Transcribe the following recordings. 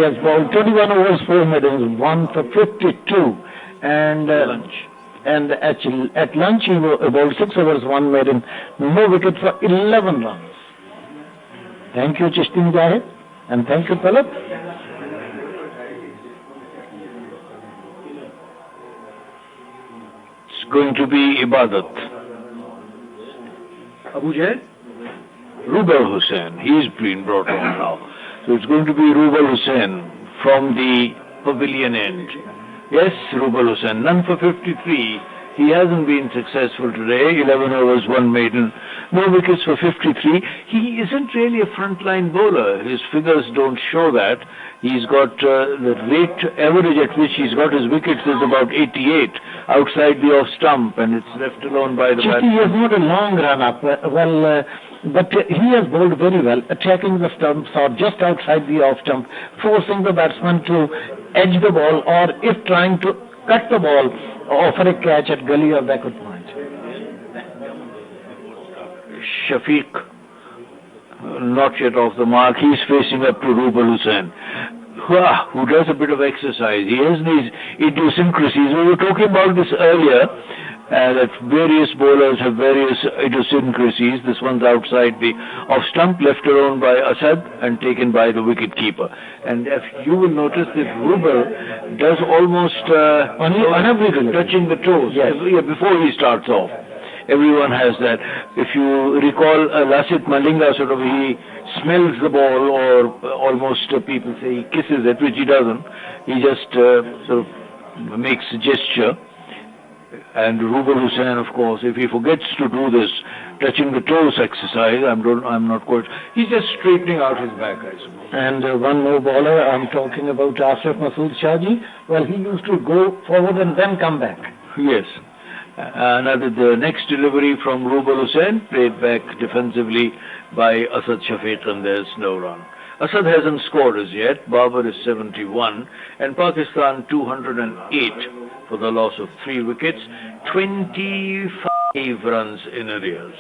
has bowled 21 overs, 4 maidens, 1 for 52. And at lunch he bowled 6 overs, 1 maiden, no wicket for 11 runs. Thank you, Chishti Mujahid, and thank you, Talab. It's going to be Ibadat. Abu Jaid? Rubel Hussain, he's been brought on now. So it's going to be Rubel Hussain from the pavilion end. Yes, Rubel Hussain, none for 53. He hasn't been successful today. 11 overs, 1 maiden, no wickets for 53. He isn't really a frontline bowler. His figures don't show that. He's got the rate average at which he's got his wickets is about 88 outside the off stump, and it's left alone by the batsman. He has not a long run up. But he has bowled very well, attacking the stumps or just outside the off stump, forcing the batsman to edge the ball, or if trying to cut the ball, offer a catch at gully or backward point. Shafiq, not yet off the mark. He's facing up to Rubel Hussain, who does a bit of exercise. He has these idiosyncrasies. We were talking about this earlier, that various bowlers have various idiosyncrasies. This one's outside the off stump, left alone by Asad and taken by the wicket keeper. And if you will notice that Rubel does almost touching the toes before he starts off. Everyone has that. If you recall Lasit Malinga, sort of he smells the ball, or almost people say he kisses it, which he doesn't. He just sort of makes a gesture. And Rubel Hussain, of course, if he forgets to do this touching the toes exercise, I'm not quite. He's just straightening out his back, I suppose. And one more bowler, I'm talking about Ashraf Masood Shaji. Well, he used to go forward and then come back. Yes. The next delivery from Rubel Hussain, played back defensively by Asad Shafiq, and there's no run. Asad hasn't scored as yet. Babar is 71, and Pakistan 208 for the loss of 3 wickets, 25 runs in arrears,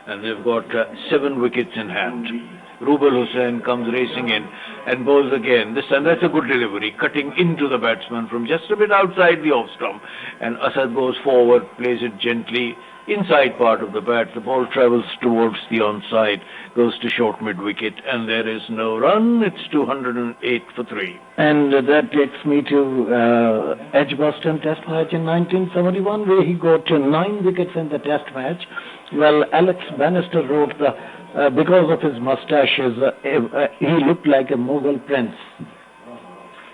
and they've got 7 wickets in hand. Rubel Hussain comes racing in and bowls again. This time that's a good delivery, cutting into the batsman from just a bit outside the off stump. And Asad goes forward, plays it gently, inside part of the bat. The ball travels towards the onside, goes to short mid-wicket, and there is no run. It's 208 for 3. And that takes me to Edgbaston Test match in 1971, where he got 9 wickets in the Test match. Well, Alex Bannister wrote because of his mustaches, he looked like a Mughal prince.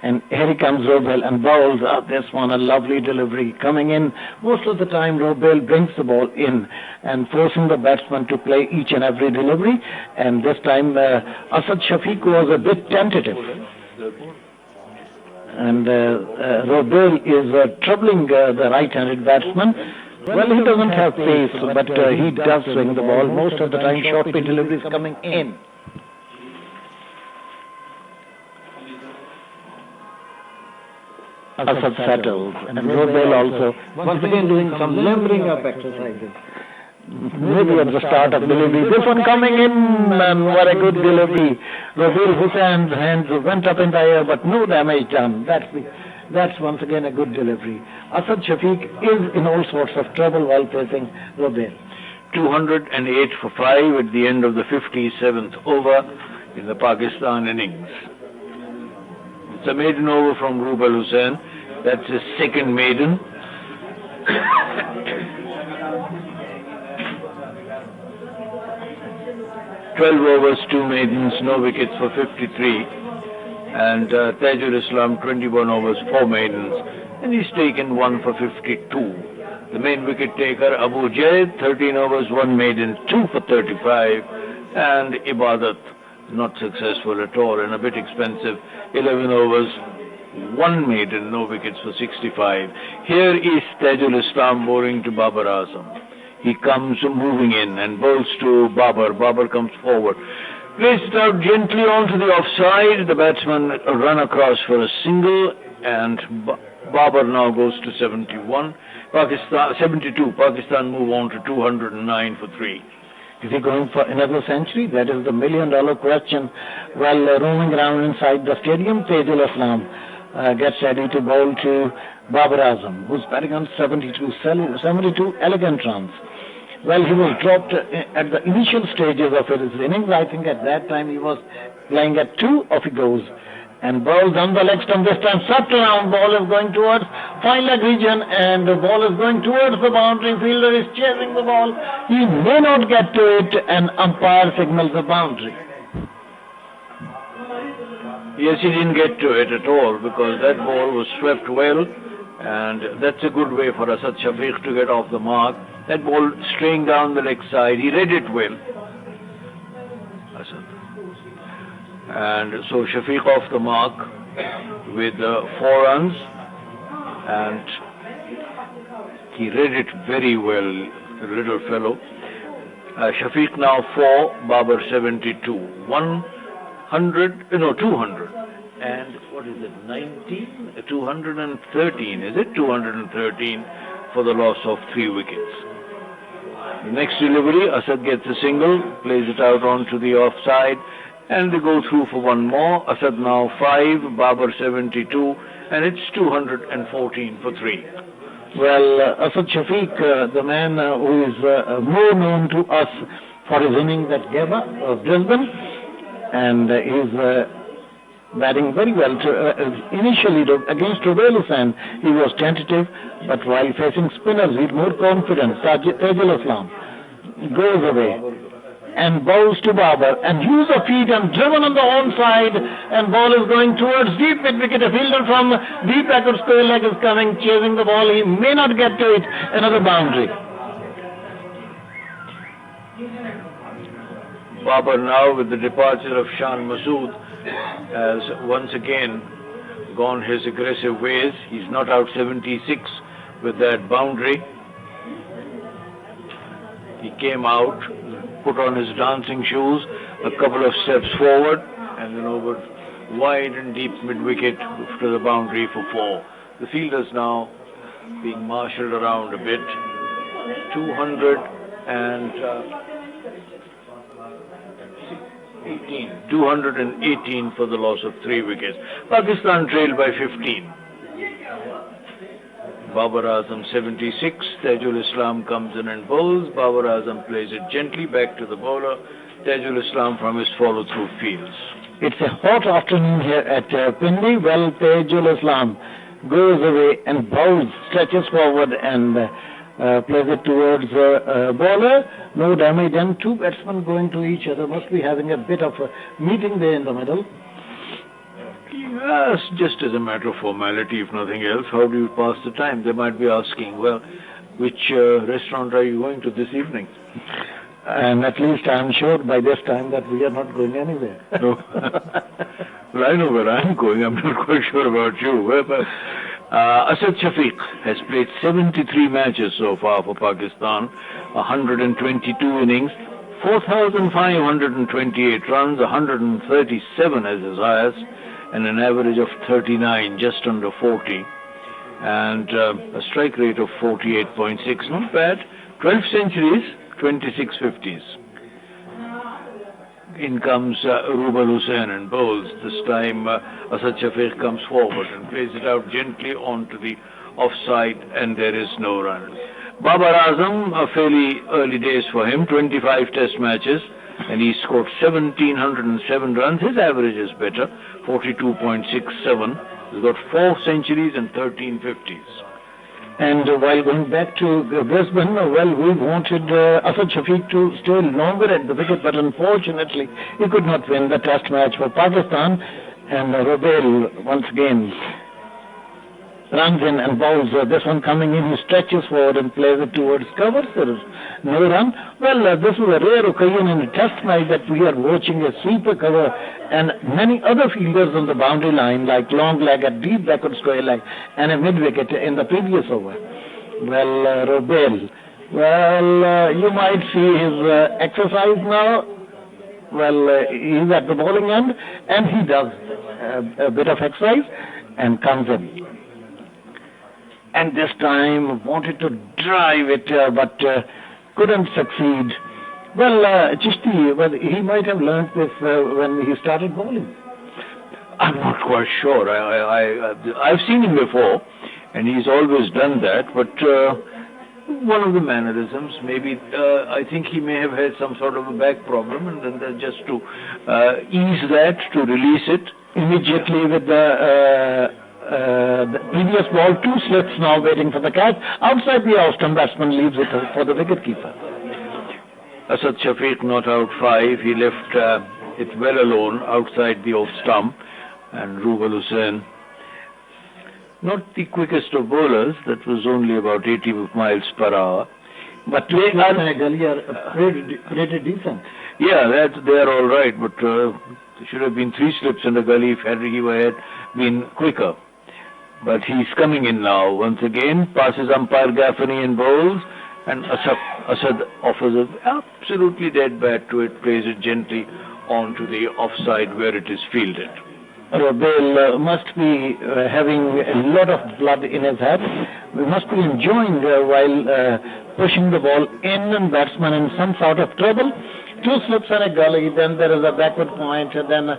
And here he comes Rubel and bowls this one, a lovely delivery. Coming in, most of the time Rubel brings the ball in and forcing the batsman to play each and every delivery. And this time Asad Shafiq was a bit tentative. And Rubel is troubling the right-handed batsman. Well, he doesn't have pace, but he does swing the ball. Most of the time, short pitch delivery is coming in. Asad settles, and Rubel also, once again doing some limbering up exercises. Maybe at the start of delivery. This one coming in, and what a good delivery. Rubel Hussein's hands went up in the air, but no damage done. That's once again a good delivery. Asad Shafiq is in all sorts of trouble while facing Rubel. 208 for 5 at the end of the 57th over in the Pakistan innings. It's a maiden over from Rubel Hussain. That's his second maiden. 12 overs, 2 maidens, no wickets for 53. And Tajul Islam, 21 overs, 4 maidens, and he's taken 1 for 52. The main wicket taker, Abu Jaid, 13 overs, 1 maiden, 2 for 35. And Ibadat, not successful at all and a bit expensive, 11 overs, 1 maiden, no wickets for 65. Here is Tajul Islam bowling to Babar Azam. He comes moving in and bowls to Babar. Babar comes forward. Plays it out gently onto the offside. The batsman run across for a single, and Babar now goes to 71. 72. Pakistan move on to 209 for 3. Is he going for another century? That is the million-dollar question. While roaming around inside the stadium, Taijul Islam gets ready to bowl to Babar Azam, who's batting on 72 elegant runs. Well, he was dropped at the initial stages of his innings. I think at that time he was playing at 2, off he goes. And ball down the leg stump this time, swept around, ball is going towards fine leg region, and the ball is going towards the boundary. Fielder is chasing the ball. He may not get to it, and umpire signals the boundary. Yes, he didn't get to it at all because that ball was swept well, and that's a good way for Asad Shafiq to get off the mark. That ball straying down the leg side, he read it well. Asad. And so Shafiq off the mark with 4 runs, and he read it very well, the little fellow. Shafiq now 4, Babar 72, 200, and what is it, 19? 213, is it? 213 for the loss of 3 wickets. The next delivery, Asad gets a single, plays it out onto the offside, and they go through for 1 more. Asad now 5, Babar 72, and it's 214 for 3. Well, Asad Shafiq, the man who is more known to us for his innings at Gaba of Brisbane, and is batting very well. Initially against Rubail Hussain, he was tentative, but while facing spinners, he's more confident. Taijul Islam goes away and bowls to Babar, and use of feet and driven on the onside, and ball is going towards deep mid-wicket. A fielder from deep backward square leg is coming, chasing the ball. He may not get to it. Another boundary. Babar now, with the departure of Shan Masood, has once again gone his aggressive ways. He's not out 76 with that boundary. He came out, put on his dancing shoes, a couple of steps forward, and then over wide and deep mid-wicket to the boundary for 4. The fielders now being marshalled around a bit. 218 for the loss of 3 wickets. Pakistan trailed by 15. Babar Azam 76, Taijul Islam comes in and bowls. Babar Azam plays it gently back to the bowler. Taijul Islam from his follow-through fields. It's a hot afternoon here at Pindi. Well, Taijul Islam goes away and bowls, stretches forward and plays it towards bowler. No damage, and 2 batsmen going to each other. Must be having a bit of a meeting there in the middle. Yes, just as a matter of formality, if nothing else. How do you pass the time? They might be asking, well, which restaurant are you going to this evening? And at least I'm sure by this time that we are not going anywhere. No. Well, I know where I'm going. I'm not quite sure about you. Asad Shafiq has played 73 matches so far for Pakistan, 122 innings, 4,528 runs, 137 as his highest, and an average of 39, just under 40, and a strike rate of 48.6. Not bad. 12 centuries, 26 50s. In comes Rubail Hussain and bowls. This time Asad Shafiq comes forward and plays it out gently onto the offside, and there is no run. Babar Azam, fairly early days for him, 25 test matches, and he scored 1,707 runs. His average is better, 42.67. He's got 4 centuries and 13 50s. And while going back to Brisbane, well, we wanted Asad Shafiq to stay longer at the wicket, but unfortunately he could not win the test match for Pakistan. And Rubail once again runs in and bowls. This one coming in, he stretches forward and plays it towards cover. There is no run. Well, this is a rare occasion in a test match that we are watching a sweeper cover and many other fielders on the boundary line, like long leg at deep backward square leg and a mid-wicket in the previous over. Well, Rubail, you might see his exercise now. Well, he's at the bowling end and he does a bit of exercise and comes in. And this time wanted to drive it, but couldn't succeed. Well, Chishti, well, he might have learned this when he started bowling. I'm not quite sure. I've seen him before, and he's always done that. But one of the mannerisms, maybe I think he may have had some sort of a back problem, and then just to ease that, to release it Immediately with the previous ball, 2 slips now waiting for the catch. Outside the off-stump, batsman leaves it for the wicketkeeper. Asad Shafiq not out 5. He left it well alone outside the off-stump. And Rubal Hussain, not the quickest of bowlers, that was only about 80 miles per hour. But they are pretty decent. Yeah, they're all right, but there should have been 3 slips in the gully if he had been quicker. But he's coming in now once again, passes umpire Gaffney and bowls, and Asad offers an absolutely dead bat to it, plays it gently onto the offside where it is fielded. Robel must be having a lot of blood in his head. We must be enjoying while pushing the ball in, and batsman in some sort of trouble. 2 slips and a gully, then there is a backward point, and then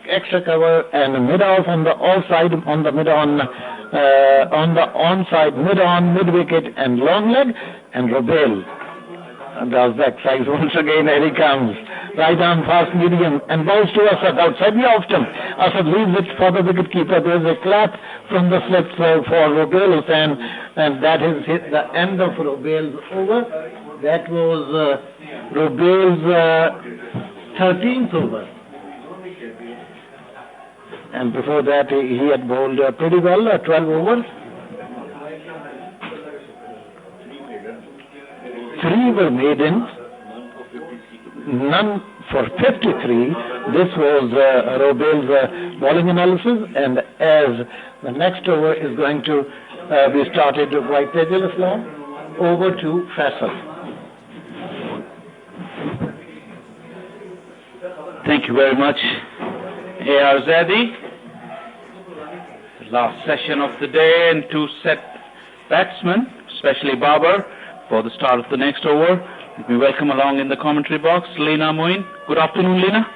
extra cover and mid-off on the offside, on the mid-on, on the onside, mid-on, mid-wicket and long leg, and Robel does backside once again. Here he comes. Right arm fast medium and bowls to Asad outside the off-stump. Asad leaves it for the wicketkeeper. There is a clap from the slips for Robel Hussain, and that is the end of Robel's over. That was Robel's 13th over. And before that he had bowled pretty well, 12 overs. 3 were maidens, none for 53. This was Robel's bowling analysis, and as the next over is going to be started by Taijul Islam, over to Faisal. Thank you very much, A.R. Zadi. The last session of the day, and 2 set batsmen, especially Babar, for the start of the next over. We welcome along in the commentary box Leena Moin. Good afternoon, Leena.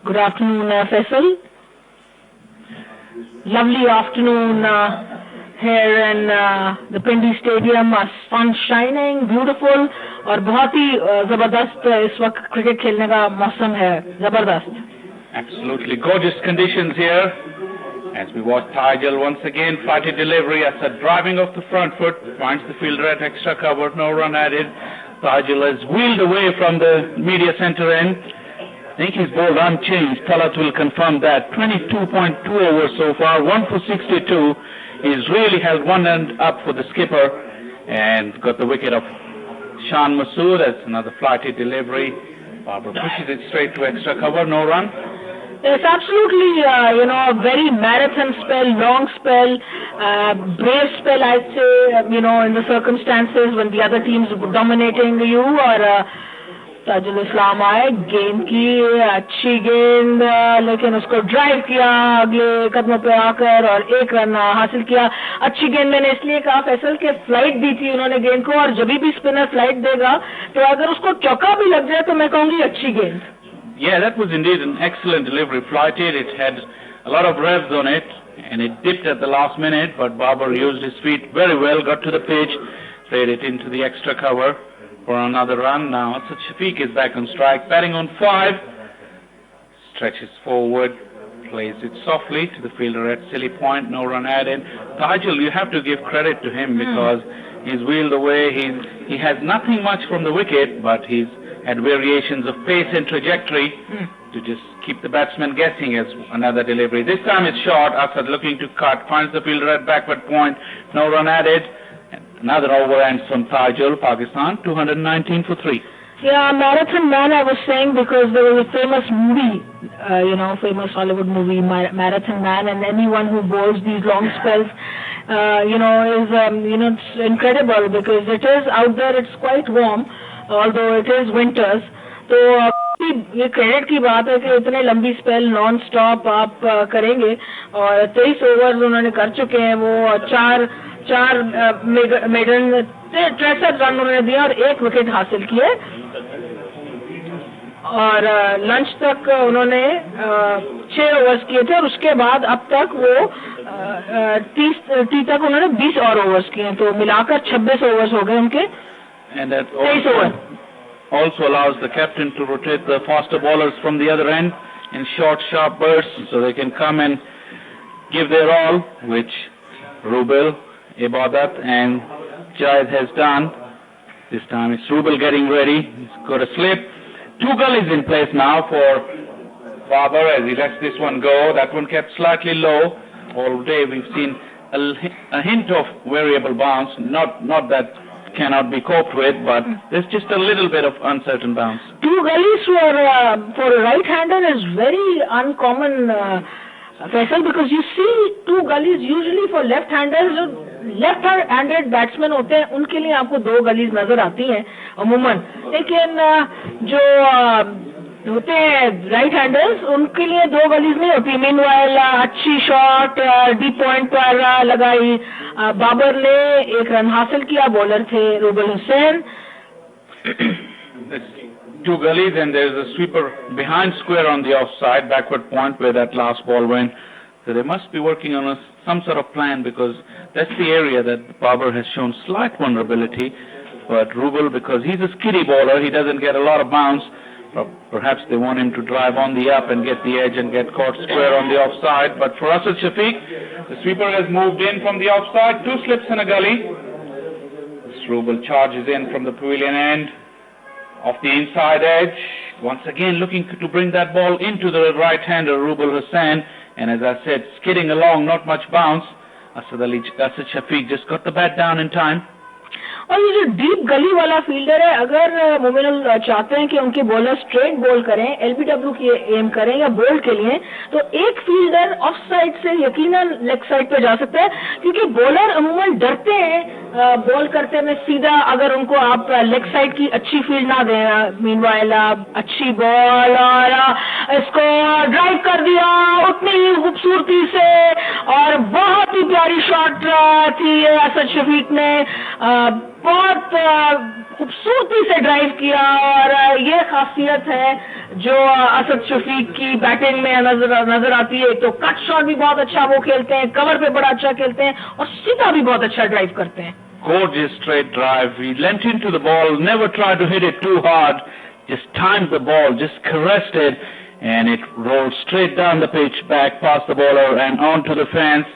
Good afternoon, Faisal. Lovely afternoon here in the Pindi Stadium. Sun shining, beautiful, और बहुत ही जबरदस्त इस वक्त cricket खेलने का मौसम है, जबरदस्त. Absolutely gorgeous conditions here. As we watch Taijul once again, flighty delivery, Asad driving off the front foot, finds the fielder at extra cover, no run added. Taijul has wheeled away from the media center end. I think he's bowled unchanged. Talat will confirm that. 22.2 overs so far, 1 for 62. He's really held one end up for the skipper and got the wicket of Shan Masood. That's another flighty delivery. Barbara pushes it straight to extra cover, no run. It's absolutely, a very marathon spell, long spell, brave spell, I'd say, in the circumstances when the other teams were dominating you, or Tajul इस्लाम आए, गेंद की अच्छी गेंद, लेकिन उसको drive किया अगले कदमों पे आकर और 1 रन हासिल किया. अच्छी गेंद मैंने इसलिए कहा फैसल के फ्लाइट दी थी उन्होंने गेंद को, और जब भी स्पिनर फ्लाइट देगा तो अगर उसको चौका भी लग जाए तो मैं कहूंगी अच्छी गेंद. Yeah, that was indeed an excellent delivery. Flighted, it had a lot of revs on it, and it dipped at the last minute, but Babar used his feet very well, got to the pitch, played it into the extra cover for another run. Now Asad Shafiq is back on strike, batting on 5, stretches forward, plays it softly to the fielder at silly point, no run added. Taijul, you have to give credit to him because he's wheeled away. He has nothing much from the wicket, but he's had variations of pace and trajectory to just keep the batsman guessing as another delivery. This time it's short. Asad looking to cut, finds the fielder at backward point, no run added. And another over ends from Taijul, Pakistan, 219 for 3. Yeah, Marathon Man, I was saying, because there was a famous movie, famous Hollywood movie, Marathon Man, and anyone who bowls these long spells, it's incredible because it is out there, it's quite warm, although it is winters. तो ये credit की बात है कि इतने लंबी spell non stop आप करेंगे, और 23 ओवर्स उन्होंने कर चुके हैं. वो चार मेडन 63 रन उन्होंने दिया और 1 विकेट हासिल किए. और लंच तक उन्होंने 6 ओवर्स किए थे और उसके बाद अब तक वो 30 तक उन्होंने 20 और ओवर्स किए हैं, तो मिलाकर 26 ओवर्स हो गए उनके. And that 23 over. also allows the captain to rotate the faster bowlers from the other end in short, sharp bursts, so they can come and give their all, which Rubel, Ibadat and Jayed has done. This time it's Rubel getting ready. He's got a slip. 2 gullies in place now for Babar as he lets this one go. That one kept slightly low. All day we've seen a hint of variable bounce, not that cannot be coped with, but there's just a little bit of uncertain bounce. 2 gullies for a right-hander is very uncommon, Faisal, because you see 2 gullies usually for left-handers. जो left-handed batsmen होते हैं उनके लिए आपको 2 gullies नजर आती हैं अमूमन, लेकिन जो होते हैं राइट-हैंडर्स उनके लिए 2 gullies नहीं होती. मीनवाइल अच्छी शॉट डीप पॉइंट पर लगाई. बाबर ने 1 रन हासिल किया. बॉलर थे rouble Hussain. 2 gullies and there's a sweeper behind square on the offside backward point where that last ball went. So they must be working on some sort of plan, because that's the area that Babar has shown slight vulnerability. But Rubel, because he's a skiddy bowler, he doesn't get a lot of bounce. Perhaps they want him to drive on the up and get the edge and get caught square on the offside. But for Asad Shafiq, the sweeper has moved in from the offside. 2 slips in a gully. This Rubel charges in from the pavilion end. Off the inside edge, once again looking to bring that ball into the right-hander Rubel Hussain, and as I said, skidding along, not much bounce. Asad Shafiq just got the bat down in time. और ये जो deep गली वाला fielder है, अगर मोमिनुल चाहते हैं कि उनके बॉलर स्ट्रेट बॉल करें, एलबीडब्ल्यू की एम करें या बोल्ड के लिए, तो एक फील्डर ऑफ साइड से यकीनन लेग साइड पे जा सकता है, क्योंकि बॉलर अमूमन डरते हैं बॉल करते में सीधा, अगर उनको आप लेग साइड की अच्छी फील्ड ना दें. मीनवाइल अच्छी बॉल और इसको ड्राइव कर दिया उतनी ही खूबसूरती से, और बहुत ही प्यारी शॉट थी. असद शफीक ने बहुत खूबसूरती से ड्राइव किया, और ये खासियत है जो असद शफीक की बैटिंग में नजर आती है. तो कट शॉट भी बहुत अच्छा वो खेलते हैं, कवर पे बड़ा अच्छा खेलते हैं, और सीधा भी बहुत अच्छा ड्राइव करते हैं. Gorgeous straight drive. He leant into the ball, never tried to hit it too hard, just timed the ball, just caressed it, and it rolled straight down the pitch, back past the bowler and onto the fence.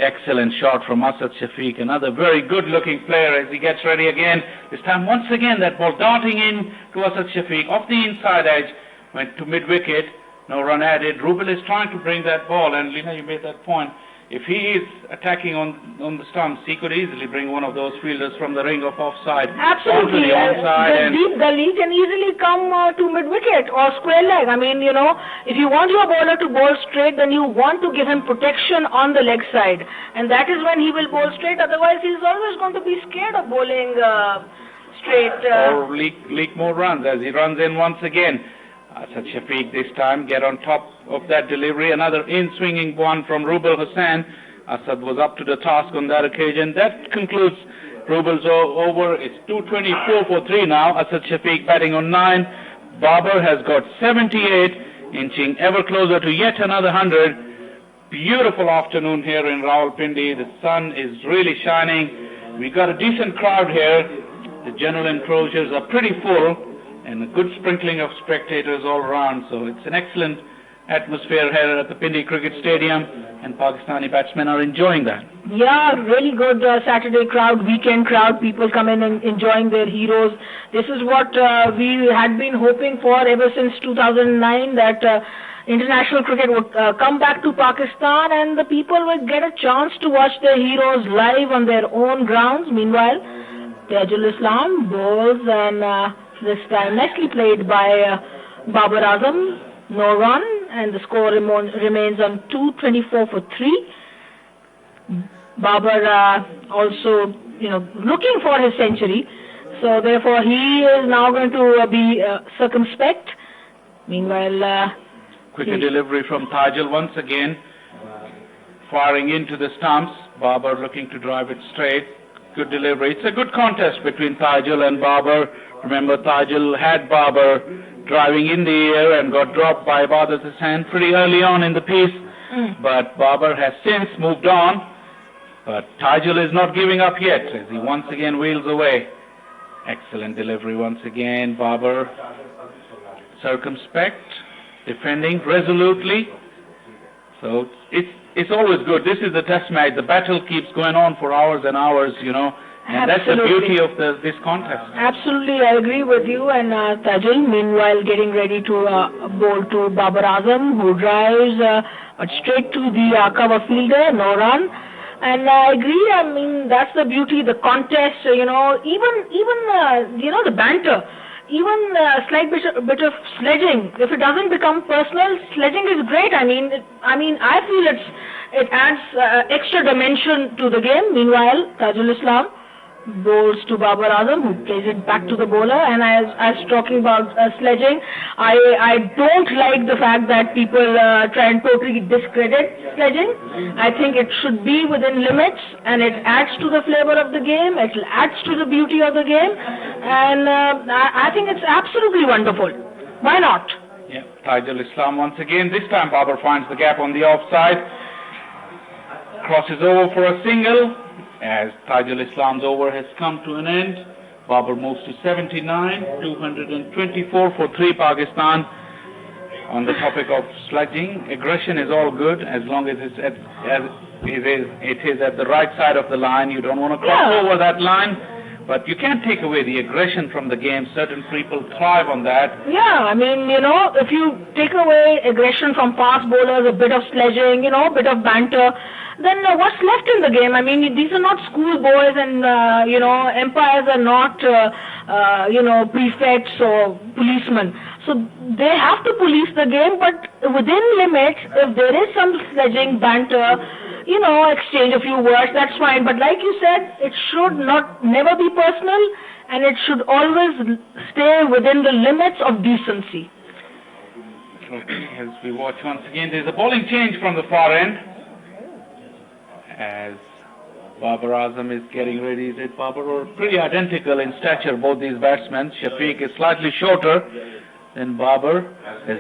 Excellent shot from Asad Shafiq, another very good-looking player as he gets ready again. This time, once again, that ball darting in to Asad Shafiq off the inside edge, went to mid-wicket, no run added. Rubel is trying to bring that ball, and Lina, you made that point. If he is attacking on the stumps, he could easily bring one of those fielders from the ring of offside. Absolutely. Onto the onside. The deep gully can easily come to mid-wicket or square leg. I mean, you know, if you want your bowler to bowl straight, then you want to give him protection on the leg side. And that is when he will bowl straight. Otherwise, he is always going to be scared of bowling straight. Or leak more runs as he runs in once again. Asad Shafiq this time get on top of that delivery. Another in-swinging one from Rubel Hussain. Asad was up to the task on that occasion. That concludes Rubel's over. It's 224 for 3 now. Asad Shafiq batting on 9. Babar has got 78, inching ever closer to yet another 100. Beautiful afternoon here in Rawalpindi. The sun is really shining. We got a decent crowd here. The general enclosures are pretty full, and a good sprinkling of spectators all around. So it's an excellent atmosphere here at the Pindi Cricket Stadium, and Pakistani batsmen are enjoying that. Yeah, really good Saturday crowd, weekend crowd, people come in and enjoying their heroes. This is what we had been hoping for ever since 2009, that international cricket would come back to Pakistan and the people would get a chance to watch their heroes live on their own grounds. Meanwhile, Tajul Islam bowls, and this time nicely played by Babar Azam, no run, and the score remains on 224 for 3. Babar also, looking for his century, so therefore he is now going to be circumspect. Meanwhile, quick delivery from Tajul once again, firing into the stumps. Babar looking to drive it straight. Good delivery. It's a good contest between Tajul and Babar. Remember, Tajul had Babar driving in the air and got dropped by Ibadat Hussain pretty early on in the piece. But Babar has since moved on. But Tajul is not giving up yet as he once again wheels away. Excellent delivery once again. Babar circumspect, defending resolutely. So it's always good. This is the test match. The battle keeps going on for hours and hours, and that's the beauty of this contest. Absolutely, I agree with you. And Tajul, meanwhile, getting ready to bowl to Babar Azam, who drives straight to the cover fielder, no run. And I agree. I mean, that's the beauty, the contest. Even the banter. Even slight bit of sledging. If it doesn't become personal, sledging is great. I feel it adds extra dimension to the game. Meanwhile, Tajul Islam bowls to Babar Azam, who plays it back to the bowler. And as I was talking about sledging, I don't like the fact that people try and totally discredit sledging. I think it should be within limits, and it adds to the flavor of the game. It adds to the beauty of the game, and I think it's absolutely wonderful. Why not? Yeah, Tajul Islam once again. This time Babar finds the gap on the offside, crosses over for a single. As Tajul Islam's over has come to an end, Babar moves to 79, 224 for 3 Pakistan. On the topic of sledging, aggression is all good as long as it is at the right side of the line. You don't want to cross over that line, but you can't take away the aggression from the game. Certain people thrive on that. Yeah, if you take away aggression from fast bowlers, a bit of sledging, a bit of banter, then what's left in the game? These are not schoolboys, and umpires are not prefects or policemen. So they have to police the game, but within limits. If there is some sledging, banter, exchange a few words, that's fine. But like you said, it should never be personal, and it should always stay within the limits of decency. Okay, as we watch once again, there's a bowling change from the far end. As Babar Azam is getting ready. Babar are pretty identical in stature, both these batsmen. Shafiq is slightly shorter than Babar. As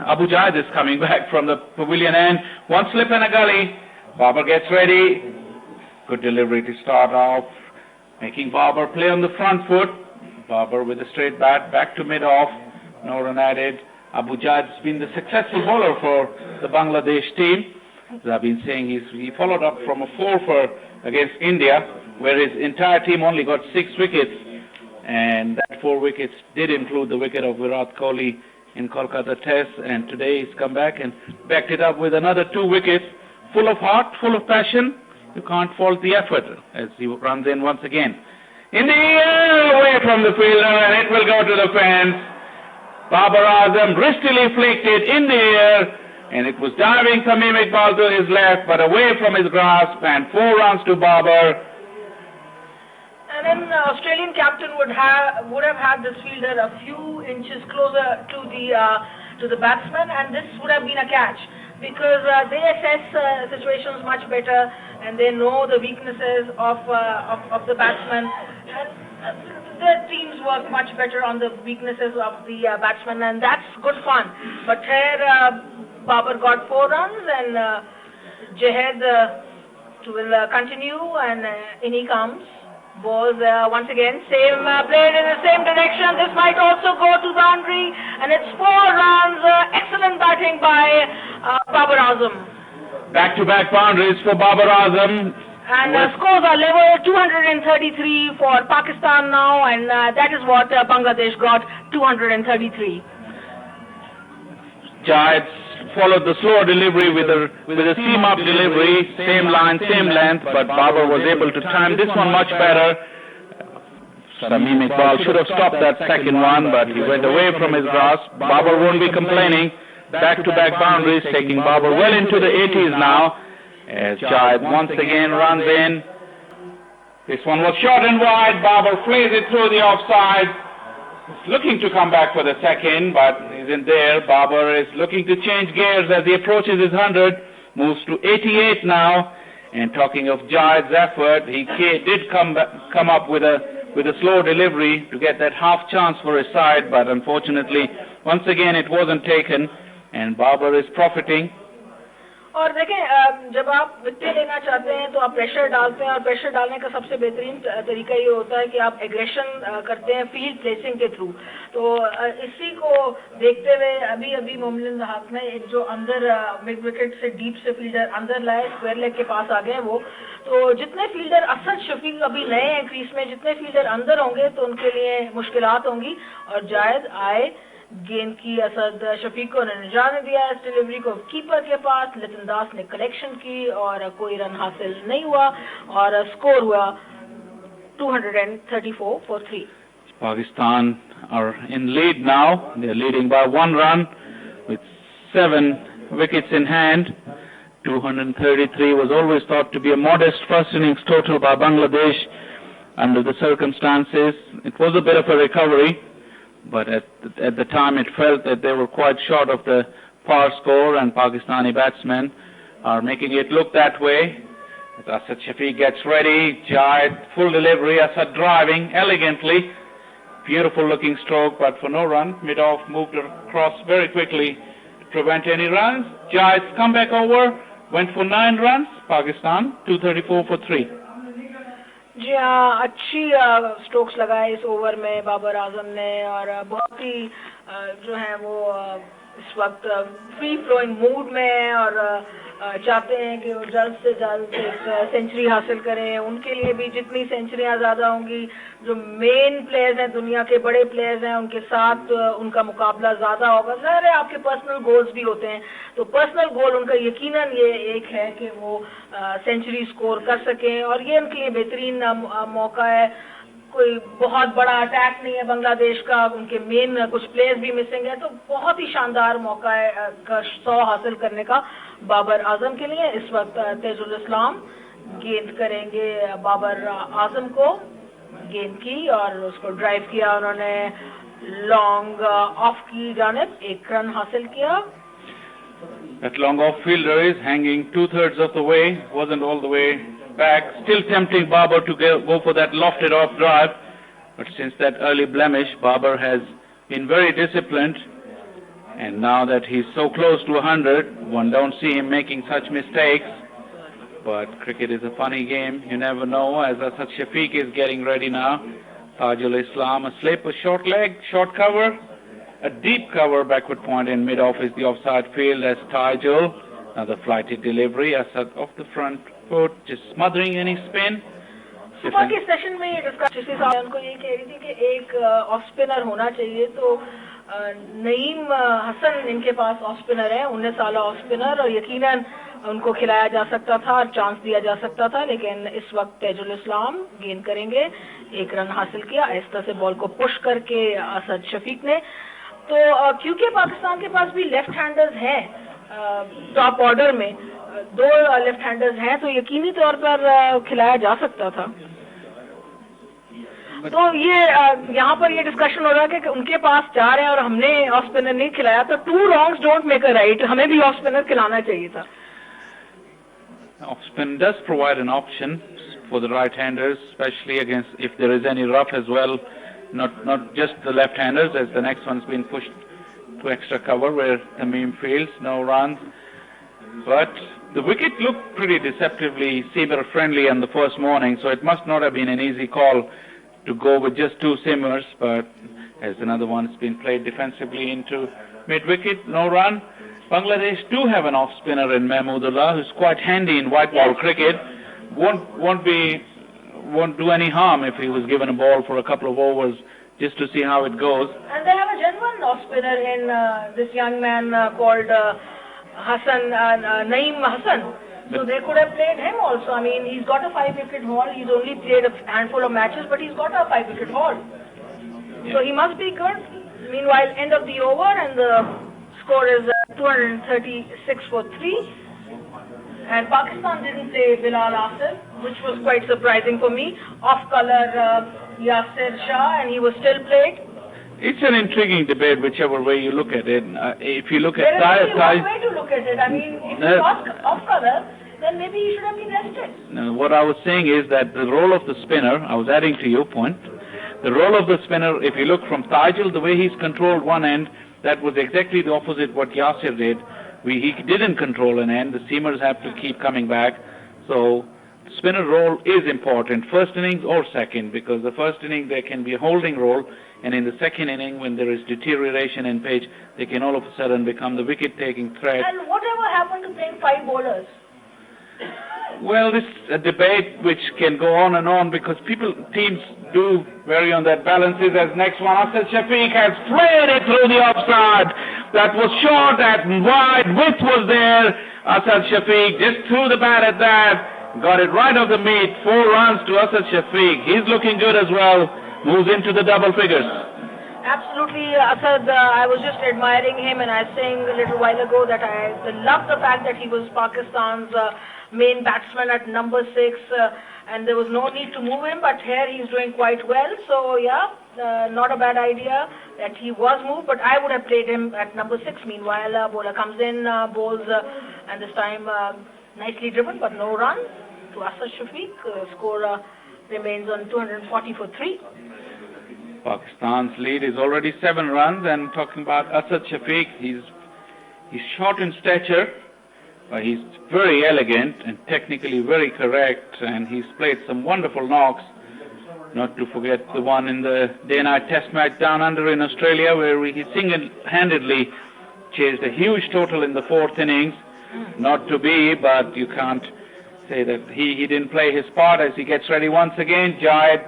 Abu Jaid is coming back from the pavilion end. One slip and a gully. Babar gets ready. Good delivery to start off, making Babar play on the front foot. Babar with a straight bat, back to mid-off. No run added. Abu Jaid has been the successful bowler for the Bangladesh team. As I've been saying, he followed up from a 4 against India, where his entire team only got 6 wickets, and that 4 wickets did include the wicket of Virat Kohli in Kolkata Test, and today he's come back and backed it up with another 2 wickets, full of heart, full of passion. You can't fault the effort as he runs in once again. In the air, away from the fielder, and it will go to the fence. Babar Azam wristily flicked it in the air, and it was diving Tamim Iqbal to his left, but away from his grasp, and 4 runs to Babar. And then the Australian captain would have had this fielder a few inches closer to the batsman, and this would have been a catch, because they assess situations much better, and they know the weaknesses of the batsman. And their teams work much better on the weaknesses of the batsman, and that's good fun. But here, Babar got 4 runs, and Jahed will continue, and in he comes. Balls once again, played in the same direction. This might also go to boundary, and it's 4 runs. Excellent batting by Babar Azam. Back-to-back boundaries for Babar Azam. And scores are level, 233 for Pakistan now, and that is what Bangladesh got, 233. Jahed followed the slower delivery with a seam-up delivery, same line, same length, but Babar was able to time this one much better. Tamim Iqbal should have stopped that second one, but he went away from his grasp. Babar won't be complaining. Back-to-back boundaries, taking Babar well into the 80s now, as Jahed once again runs in. This one was short and wide. Babar flays it through the offside. He's looking to come back for the second, but isn't there. Babar is looking to change gears as he approaches his 100, moves to 88 now. And talking of Jahed's effort, he did come up with a with a slow delivery to get that half chance for his side, but unfortunately, once again it wasn't taken, and Babar is profiting. और देखें जब आप wicket लेना चाहते हैं तो आप pressure डालते हैं और प्रेशर डालने का सबसे बेहतरीन तरीका ये होता है कि आप एग्रेशन करते हैं फील्ड प्लेसिंग के थ्रू। तो इसी को देखते हुए अभी मोमिन हाथ में एक जो अंदर मिड विकेट से डीप से फील्डर अंदर लाए स्क्वायर लेग के पास आ गए वो। तो जितने फील्डर असद शफीक अभी नए हैं क्रीज में, जितने फील्डर अंदर होंगे तो उनके लिए मुश्किलात होंगी। और जायद आए गेंद की असद शफीक को उन्होंने जाने दिया इस डिलीवरी को कीपर के पास। लिटन दास ने कलेक्शन की और कोई रन हासिल नहीं हुआ और स्कोर हुआ 234 for 3. Pakistan are in lead now. They are leading by 1 run with 7 wickets in hand. 233 was always thought to be a modest first innings total by Bangladesh under the circumstances. It was a bit of a recovery, but at the time it felt that they were quite short of the par score, and Pakistani batsmen are making it look that way. As Asad Shafiq gets ready, Jayed, full delivery, Asad driving elegantly, beautiful looking stroke, but for no run. Mid-off moved across very quickly to prevent any runs. Jayed's comeback over, went for 9 runs, Pakistan 234 for 3. जी हाँ, अच्छी strokes लगाए इस over में बाबर आजम ने और बहुत ही जो है वो इस वक्त फ्री फ्लोइंग मूड में हैं और चाहते हैं कि वो जल्द से जल्द एक सेंचुरी हासिल करें। उनके लिए भी जितनी सेंचुरियाँ ज़्यादा होंगी, जो मेन प्लेयर्स हैं दुनिया के बड़े प्लेयर्स हैं उनके साथ उनका मुकाबला ज़्यादा होगा। ज़ाहिर है आपके पर्सनल गोल्स भी होते हैं, तो पर्सनल गोल उनका यकीनन ये एक है कि वो सेंचुरी स्कोर कर सकें और ये उनके लिए बेहतरीन मौका है। कोई बहुत बड़ा अटैक नहीं है बांग्लादेश का, उनके मेन कुछ प्लेयर्स भी मिसिंग है, तो बहुत ही शानदार मौका है 100 हासिल करने का बाबर आजम के लिए। इस वक्त तेजुल इस्लाम गेंद करेंगे बाबर आजम को, गेंद की और उसको ड्राइव किया उन्होंने लॉन्ग ऑफ की जानिब, 1 रन हासिल किया। That long off fielder is hanging 2/3 of the way, wasn't all the way back, still tempting Babar to go for that lofted off drive, but since that early blemish, Babar has been very disciplined, and now that he's so close to 100, one don't see him making such mistakes. But cricket is a funny game, you never know. As Asad Shafiq is getting ready now, Tajul Islam, a slip, a short leg, short cover, a deep cover, backward point in mid-off is the offside field as Tajul, another flighted delivery, Asad off the front foot, just smothering any spin. सुबह के session में ये discussion उनको ये कह रही थी कि एक ऑफ स्पिनर होना चाहिए, तो नईम हसन इनके पास ऑफ स्पिनर है, 19 साल ऑफ स्पिनर, और यकीनन उनको खिलाया जा सकता था और चांस दिया जा सकता था, लेकिन इस वक्त तेजुल इस्लाम गेंद करेंगे। 1 रन हासिल किया आहिस्ता से बॉल को पुश करके असद शफीक ने। तो क्योंकि पाकिस्तान के पास भी लेफ्ट हैंडर्स हैं टॉप ऑर्डर में, 2 लेफ्ट हैंडर्स हैं, तो यकीनी तौर पर खिलाया जा सकता था। तो ये यहाँ पर ये डिस्कशन हो रहा है कि उनके पास 4 हैं और हमने ऑफ स्पिनर नहीं खिलाया, तो 2 wrongs don't make a right, हमें भी ऑफ स्पिनर खिलाना चाहिए था। Off spin does provide an option for the right-handers, especially against if there is any rough as well. Not just the left-handers, as the next one's been pushed to extra cover where Tamim fields, no runs. But the wicket looked pretty deceptively seamer-friendly on the first morning, so it must not have been an easy call to go with just 2 seamers. But as another one's been played defensively into mid-wicket, no run. Bangladesh do have an off-spinner in Mahmoodullah, who's quite handy in white ball cricket. Won't do any harm if he was given a ball for a couple of overs just to see how it goes. And they have a genuine off-spinner in this young man called Hassan, Naeem Hassan. So they could have played him also. I mean, he's got a 5-wicket haul. He's only played a handful of matches, but he's got a 5-wicket haul. Yeah. So he must be good. Meanwhile, end of the over, and the score is 236 for 3. And Pakistan didn't play Bilal Asif, which was quite surprising for me. Off-color Yasir Shah, and he was still played. It's an intriguing debate, whichever way you look at it. If you look at there is only one way to look at it. I mean, if he's off-color, then maybe he should have been rested. No, what I was saying is that the role of the spinner, I was adding to your point, the role of the spinner, if you look from Tajul, the way he's controlled one end, that was exactly the opposite what Yasir did. He didn't control an end. The seamers have to keep coming back. So spinner role is important, first innings or second, because the first inning there can be a holding role, and in the second inning when there is deterioration in pitch, they can all of a sudden become the wicket-taking threat. And whatever happened to playing 5 bowlers? Well, this is a debate which can go on and on because teams do vary on that balances. As next one, Asad Shafiq has flared it through the offside. That was short, that wide, width was there. Asad Shafiq just threw the bat at that, got it right off the meat. 4 runs to Asad Shafiq. He's looking good as well. Moves into the double figures. Absolutely, Asad. I was just admiring him, and I was saying a little while ago that I love the fact that he was Pakistan's main batsman at number 6, and there was no need to move him, but here he's doing quite well. So yeah, not a bad idea that he was moved, but I would have played him at number 6. Meanwhile, bowler comes in, bowls, and this time nicely driven, but no run to Asad Shafiq. Score remains on 240 for 3. Pakistan's lead is already 7 runs, and talking about Asad Shafiq, he's short in stature, but he's very elegant and technically very correct, and he's played some wonderful knocks. Not to forget the one in the day-night test match down under in Australia, where he single-handedly chased a huge total in the 4th innings. Not to be, but you can't say that he didn't play his part as he gets ready once again. Jayed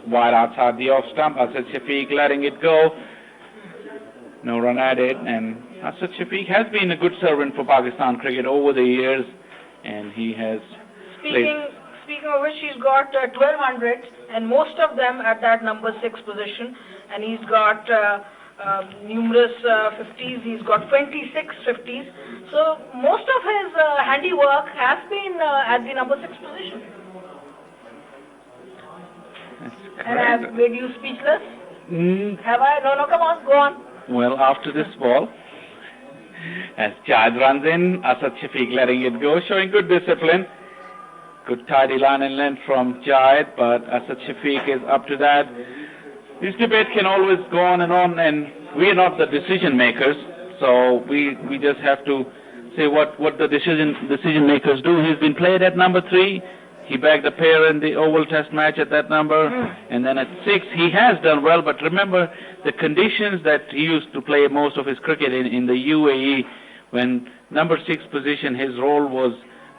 wide outside the off stump. Asad Shafiq letting it go. No run added, and Asad Shafiq has been a good servant for Pakistan cricket over the years, and he has Speaking of which, he's got 1,200, and most of them at that number 6 position, and he's got numerous 50s. He's got 26 50s. So most of his handiwork has been at the number 6 position. And I've made you speechless? Have I? No, come on, go on. Well, after this ball, as Jayed runs in, Asad Shafiq letting it go, showing good discipline. Good tidy line and length from Jayed, but Asad Shafiq is up to that. This debate can always go on, and we are not the decision makers, so we just have to say what the decision makers do. He's been played at number 3. He bagged a pair in the Oval Test match at that number, and then at 6 he has done well. But remember the conditions that he used to play most of his cricket in the UAE, when number 6 position, his role was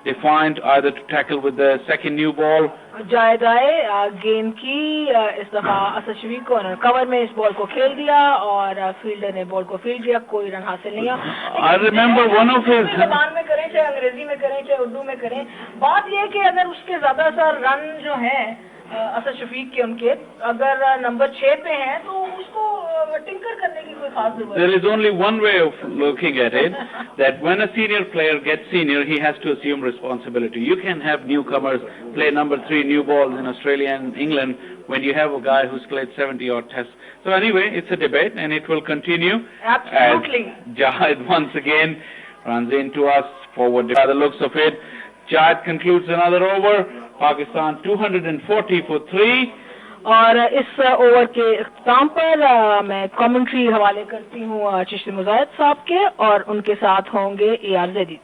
defined either to tackle with the second new ball. जायद आए गेंद की इस दफा असद शफीक को cover में इस ball को खेल दिया और फील्डर ने बॉल को फील्ड किया, कोई रन हासिल नहीं हुआ. I remember one of his जबान में करें चाहे अंग्रेजी में करें चाहे उर्दू में करें, बात यह है कि अगर उसके ज्यादातर रन जो हैं असद शफीक के उनके अगर नंबर 6 पे हैं तो उसको टिंकर करने की कोई खास जरूरत. There is only one way of looking at it, that when a senior player gets senior, he has to assume responsibility. You can have newcomers play number 3 new balls in Australia and England when you have a guy who's played 70 odd tests. So anyway, it's a debate and it will continue. Absolutely. As Jayed once again runs into us forward by the looks of it. Jayed concludes another over. Pakistan 240 for 3. और इस over के इख्तिताम पर मैं commentary हवाले करती हूँ चिश्ती मुजाहिद साहब के, और उनके साथ होंगे AR Zaidi.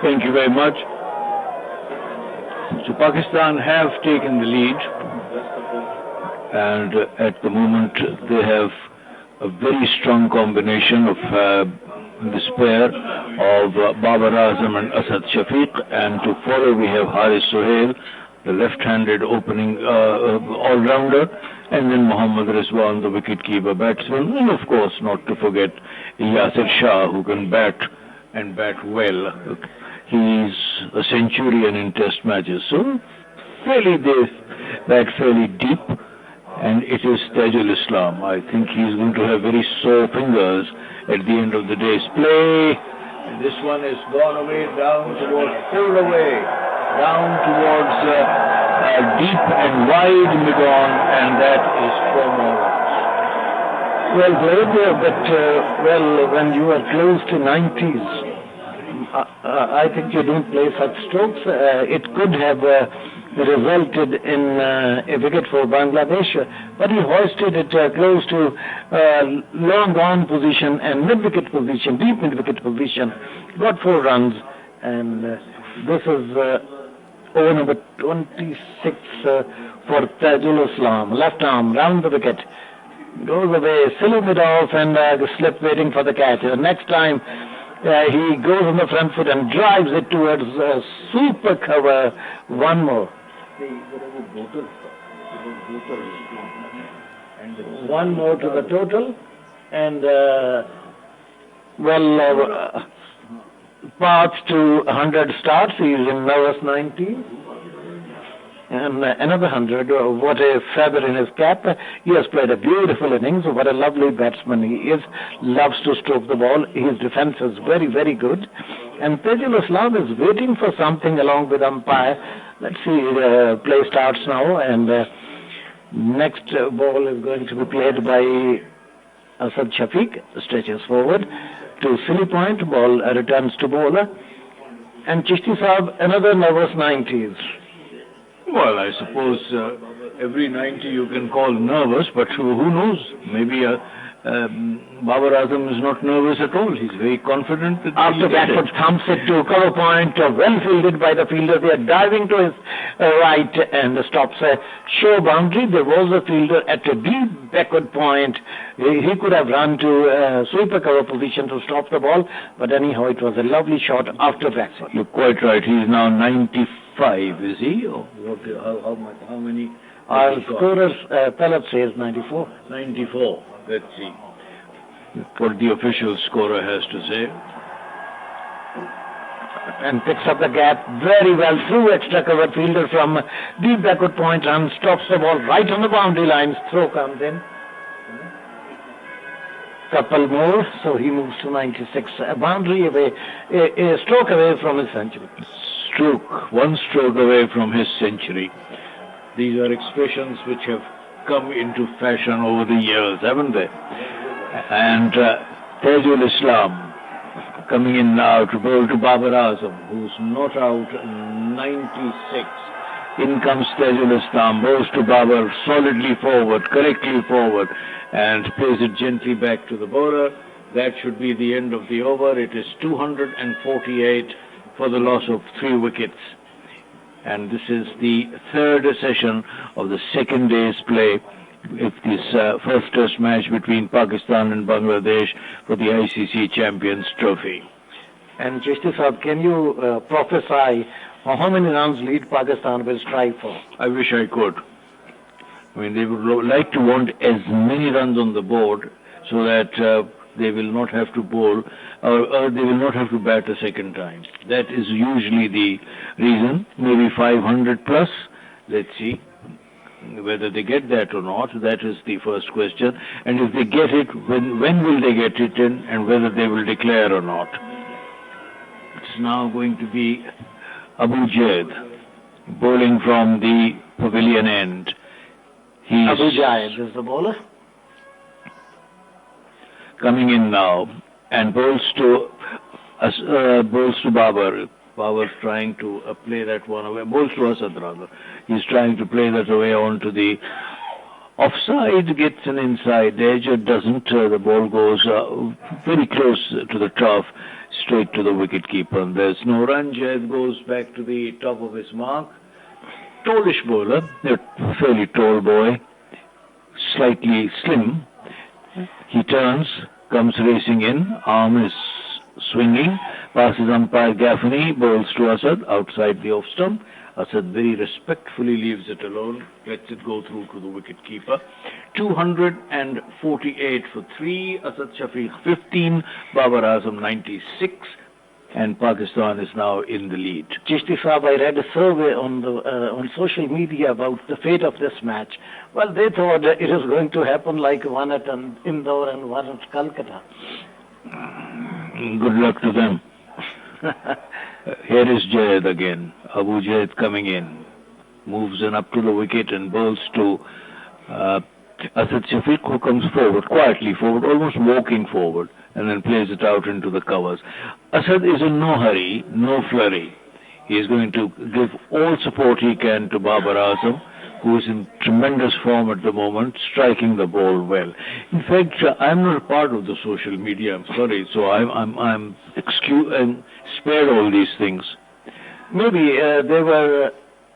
Thank you very much. So Pakistan have taken the lead, and at the moment they have a very strong combination of this pair of Babar Azam and Asad Shafiq, and to follow we have Haris Sohail, the left-handed opening all-rounder, and then Mohammad Rizwan, the wicket-keeper batsman, and of course not to forget Yasir Shah, who can bat and bat well. He's a centurion in test matches, so they bat fairly deep. And it is Tajul Islam. I think he's going to have very sore fingers at the end of the day's play. And this one has gone away down towards, pulled away, down towards deep and wide mid-on, and that is 4 more runs. Well, Vladimir, but when you are close to 90s, I think you don't play such strokes. It could have resulted in a wicket for Bangladesh, but he hoisted it close to long on position and mid-wicket position, deep mid-wicket position. Got 4 runs, and this is over number 26 for Tajul Islam. Left arm, round the wicket. Goes away, silhouette it off and slip waiting for the catch. Next time he goes on the front foot and drives it towards super cover. One more. One more to the total. And path to 100 starts. He is in nervous 90. And another 100, what a feather in his cap. He has played a beautiful innings. What a lovely batsman he is. Loves to stroke the ball. His defense is very, very good. And Tajul Islam is waiting for something along with umpire. Let's see, play starts now. And next ball is going to be played by Asad Shafiq. Stretches forward to silly point. Ball returns to bowler. And Chishti Saab, another nervous 90s. Well, I suppose every 90 you can call nervous, but who knows? Maybe Babar Azam is not nervous at all. He's very confident that after backward thumps it to cover point, well fielded by the fielder. They are diving to his right and stops a show boundary. There was a fielder at a deep backward point. He could have run to sweeper cover position to stop the ball, but anyhow it was a lovely shot after backside. You're quite right. He's now 95, is he? Or how many? Our scorer's pellet says 94. 94. Let's see what the official scorer has to say. And picks up the gap very well through extra cover fielder from deep backward point and stops the ball right on the boundary lines. Throw comes in. Couple more, so he moves to 96. A boundary away, a stroke away from his century. One stroke away from his century. These are expressions which have come into fashion over the years, haven't they? And Tajul Islam coming in now to bowl to Babar Azam, who's not out, 96. In comes Tajul Islam, bowls to Babar solidly forward, correctly forward, and plays it gently back to the bowler. That should be the end of the over. It is 248 for the loss of 3 wickets. And this is the third session of the second day's play of this first test match between Pakistan and Bangladesh for the ICC Champions Trophy. And Chishti Saab, can you prophesy how many runs lead Pakistan will strive for? I wish I could. I mean, they would like to want as many runs on the board so that they will not have to bowl or they will not have to bat a second time. That is usually the reason. Maybe 500 plus. Let's see whether they get that or not. That is the first question. And if they get it, when will they get it in, and whether they will declare or not. It's now going to be Abu Jaid bowling from the pavilion end. Abu Jaid is the bowler. Coming in now and bowls to Babar. Babar's trying to play that one away. Bowls to Asad rather. He's trying to play that away onto the offside. Gets an inside edge. It doesn't. The ball goes very close to the trough, straight to the wicket-keeper. There's no run. Jaid goes back to the top of his mark. Tallish bowler. A fairly tall boy. Slightly slim. He turns, comes racing in, arm is swinging, passes umpire Gaffney, bowls to Asad outside the off stump. Asad very respectfully leaves it alone, lets it go through to the wicket-keeper. 248 for 3, Asad Shafiq 15, Babar Azam 96, and Pakistan is now in the lead. Chishti Saab, I read a survey on social media about the fate of this match. Well, they thought it is going to happen like one at Indore and one at Calcutta. Good luck to them. Here is Jaid again. Abu Jaid coming in. Moves in up to the wicket and bowls to Asad Shafiq, who comes forward, quietly forward, almost walking forward, and then plays it out into the covers. Asad is in no hurry, no flurry. He is going to give all support he can to Babar Azam, who is in tremendous form at the moment, striking the ball well. In fact, I'm not a part of the social media, I'm sorry, so I'm spared all these things. Maybe they were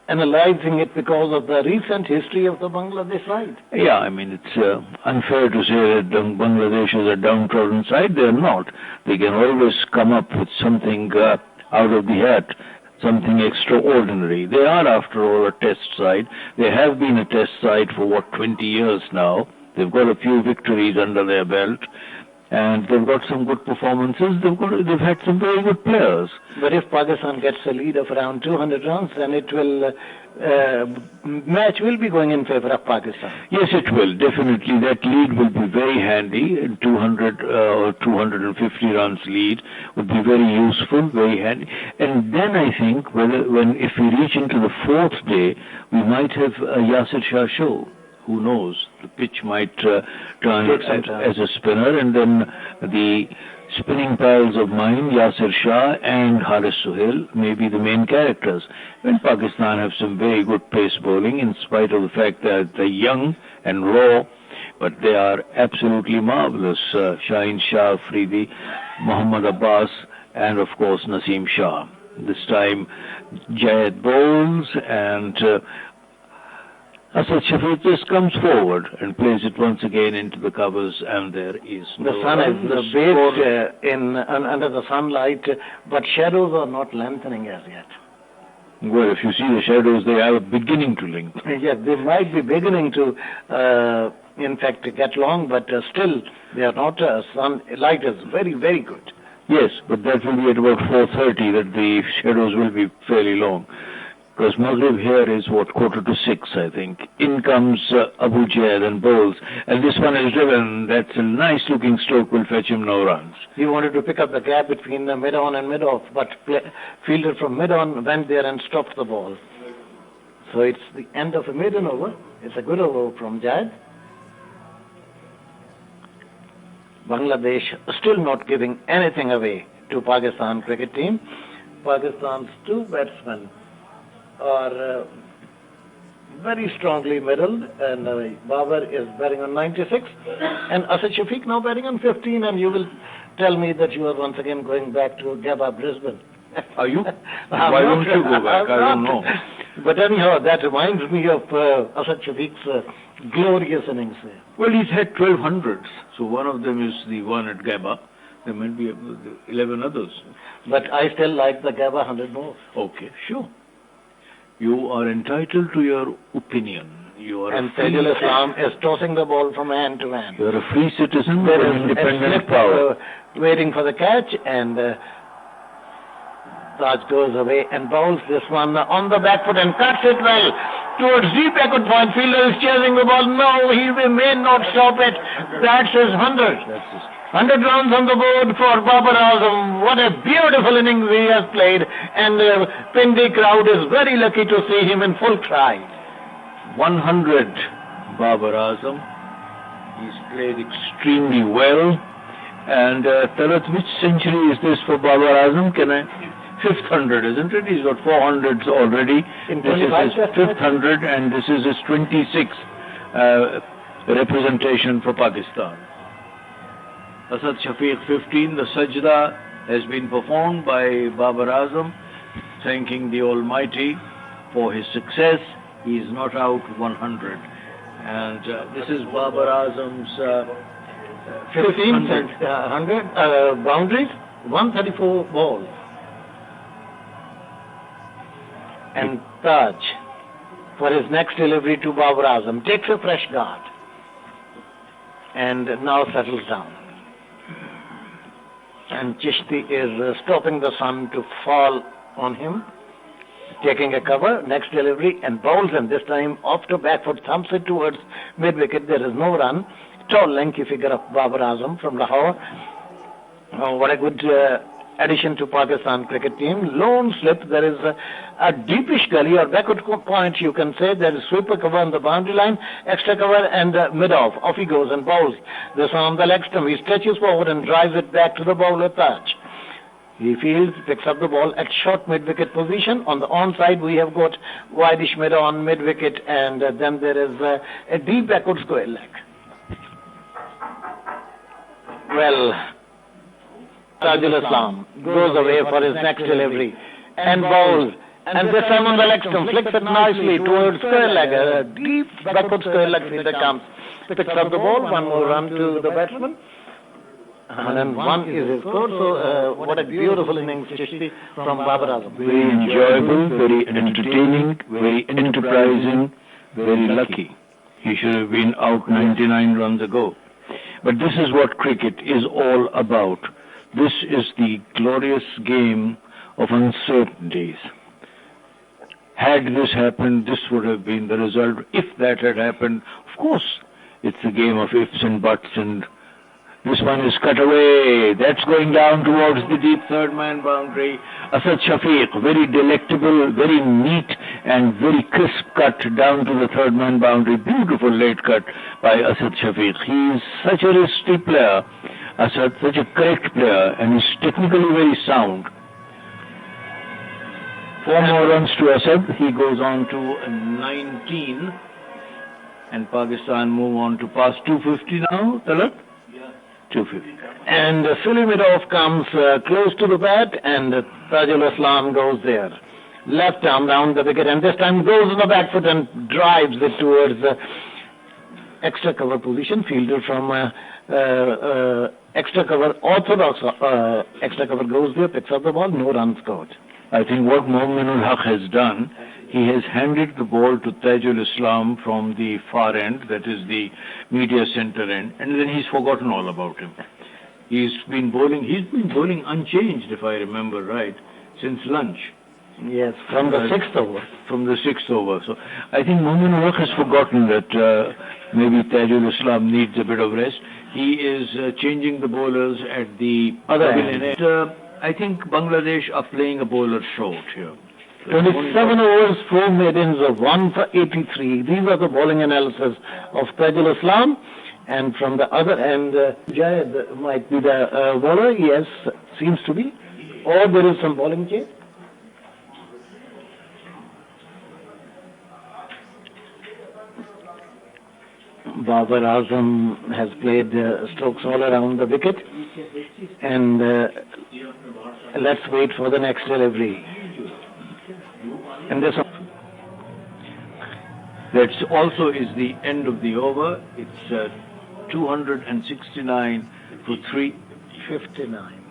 analyzing it because of the recent history of the Bangladesh side. Yeah, I mean, it's unfair to say that Bangladesh is a downtrodden side. They're not. They can always come up with something out of the hat, something extraordinary. They are, after all, a test side. They have been a test side for, 20 years now. They've got a few victories under their belt, and they've got some good performances. They've had some very good players. But if Pakistan gets a lead of around 200 runs, then it will match will be going in favor of Pakistan. Yes, it will. Definitely, that lead will be very handy. 200 or 250 runs lead would be very useful, very handy. And then I think, if we reach into the fourth day, we might have a Yasir Shah show. Who knows? The pitch might turn as a spinner, and then the spinning pals of mine, Yasir Shah and Haris Sohail, may be the main characters. And Pakistan have some very good pace bowling, in spite of the fact that they're young and raw, but they are absolutely marvelous. Shaheen Shah, Afridi, Muhammad Abbas, and of course Naseem Shah. This time, Jayed bowls, and Asad Shafiq just comes forward and plays it once again into the covers, and there is the sun is bathed under the sunlight, but shadows are not lengthening as yet. Well, if you see the shadows, they are beginning to lengthen. Yes, they might be beginning to, in fact, get long, but still they are not. Sunlight is very, very good. Yes, but that will be at about 4:30 that the shadows will be fairly long. Because Maghrib here is, 5:45, I think. In comes Abu Jaid and bowls. And this one is driven. That's a nice-looking stroke, will fetch him no runs. He wanted to pick up the gap between the mid-on and mid-off, but fielder from mid-on went there and stopped the ball. So it's the end of a maiden over. It's a good over from Jaid. Bangladesh still not giving anything away to Pakistan cricket team. Pakistan's two batsmen are very strongly middled, and Babar is batting on 96, and Asad Shafiq now batting on 15, and you will tell me that you are once again going back to Gabba, Brisbane. Are you? Why don't you go back? I don't know. But anyhow, that reminds me of Asad Shafiq's glorious innings there. Well, he's had 1200s, so one of them is the one at Gabba. There might be 11 others. But I still like the Gabba 100 more. Okay, sure. You are entitled to your opinion. And Sayyidul Islam is tossing the ball from hand to hand. You are a free citizen with an independent power. Waiting for the catch, and Taj goes away and bowls this one on the back foot and cuts it well towards deep backward point. Fielder is chasing the ball. No, he may not stop it. That's his 100. 100 runs on the board for Babar Azam. What a beautiful innings he has played, and the Pindi crowd is very lucky to see him in full cry. 100, Babar Azam. He's played extremely well. And Talat, which century is this for Babar Azam? Fifth 100, isn't it? He's got 400s already. This is his fifth 100, and this is his 26th representation for Pakistan. Asad Shafiq 15, the sajda has been performed by Babar Azam, thanking the Almighty for his success. He is not out 100. And this is Babar Azam's 15th 100 boundaries, 134 balls. And Taj, for his next delivery to Babar Azam, takes a fresh guard and now settles down. And Chishti is stopping the sun to fall on him, taking a cover, next delivery, and bowls, and this time off to back foot, thumps it towards mid-wicket. There is no run. Tall, lanky figure of Babar Azam from Lahore. Oh, what a good addition to Pakistan cricket team. Lone slip, there is a deepish gully or backward point, you can say. There is sweeper cover on the boundary line, extra cover and mid-off. Off he goes and bowls. This one on the leg stump. He stretches forward and drives it back to the bowler Taj. He fields, picks up the ball at short mid-wicket position. On the onside, we have got wideish mid-on, mid-wicket, and then there is a deep backward square leg. Well, Tajul Islam goes away for his next delivery and bowls. And this time on the leg stump, flicks it nicely towards square leg. A deep backward square leg feeder comes. Picks up the ball, one more run to the batsman. 101 is his score. So, what a beautiful innings, Chishti, from Babar Azam. Very enjoyable, very entertaining, very enterprising, very lucky. He should have been out 99 runs ago. But this is what cricket is all about. This is the glorious game of uncertainties. Had this happened, this would have been the result. If that had happened, of course, it's a game of ifs and buts, and this one is cut away. That's going down towards the deep third-man boundary. Asad Shafiq, very delectable, very neat and very crisp cut down to the third-man boundary. Beautiful late cut by Asad Shafiq. He is such a risky player, Asad, such a correct player, and he's technically very sound. 4 more runs to Asad. He goes on to 19. And Pakistan move on to past 250 now, Talat? 250. And Sulim Midoff comes close to the bat, and Tajul Islam goes there. Left arm round the wicket, and this time goes on the back foot and drives it towards extra cover position. Fielder from extra cover, orthodox extra cover goes there, picks up the ball, no run scored. I think what Mominul Haq has done, he has handed the ball to Tajul Islam from the far end, that is the media center end, and then he's forgotten all about him. He's been bowling unchanged, if I remember right, since lunch. Yes, from the 6th over. From the 6th over. So I think Mominul Haq has forgotten that maybe Tajul Islam needs a bit of rest. He is changing the bowlers at the other end. I think Bangladesh are playing a bowler short here. 27 overs, 4 maidens of 1 for 83. These are the bowling analysis of Tajul Islam. And from the other end, Jayed might be the bowler. Yes, seems to be. Or there is some bowling change. Babar Azam has played strokes all around the wicket. And let's wait for the next delivery. And this that also is the end of the over. It's 269 for 359.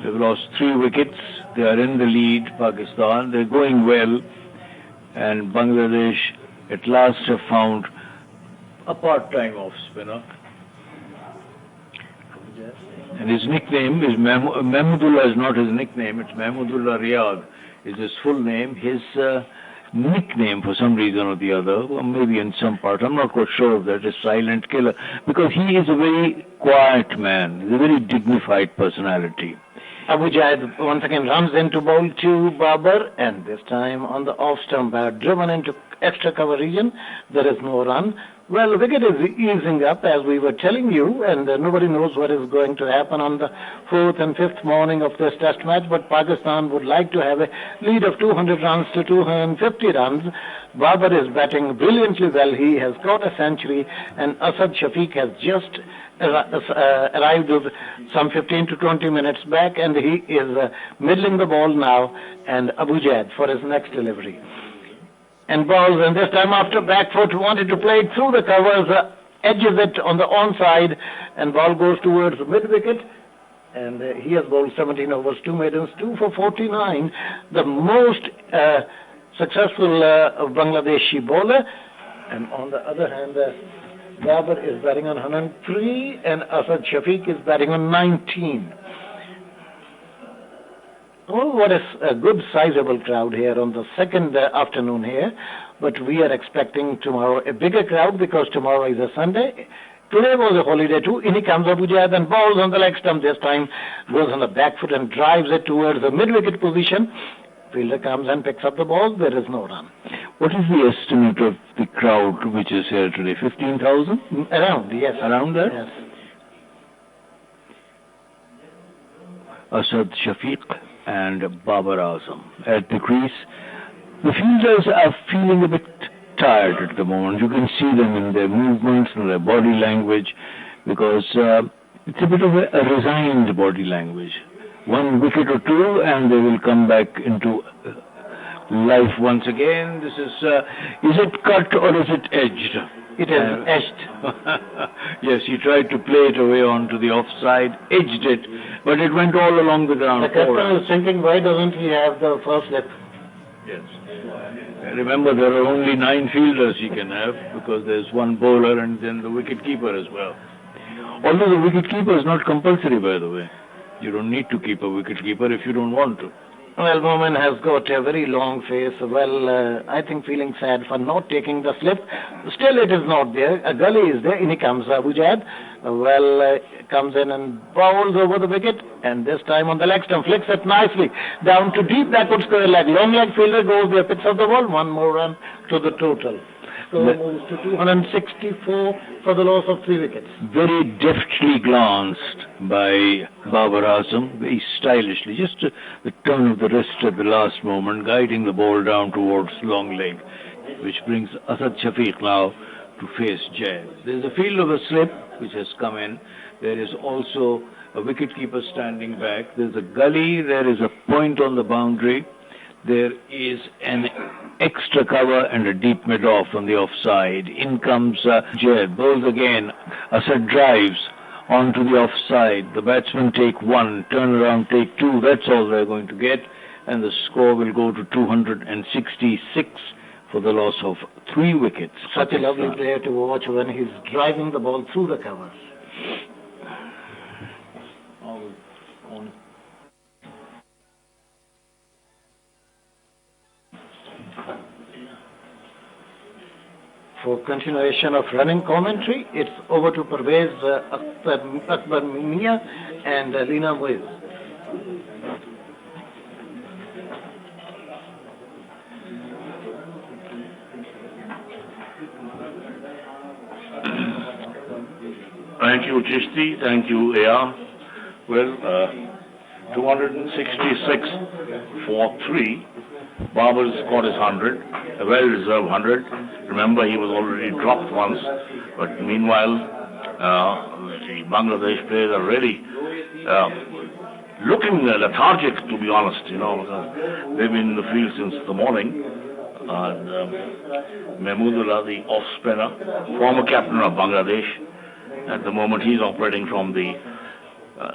They've lost 3 wickets. They are in the lead, Pakistan. They're going well. And Bangladesh at last have found a part-time off-spinner. And his nickname is Mahmudullah is not his nickname, it's Mahmudullah Riyad is his full name. His nickname, for some reason or the other, or maybe in some part, I'm not quite sure of that, is Silent Killer, because he is a very quiet man, he's a very dignified personality. Abu Jaid once again runs into bowl to Babar, and this time on the off stump, driven into extra cover region. There is no run. Well, wicket is easing up, as we were telling you, and nobody knows what is going to happen on the 4th and 5th morning of this test match, but Pakistan would like to have a lead of 200 runs to 250 runs. Babar is batting brilliantly well. He has got a century, and Asad Shafiq has just arrived with some 15 to 20 minutes back, and he is middling the ball now, and Abu Jaid for his next delivery. And balls, and this time after back foot, wanted to play it through the covers, edges it on the onside, and ball goes towards the mid-wicket, and he has bowled 17 overs, 2 maidens, 2 for 49, the most successful Bangladeshi bowler. And on the other hand, Babar is batting on 103, and Asad Shafiq is batting on 19. Oh, what a good sizable crowd here on the second afternoon here but we are expecting tomorrow a bigger crowd because tomorrow is a Sunday. Today was a holiday too. In he comes Abu Jad and balls on the leg stump. This time goes on the back foot and drives it towards the mid-wicket position. Fielder comes and picks up the ball. There is no run. What is the estimate of the crowd which is here today? 15,000? Around, yes. Around that? Yes. Asad Shafiq and Babar Azam at the crease. The fielders are feeling a bit tired at the moment. You can see them in their movements and their body language because it's a bit of a resigned body language. One wicket or two and they will come back into life once again. This is it cut or is it edged? It is edged. Yes, he tried to play it away onto the offside, edged it, but it went all along the ground. The captain is thinking, why doesn't he have the first slip? Yes. Remember, there are only 9 fielders he can have because there's one bowler and then the wicket keeper as well. Although the wicket keeper is not compulsory, by the way. You don't need to keep a wicket keeper if you don't want to. Well, Momin has got a very long face. Well, I think feeling sad for not taking the slip. Still, it is not there. A gully is there. In he comes, Abu Jad. Comes in and bowls over the wicket. And this time on the leg stump, flicks it nicely down to deep backward square leg. Long leg fielder goes there, picks up the ball. One more run to the total. So moves to 264 for the loss of 3 wickets. Very deftly glanced by Babar Azam, very stylishly, just the turn of the wrist at the last moment, guiding the ball down towards long leg, which brings Asad Shafiq now to face Jad. There's a field of a slip which has come in. There is also a wicketkeeper standing back. There's a gully. There is a point on the boundary. There is an extra cover and a deep mid-off on the offside. In comes Jad, bowls again. Asad drives onto the offside. The batsmen take 1, turn around, take 2. That's all they're going to get. And the score will go to 266 for the loss of 3 wickets. Such a lovely player to watch when he's driving the ball through the covers. For continuation of running commentary, it's over to Parvez Akbar Mia and Lina Muiz. Thank you, Chishti. Thank you, AR. Well, 266 for 3. Babar's scored his 100, a well-deserved 100. Remember, he was already dropped once, but meanwhile, the Bangladesh players are really looking lethargic, to be honest, because they've been in the field since the morning. And Mahmudullah, the off-spinner, former captain of Bangladesh, at the moment he's operating from the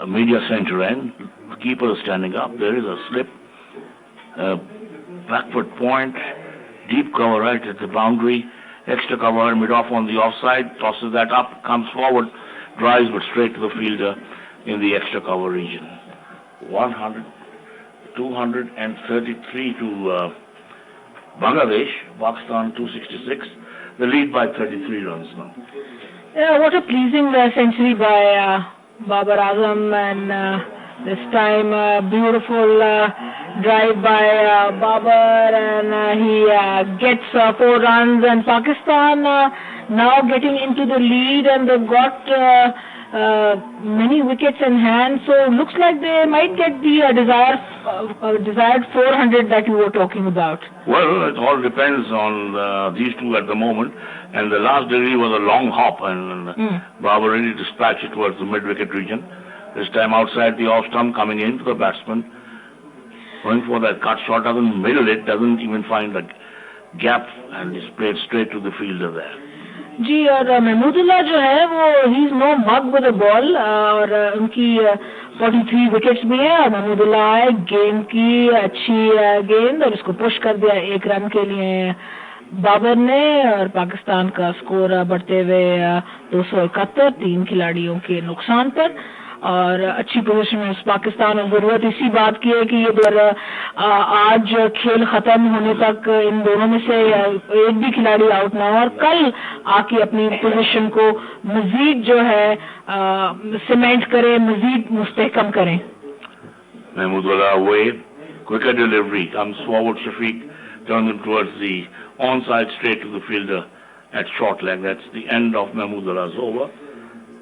media center end. The keeper is standing up. There is a slip. Backward point, deep cover right at the boundary, extra cover, mid-off on the offside, tosses that up, comes forward, drives but straight to the fielder in the extra cover region. 233 to Bangladesh, Pakistan 266, the lead by 33 runs now. Yeah, what a pleasing century by Babar Azam, and this time beautiful drive by Babar, and he gets 4 runs, and Pakistan now getting into the lead, and they've got many wickets in hand, so looks like they might get the desired 400 that you were talking about. Well, it all depends on these two at the moment, and the last degree was a long hop, and Babar really dispatched it towards the mid-wicket region. This time outside the off-stump, coming into the batsman, going for that cut shot, doesn't middle it, doesn't even find a gap, and is played straight to the fielder there. जी, और महमूदुल्लाह जो है वो he is no mug with the ball, और उनकी 43 wickets भी हैं, और महमूदुल्लाह आए, गेंद की अच्छी गेंद और उसको पुश कर दिया 1 रन के लिए बाबर ने, और पाकिस्तान का स्कोर बढ़ते हुए 271 3 खिलाड़ियों के नुकसान पर। और अच्छी पोजीशन में पाकिस्तान और जरूरत इसी बात की है कि ये आज खेल खत्म होने तक इन दोनों में से एक भी खिलाड़ी आउट ना हो और कल आके अपनी पोजीशन को मजीद जो है सीमेंट करें, मजीद मुस्तहकम करें. Mahmoodullah away, quicker delivery, comes forward Shafiq, turns him towards the onside straight to the fielder at short leg. That's the end of Mahmoodullah's over.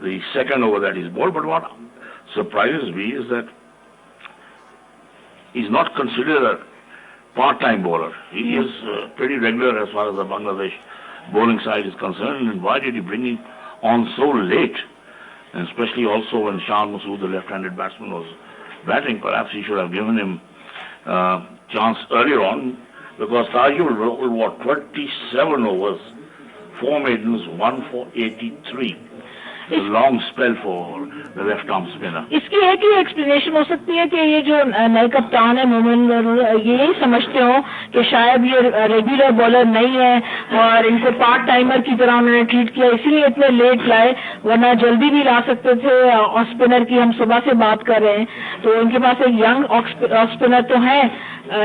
The second over that is bowled, but what surprises me is that he's not considered a part-time bowler. He is pretty regular as far as the Bangladesh bowling side is concerned, and why did he bring him on so late? And especially also when Shan Masood, the left-handed batsman, was batting. Perhaps he should have given him chance earlier on, because Tajul rolled 27 overs, 4 maidens, 1 for 83. A long spell for the left-arm spinner. इसकी एक ही explanation हो सकती है कि ये जो नए कप्तान है मोमिन, यही समझते हो कि शायद ये रेगुलर बॉलर नहीं है और इनको पार्ट टाइमर की तरह उन्होंने ट्रीट किया, इसीलिए इतने लेट लाए, वरना जल्दी भी ला सकते थे. ऑफ स्पिनर की हम सुबह से बात कर रहे हैं, तो इनके पास एक यंग ऑफ स्पिनर तो है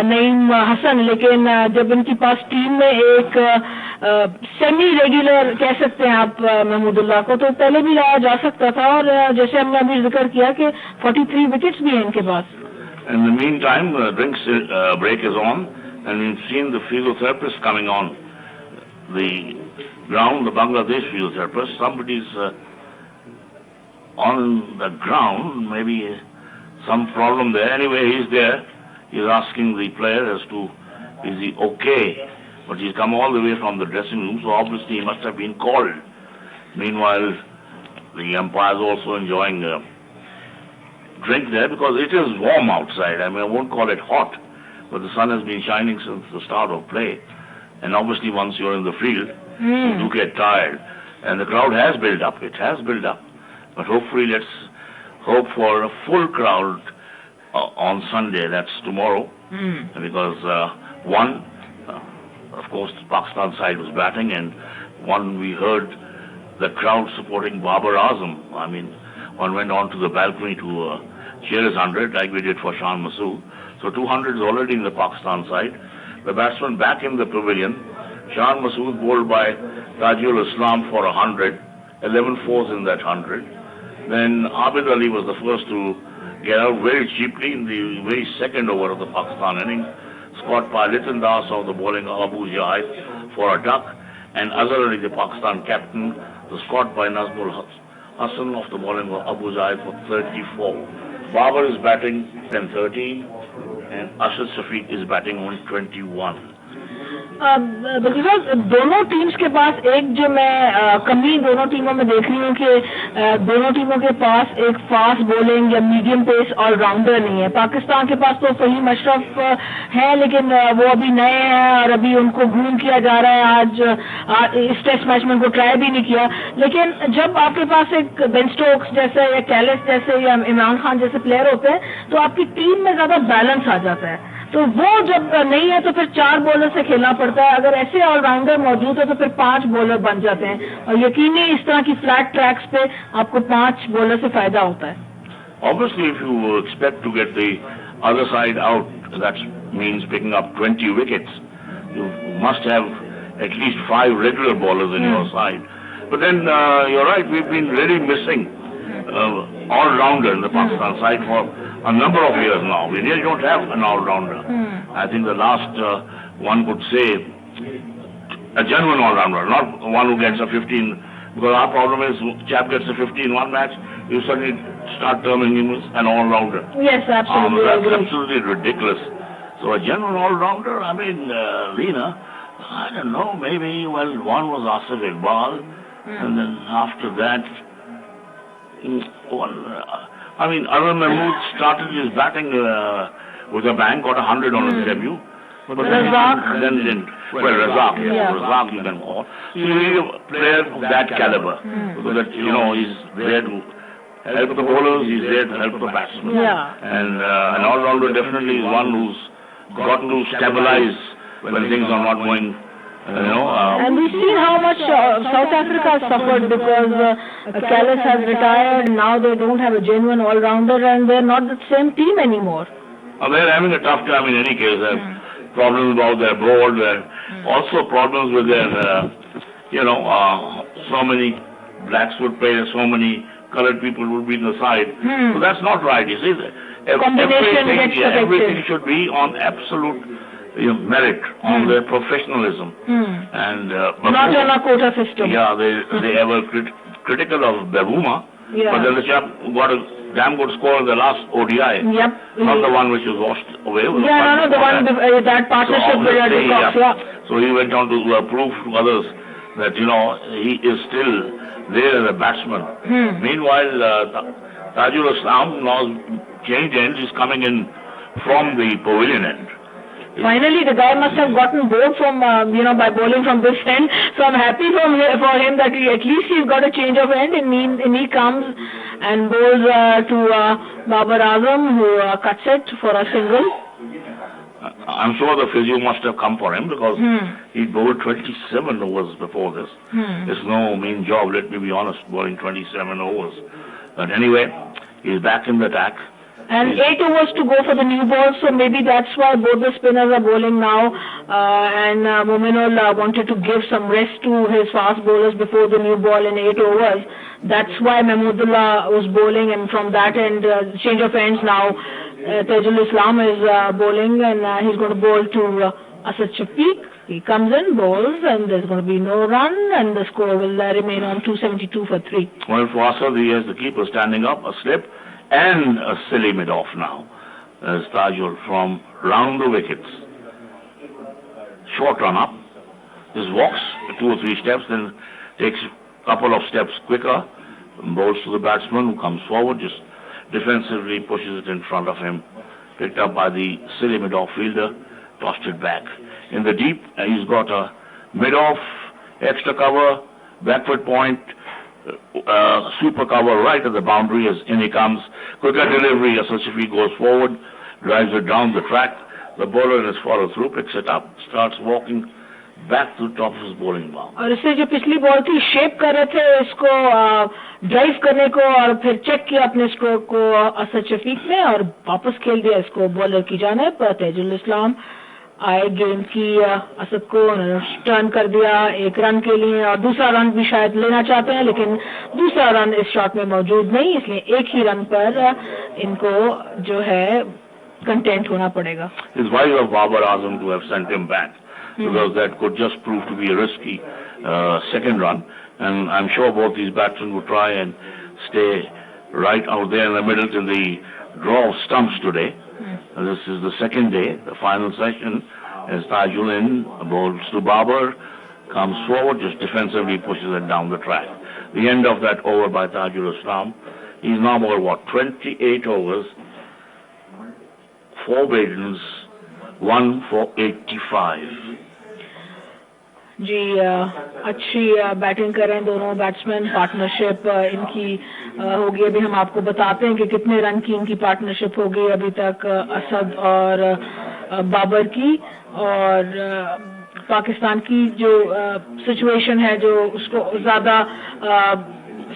नईम हसन, लेकिन जब इनके पास टीम में एक सेमी रेगुलर कह सकते हैं आप महमूदुल्लाह को, तो पहले भी लाया जा सकता था. और जैसे हमने अभी जिक्र किया कि 43 विकेट्स भी हैं इनके पास. In the meantime, drinks break is on, and we've seen the physiotherapist coming on the ground, the Bangladesh physiotherapist. Somebody's on the ground, maybe some problem there. Anyway, he's there. He's asking the player as to, is he okay? But he's come all the way from the dressing room, so obviously he must have been called. Meanwhile, the umpire's also enjoying a drink there, because it is warm outside. I mean, I won't call it hot, but the sun has been shining since the start of play. And obviously once you're in the field, you do get tired. And the crowd has built up. It has built up. But hopefully let's hope for a full crowd on Sunday, that's tomorrow, because of course, the Pakistan side was batting, and we heard the crowd supporting Babar Azam. I mean, one went on to the balcony to cheer his 100, like we did for Shan Masood. So 200 is already in the Pakistan side. The batsman back in the pavilion. Shan Masood bowled by Tajul Islam for 100, 11 fours in that 100. Then Abid Ali was the first to get out very cheaply in the very second over of the Pakistan innings. Scored by Litan Das of the bowling of Abu Jaid for a duck, and Azhar Ali, the Pakistan captain, was scored by Nazmul Hassan of the bowling of Abu Jaid for 34. Babar is batting 10-13, and Ashad Shafiq is batting on 21. दोनों teams के पास एक जो मैं कमी दोनों टीमों में देख रही हूँ कि दोनों टीमों के पास एक फास्ट बॉलिंग या मीडियम पेस ऑलराउंडर नहीं है. पाकिस्तान के पास तो फहीम अशरफ है, लेकिन वो अभी नए हैं और अभी उनको ग्रूम किया जा रहा है. आज इस टेस्ट मैच में उनको ट्राई भी नहीं किया. लेकिन जब आपके पास एक बेन स्टोक्स जैसे या कैलिस जैसे या इमरान खान जैसे प्लेयर होते हैं, तो आपकी टीम में ज्यादा बैलेंस आ जाता है. तो वो जब नहीं है तो फिर 4 बॉलर से खेलना पड़ता है. अगर ऐसे ऑलराउंडर मौजूद है तो फिर 5 बॉलर बन जाते हैं, और यकीनी इस तरह की फ्लैट ट्रैक्स पे आपको 5 बॉलर से फायदा होता है. Obviously, if you expect to get the other side out, that means picking up 20 wickets. You must have at least 5 regular bowlers in your side. But then you're right, we've been really missing all-rounder in the Pakistan side for a number of years now. We really don't have an all-rounder. I think the last one could say a genuine all-rounder, not one who gets a 15. Because our problem is, chap gets a 15 one match, you suddenly start terming him as an all-rounder. Yes, absolutely. That's absolutely ridiculous. So a genuine all-rounder, I mean, Leena, I don't know, maybe, well, one was Asif Iqbal, and then after that, Arun Mahmood started his batting with a bang, got 100 on his debut. But Razak. Then didn't. Well, Razak, yes, Razak you can call. So he's a player of that caliber. Because that, he's there to help the bowlers, he's there to help the batsmen. Yeah. And an all-rounder definitely is one who's got to stabilize when things are not going And we've seen how much South Africa has suffered because Callis has retired. Now they don't have a genuine all-rounder, and they're not the same team anymore. They're having a tough time in any case. They have problems about their board. Also problems with their, so many blacks would play, so many colored people would be in the side. So that's not right. You see, everything should be on absolute merit, on their professionalism. And not on a quota system. Yeah, they were critical of Bavuma, but then the chap got a damn good score in the last ODI. Yep. Not the one which was washed away. The one that partnership with Cox, So he went on to prove to others that, he is still there as a batsman. Meanwhile, Tajul Islam now changed ends, is coming in from the pavilion end. Finally, the guy must have gotten bored from, by bowling from this end. So I'm happy for him that at least he's got a change of end, and he comes and bowls to Babar Azam, who cuts it for a single. I'm sure the physio must have come for him because he bowled 27 overs before this. It's no mean job, let me be honest, bowling 27 overs. But anyway, he's back in the attack. And 8 overs to go for the new ball, so maybe that's why both the spinners are bowling now. And Mominul wanted to give some rest to his fast bowlers before the new ball in 8 overs. That's why Mahmudullah was bowling, and from that end, change of ends now. Tajul Islam is bowling, and he's going to bowl to Asad Shafiq. He comes in, bowls, and there's going to be no run, and the score will remain on 272 for 3. Well, for Asad, he has the keeper standing up, a slip, and a silly mid-off now. As Tajul from round the wickets. Short run up. Just walks 2 or 3 steps, then takes a couple of steps quicker, bowls to the batsman who comes forward, just defensively pushes it in front of him. Picked up by the silly mid-off fielder, tossed it back. In the deep, he's got a mid-off, extra cover, backward point, super cover right at the boundary as in he comes. Quicker delivery, Asad Shafiq goes forward, drives it down the track. The bowler in his follow through picks it up, starts walking back to the top of his bowling bound. और इससे जो पिछली ball थी shape कर रहे थे इसको drive करने को और फिर चेक किया अपने स्ट्रोक को असद शफीक ने और वापस खेल दिया इसको बॉलर की जाने पर तेजुल इस्लाम आए गेंद की असद को टर्न कर दिया 1 रन के लिए और दूसरा रन भी शायद लेना चाहते हैं लेकिन दूसरा रन इस शॉट में मौजूद नहीं इसलिए 1 ही रन पर इनको जो है कंटेंट होना पड़ेगा. It's wise of Babar Azam to have sent him back because that could just prove to be a risky second run, and I'm sure both these batsmen would try and stay right out there in the middle till the draw of stumps today. This is the second day, the final session, as Tajul in bowls to Babar, comes forward, just defensively pushes it down the track. The end of that over by Tajul Islam. He's now bowled 28 overs, 4 maidens, 1 for 85. जी अच्छी batting करें दोनों batsman partnership इनकी होगी अभी हम आपको बताते हैं कि कितने रन की इनकी पार्टनरशिप होगी अभी तक असद और बाबर की और पाकिस्तान की जो सिचुएशन है जो उसको ज़्यादा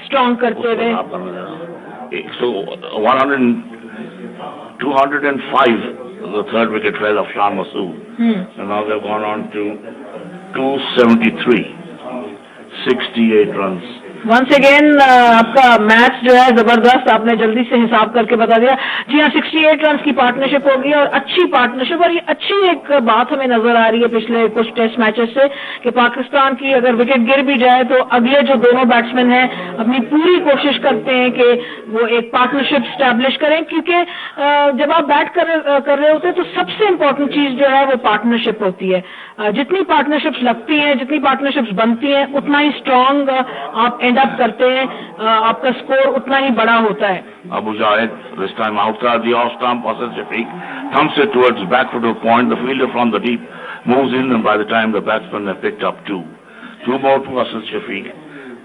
स्ट्रॉन्ग करते हुए so 205 the third wicket fell of Shan Masood and now they've gone on to 273, 68 runs. Once again आपका मैच जो है जबरदस्त आपने जल्दी से हिसाब करके बता दिया. जी हाँ 68 रन की पार्टनरशिप होगी और अच्छी पार्टनरशिप और ये अच्छी एक बात हमें नजर आ रही है पिछले कुछ टेस्ट मैचेस से कि पाकिस्तान की अगर विकेट गिर भी जाए तो अगले जो दोनों बैट्समैन हैं अपनी पूरी कोशिश करते हैं कि वो एक पार्टनरशिप स्टैब्लिश करें क्योंकि जब आप बैट कर रहे होते हैं तो सबसे इम्पोर्टेंट चीज जो है वो पार्टनरशिप होती है. जितनी पार्टनरशिप्स लगती हैं जितनी पार्टनरशिप्स बनती हैं उतना ही स्ट्रांग आप एंड अप करते हैं आपका स्कोर उतना ही बड़ा होता है. Abu Zaid this time outside the off stump. Asad Shafiq thumps it towards back foot of point. The fielder from the deep moves in and by the time the batsmen have picked up 2 more to Asad Shafiq.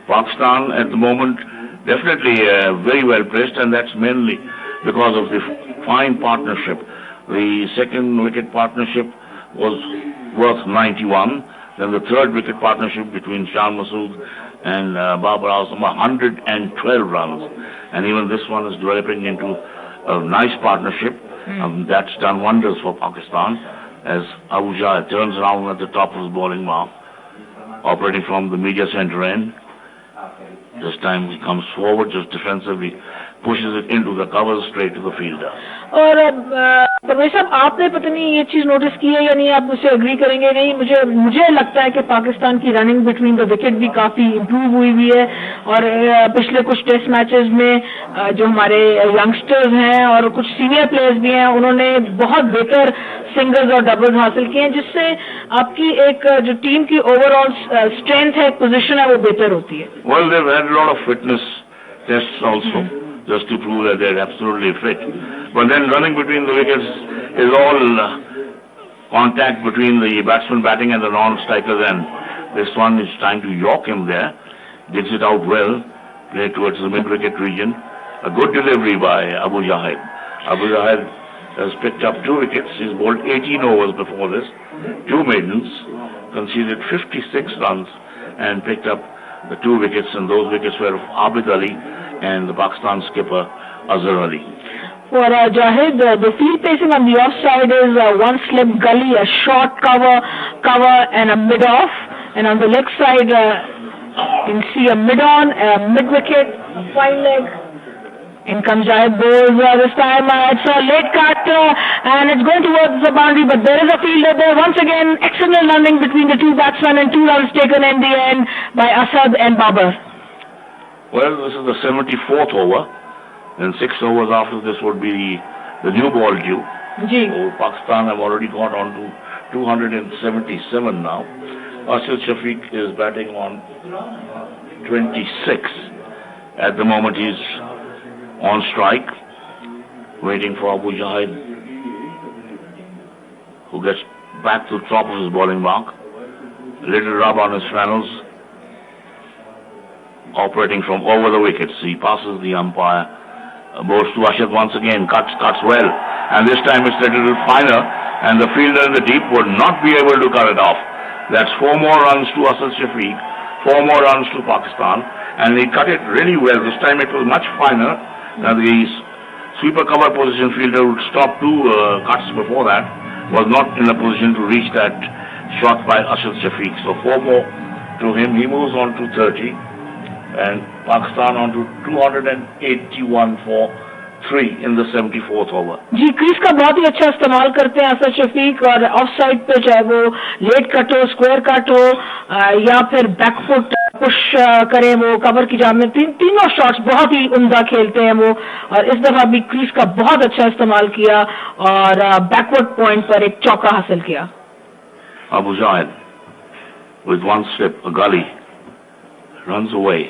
Pakistan at the moment definitely very well placed and that's mainly because of the fine partnership. The second wicket partnership was worth 91. Then the third wicket partnership between Shan Masood and Babar Azam, 112 runs. And even this one is developing into a nice partnership. That's done wonders for Pakistan as Abu Jahid turns around at the top of his bowling mark, operating from the media center end. This time he comes forward just defensively, pushes it into the covers straight to the fielder. और परवेश साहब, आपने पता नहीं ये चीज notice की है या नहीं, आप मुझसे एग्री करेंगे नहीं, मुझे लगता है कि पाकिस्तान की रनिंग बिटवीन द विकेट भी काफी इम्प्रूव हुई है और पिछले कुछ टेस्ट मैचेस में जो हमारे यंगस्टर्स हैं और कुछ सीनियर प्लेयर्स भी हैं, उन्होंने बहुत बेहतर सिंगल्स और डबल्स हासिल किए हैं, जिससे आपकी एक जो टीम की ओवरऑल स्ट्रेंथ है, पोजीशन है, वो बेहतर होती है. Well, they've had a lot of fitness tests also, just to prove that they're absolutely fit. But then running between the wickets is all contact between the batsman batting and the non-strikers, and this one is trying to york him there, digs it out well, played towards the mid-wicket region. A good delivery by Abu Jahid. Abu Jahid has picked up 2 wickets. He's bowled 18 overs before this, 2 maidens, conceded 56 runs and picked up the 2 wickets, and those wickets were of Abid Ali and the Pakistan skipper Azhar Ali. For Jahid, the field pacing on the offside is one slip gully, a short cover and a mid-off, and on the leg side you can see a mid-on, a mid-wicket, fine leg. In comes Jahid, bowls this time, it's a late cut and it's going towards the boundary, but there is a fielder there. Once again, excellent running between the 2 batsmen and 2 runs taken in the end by Asad and Babar. Well, this is the 74th over. Then 6 overs after this would be the new ball due. So Pakistan have already got on to 277 now. Asad Shafiq is batting on 26. At the moment he's on strike, waiting for Abu Jahid, who gets back to the top of his bowling mark. Little rub on his flannels, operating from over the wickets. He passes the umpire, bowls to Ashad once again, cuts well, and this time it's a little finer, and the fielder in the deep would not be able to cut it off. That's 4 more runs to Asad Shafiq, 4 more runs to Pakistan, and he cut it really well. This time it was much finer. Now the sweeper cover position fielder would stop 2 cuts before that, was not in a position to reach that shot by Asad Shafiq. So 4 more to him. He moves on to 30. And Pakistan on to 281 for 3 in the 74th over. जी, crease का बहुत ही अच्छा इस्तेमाल करते हैं असद शफीक, और of side पे चाहे वो लेट कट हो, स्क्वायर कट हो या फिर बैकफुट पुश करें वो कवर की जाम में, तीनों शॉट्स बहुत ही उम्दा खेलते हैं वो, और इस दफा भी क्रीज का बहुत अच्छा इस्तेमाल किया और बैकवर्ड पॉइंट पर एक चौका हासिल किया. Abu Jahid with one slip, a gully, runs away.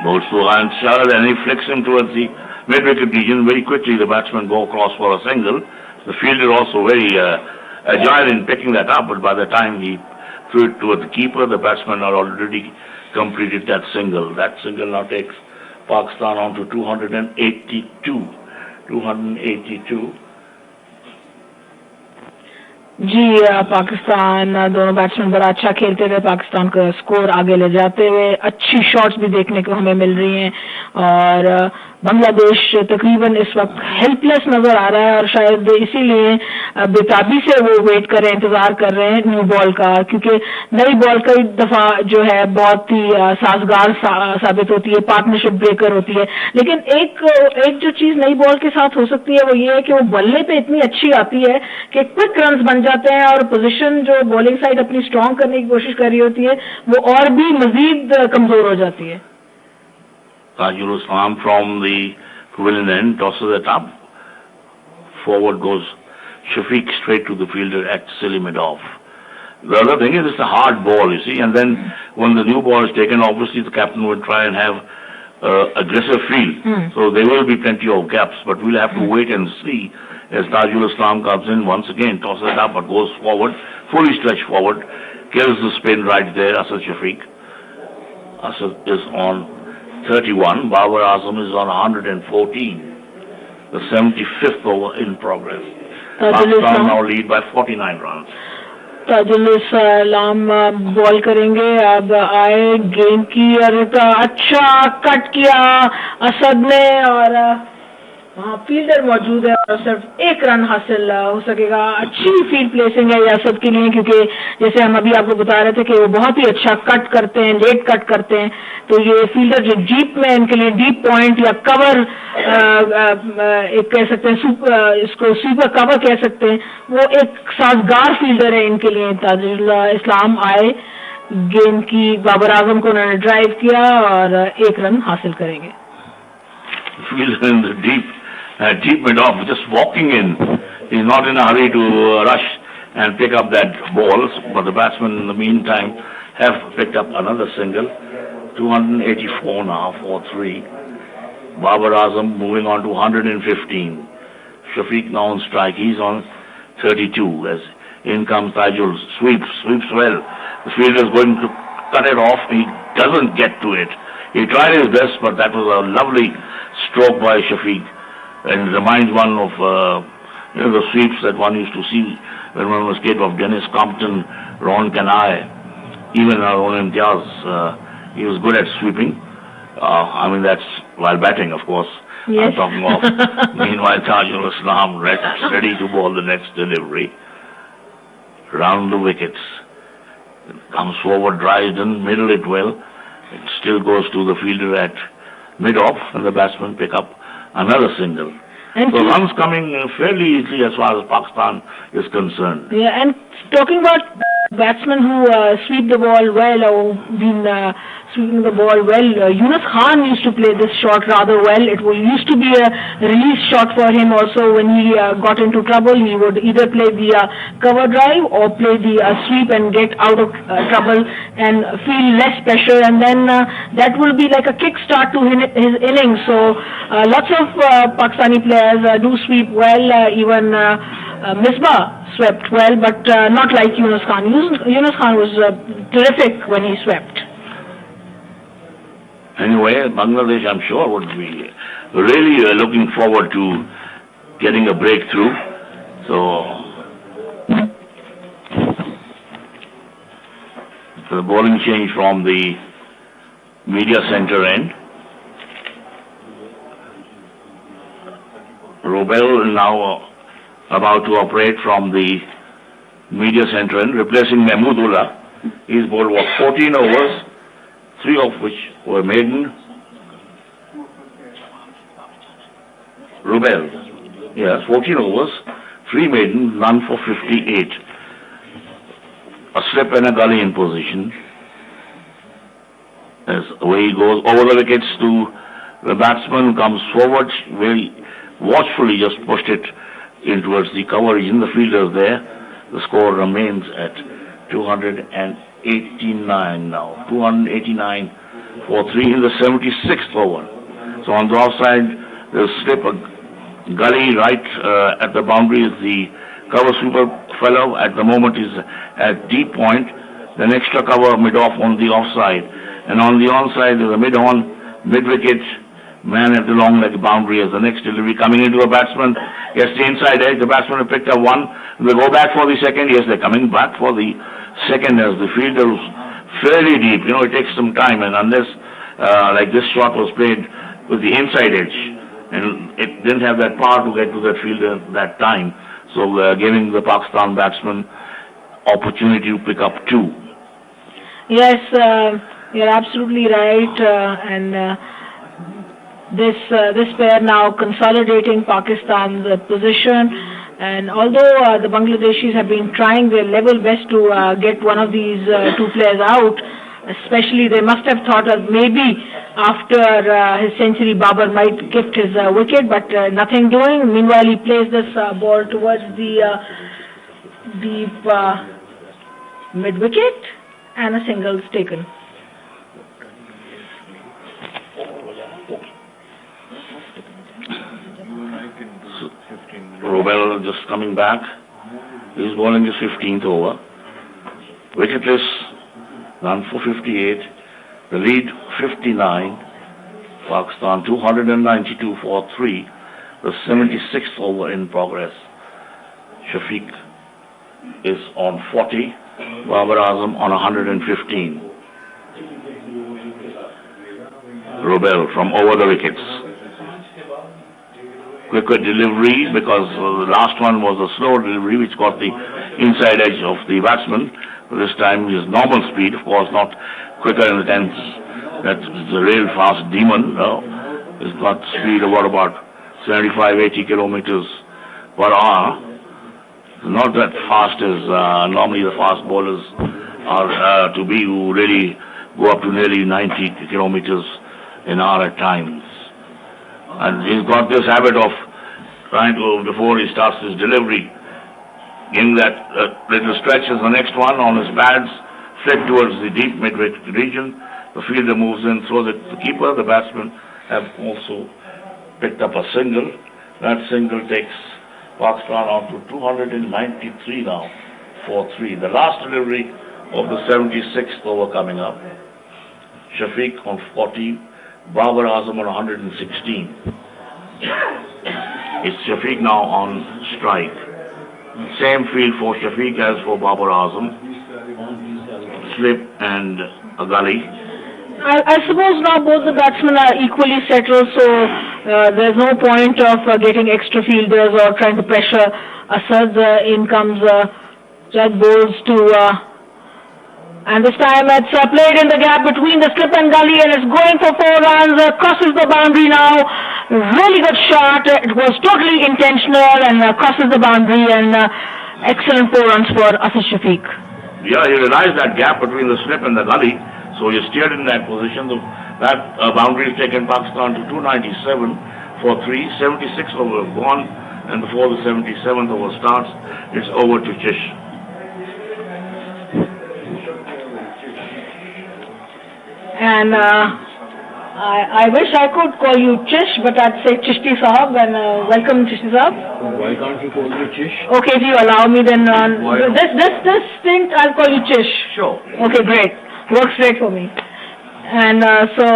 Bowls to Shahid, and he flicks him towards the mid-wicket region. Very quickly the batsmen go across for a single. The fielder also very agile in picking that up, but by the time he threw it towards the keeper, the batsman had already completed that single. That single now takes Pakistan on to 282. 282. जी, पाकिस्तान दोनों batsman बड़ा अच्छा खेलते हुए पाकिस्तान का score आगे ले जाते हुए, अच्छी शॉट्स भी देखने को हमें मिल रही हैं, और बांग्लादेश तकरीबन इस वक्त हेल्पलेस नजर आ रहा है, और शायद इसीलिए बेताबी से वो वेट कर रहे हैं, इंतजार कर रहे हैं न्यू बॉल का, क्योंकि नई बॉल कई दफा जो है बहुत ही साजगार साबित होती है, पार्टनरशिप ब्रेकर होती है. लेकिन एक जो चीज नई बॉल के साथ हो सकती है वो ये है कि वो बल्ले पे इतनी अच्छी आती है कि क्विक रन्स बन जाते हैं, और पोजीशन जो बॉलिंग साइड अपनी स्ट्रांग करने की कोशिश कर रही होती है वो और भी मजीद कमजोर हो जाती है. Tajul Islam from the pavilion end tosses it up. Forward goes Shafiq straight to the fielder at silly mid-off. The other thing is it's a hard ball, you see, and then when the new ball is taken, obviously the captain will try and have aggressive field. So there will be plenty of gaps, but we'll have to wait and see as Tajul Islam comes in once again, tosses it up, but goes forward, fully stretched forward, kills the spin right there, Asad Shafiq. Asad is on 31, Babar Azam is on 114. The 75th over in progress. Pakistan now lead by 49 runs. Tajul Islam ball करेंगे. अब आए गेंद की और एक अच्छा cut किया असद ने और वहाँ फील्डर मौजूद है और सिर्फ एक रन हासिल हो सकेगा. अच्छी फील्ड प्लेसिंग है असद के लिए, क्योंकि जैसे हम अभी आपको बता रहे थे कि वो बहुत ही अच्छा कट करते हैं, लेट कट करते हैं. तो ये फील्डर जो डीप में इनके लिए डीप पॉइंट या कवर एक कह सकते हैं, इसको स्वीपर कवर कह सकते हैं, वो एक साजगार फील्डर है इनके लिए. ताजुल इस्लाम आए, गेंद की बाबर आजम को उन्होंने ड्राइव किया और एक रन हासिल करेंगे. Fielder in the deep mid-off, just walking in. He's not in a hurry to rush and pick up that ball, but the batsmen in the meantime have picked up another single. 284 now for 3. Babar Azam moving on to 115. Shafiq now on strike. He's on 32 as in comes Tajul. Sweeps well. The fielder is going to cut it off. He doesn't get to it. He tried his best, but that was a lovely stroke by Shafiq. And it reminds one of the sweeps that one used to see when one was kid of Dennis Compton, Ron Kanai, even Ron Imtiaz. He was good at sweeping. I mean, that's while batting, of course. Yes. I'm talking of. Meanwhile, Tajul Islam ready to bowl the next delivery. Round the wickets. Comes forward, drives in, middle it well. It still goes to the fielder at mid-off, and the batsmen pick up another single. And so runs coming fairly easily as far as Pakistan is concerned. Yeah, and talking about batsmen who sweep the ball well or been sweeping the ball well, Yunus Khan used to play this shot rather well. It used to be a release shot for him also. When he got into trouble, he would either play the cover drive or play the sweep and get out of trouble and feel less pressure, and then that will be like a kick start to his innings. So lots of Pakistani players do sweep well, even Misbah swept well, but not like Yunus Khan. Yunus Khan was terrific when he swept. Anyway, Bangladesh, I'm sure, would be really looking forward to getting a breakthrough. So, the bowling change from the media center end. Robel now about to operate from the media center end, replacing Mahmoodullah. He's bowled 14 overs, 3 of which were maiden. Robel, yes, 14 overs, 3 maiden, none for 58. A slip and a gully in position. As away he goes over the wickets to the batsman, comes forward, very watchfully just pushed it in towards the cover region. The fielder's there. The score remains at 289 now. 289 for 3 in the 76th over. So on the offside, there's a slip, a gully right at the boundary is the cover sweeper fellow. At the moment is at deep point. Then extra cover mid-off on the offside. And on the onside, there's a mid-on, mid-wicket man at the long leg boundary as the next delivery coming into the batsman. Yes, the inside edge. The batsman have picked up one. They go back for the second. Yes, they're coming back for the second as the fielder is fairly deep. You know, it takes some time, and unless like this shot was played with the inside edge, and it didn't have that power to get to that fielder that time. So giving the Pakistan batsman opportunity to pick up 2. Yes, you're absolutely right, and this pair now consolidating Pakistan's position. And although the Bangladeshis have been trying their level best to get one of these 2 players out, especially they must have thought that maybe after his century Babar might gift his wicket, but nothing doing. Meanwhile, he plays this ball towards the deep mid-wicket, and a single is taken. Robel just coming back. He's bowling his 15th over. Wicketless, run for 58. The lead 59. Pakistan 292 for 3. The 76th over in progress. Shafiq is on 40, Babar Azam on 115. Rubel from over the wickets. Quicker delivery because the last one was a slow delivery which got the inside edge of the batsman. This time his normal speed, of course not quicker in the sense that it's a real fast demon. No. It's got speed of about 75-80 kilometers per hour. Not that fast as normally the fast bowlers are to be, who really go up to nearly 90 kilometers an hour at times. And he's got this habit of trying to, before he starts his delivery, giving that little stretch as the next one on his pads, flip towards the deep mid-wicket region. The fielder moves in, throws it to the keeper. The batsmen have also picked up a single. That single takes Pakistan on to 293 now, 4-3. The last delivery of the 76th over coming up. Shafiq on 40, Babar Azam on 116. It's Shafiq now on strike. Same field for Shafiq as for Babar Azam. Slip and a gully. I suppose now both the batsmen are equally settled, so there's no point of getting extra fielders or trying to pressure Asad. In comes Jack Bowles to, and this time it's played in the gap between the slip and gully, and it's going for 4 runs, crosses the boundary now. Really good shot. It was totally intentional and crosses the boundary, and excellent 4 runs for Asad Shafiq. Yeah, he realized that gap between the slip and the gully. So he steered in that position. That boundary has taken Pakistan to 297 for 3. 76 over gone, and before the 77th over starts, it's over to Chish. And I wish I could call you Chish, but I'd say Chishti Sahab, and welcome Chishti Sahab. Why can't you call me Chish? Okay, if you allow me, then this stint I'll call you Chish. Sure. Okay, great. Works great for me. And so,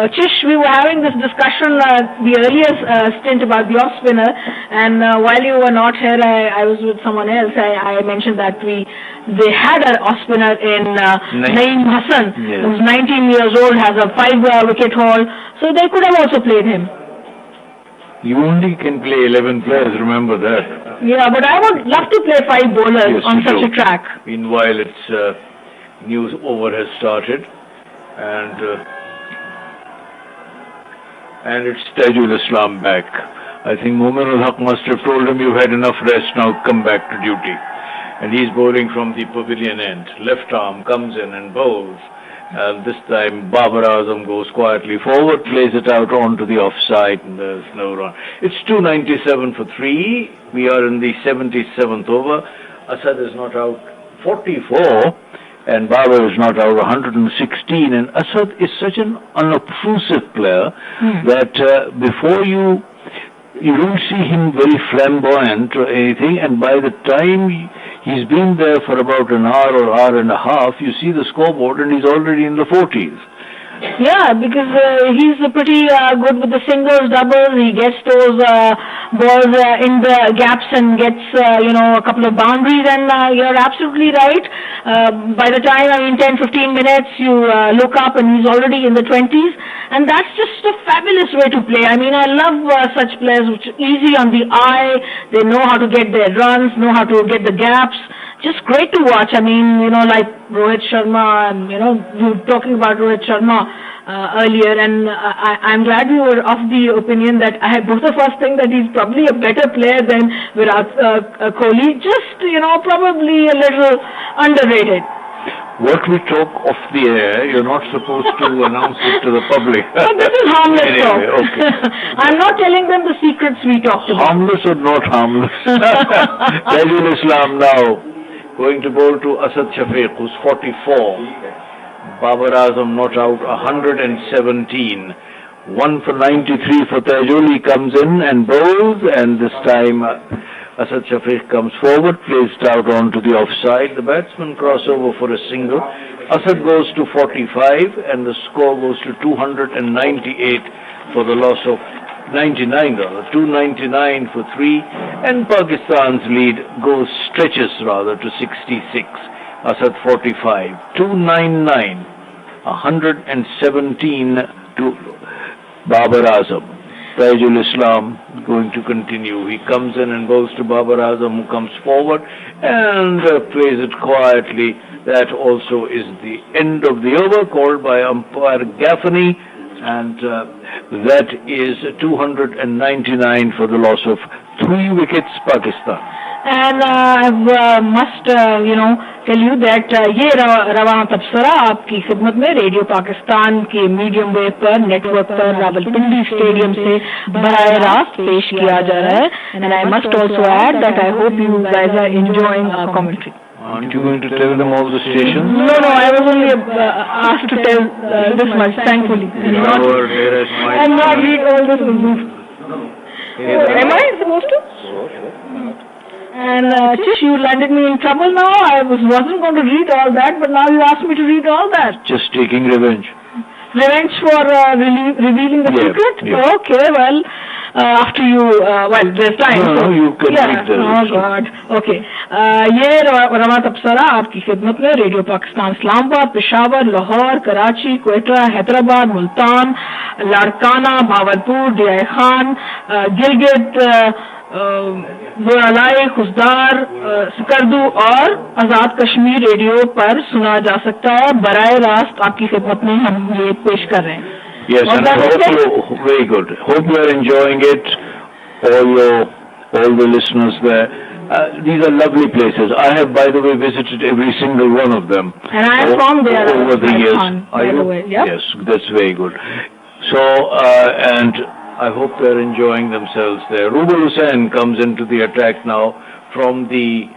Chish, we were having this discussion the earlier stint about the off-spinner, and while you were not here, I was with someone else. I mentioned that they had an off-spinner in Naeem Hassan, yes, who's 19 years old, has a 5-wicket haul, so they could have also played him. You only can play 11 players, remember that. Yeah, but I would love to play 5 bowlers on such a track. Meanwhile, it's new over has started, and it's Tajul Islam back. I think Mumin ul Haq must have told him, you've had enough rest, now come back to duty. And he's bowling from the pavilion end. Left arm comes in and bowls. And this time Babar Azam goes quietly forward, plays it out onto the offside, and there's no run. It's 297 for 3. We are in the 77th over. Asad is not out 44. And Babar is not out 116, and Asad is such an unobtrusive player that before you don't see him very flamboyant or anything, and by the time he's been there for about an hour or hour and a half, you see the scoreboard and he's already in the 40s. Yeah, because he's pretty good with the singles, doubles. He gets those balls in the gaps and gets, a couple of boundaries, and you're absolutely right. By the time, 10-15 minutes, you look up and he's already in the 20s, and that's just a fabulous way to play. I love such players which are easy on the eye. They know how to get their runs, know how to get the gaps. Just great to watch. Like Rohit Sharma, you were talking about Rohit Sharma earlier, and I'm glad we were of the opinion that both of us think that he's probably a better player than Virat Kohli. Just, probably a little underrated. What we talk off the air, you're not supposed to announce it to the public. But this is harmless talk. Anyway, okay. I'm not telling them the secrets we talked about. Harmless or not harmless? Tajul Islam now going to bowl to Asad Shafiq, who's 44. Babar Azam not out, 117. 1 for 93 for Tajul. He comes in and bowls, and this time Asad Shafiq comes forward, plays it out onto the offside. The batsman crossover for a single. Asad goes to 45, and the score goes to 298 for the loss of 299 for 3, and Pakistan's lead stretches to 66. Asad 45, 299, 117 to Babar Azam. Taijul Islam going to continue. He comes in and goes to Babar Azam, who comes forward and plays it quietly. That also is the end of the over, called by umpire Gaffney, and that is 299 for the loss of 3 wickets, Pakistan. And I must, tell you that ये रवाना तबसरा आपकी खिदमत में radio Pakistan के medium wave पर network पर Rawalpindi stadium से बराह रास्त पेश किया जा रहा है. And I must also add that I hope you guys are enjoying our commentary. Aren't you going to tell them all the stations? No, I was only asked to tell this much, thankfully. And not read all this. Am I supposed to? And Tish, you landed me in trouble now. I wasn't going to read all that, but now you asked me to read all that. Just taking revenge. Revenge for revealing the secret? Yeah. Okay, well, after you, there's time. No, you can read the Oh, God. Okay. ये रवा तबसरा आपकी खिदमत में radio Pakistan Islamabad, Peshawar, Lahore, Karachi, Quetta, Hyderabad, Multan, Larkana, Bahawalpur, डियाई Khan, Gilgit, बोरालाई, Khuzdar, Skardu और आजाद Kashmir radio पर सुना जा सकता है. बराह रास्त आपकी खिदमत में हम ये पेश कर रहे हैं. Yes, and I hope very good. Hope you are enjoying it, all the listeners there. These are lovely places. I have, by the way, visited every single one of them. And I am from there over the years. By the way, yep. Yes, that's very good. So, and I hope they're enjoying themselves there. Rubal Hussain comes into the attack now from the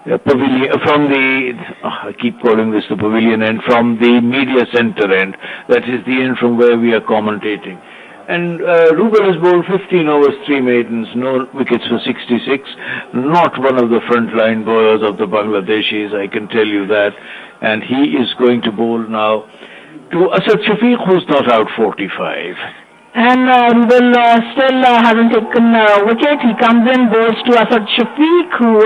pavilion, I keep calling this the pavilion end, from the media center end. That is the end from where we are commentating. And Rubal has bowled 15 overs, 3 maidens, no wickets for 66. Not one of the front-line bowlers of the Bangladeshis, I can tell you that. And he is going to bowl now to Asad Shafiq, who's not out 45. And Rubal still hasn't taken a wicket. He comes in, bowls to Asad Shafiq, who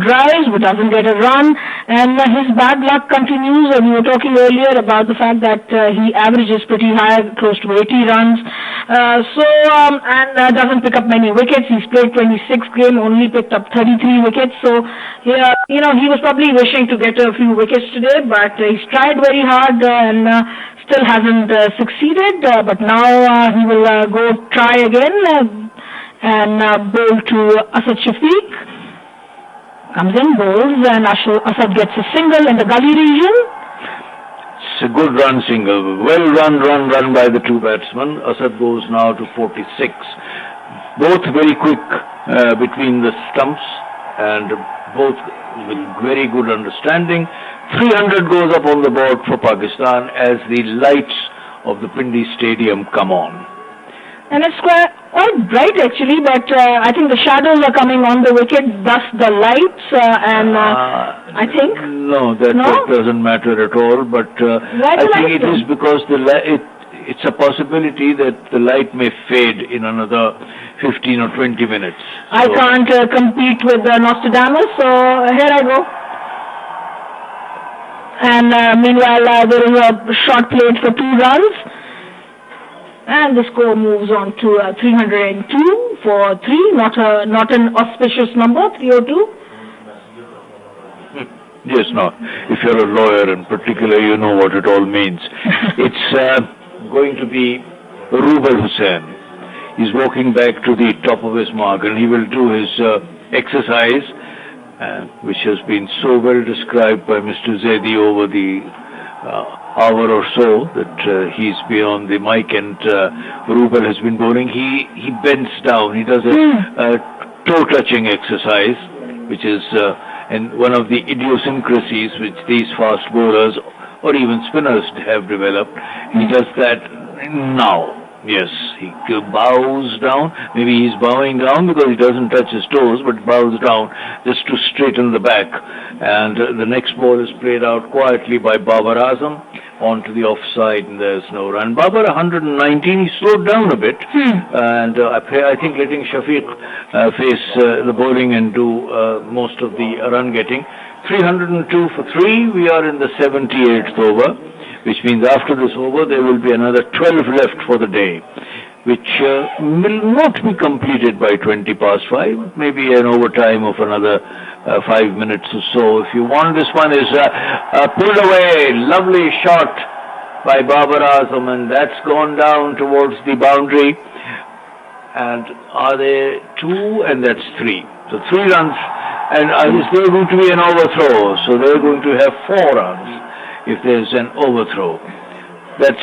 drives but doesn't get a run. And his bad luck continues. We were talking earlier about the fact that he averages pretty high, close to 80 runs. And doesn't pick up many wickets. He's played 26 games, only picked up 33 wickets. So, he was probably wishing to get a few wickets today, but he's tried very hard and still hasn't succeeded, but now he will go try again and bowl to Asad Shafiq. Comes in, bowls, and Asad gets a single in the gully region. It's a good run single. Well run by the 2 batsmen. Asad goes now to 46. Both very quick between the stumps, and both with very good understanding. 300 goes up on the board for Pakistan as the lights of the Pindi Stadium come on. And it's quite bright actually, but I think the shadows are coming on the wicket, thus the lights, and I think... No, that doesn't matter at all, but I think it is because it's a possibility that the light may fade in another 15 or 20 minutes. I can't compete with Nostradamus, so here I go. And meanwhile, there is a shot played for 2 runs. And the score moves on to 302 for 3, not an auspicious number, 302. Yes, no. If you're a lawyer in particular, you know what it all means. It's going to be Rubal Hussain. He's walking back to the top of his mark, and he will do his exercise, which has been so well described by Mr. Zaidi over the hour or so that he's been on the mic, and Rubal has been bowling. He bends down. He does a toe-touching exercise, which is and one of the idiosyncrasies which these fast bowlers or even spinners have developed. He does that now. Yes, he bows down. Maybe he's bowing down because he doesn't touch his toes, but bows down just to straighten the back. And the next ball is played out quietly by Babar Azam onto the offside, and there's no run. Babar 119, he slowed down a bit, and I think letting Shafiq face the bowling and do most of the run getting. 302 for 3. We are in the 78th over, which means after this over there will be another 12 left for the day, which will not be completed by 20 past 5, maybe an overtime of another 5 minutes or so. If you want, this one is pulled away, lovely shot by Babar Azam, and that's gone down towards the boundary. And are there 2? And that's 3. So 3 runs, and is there going to be an overthrow? So they're going to have 4 runs if there's an overthrow. That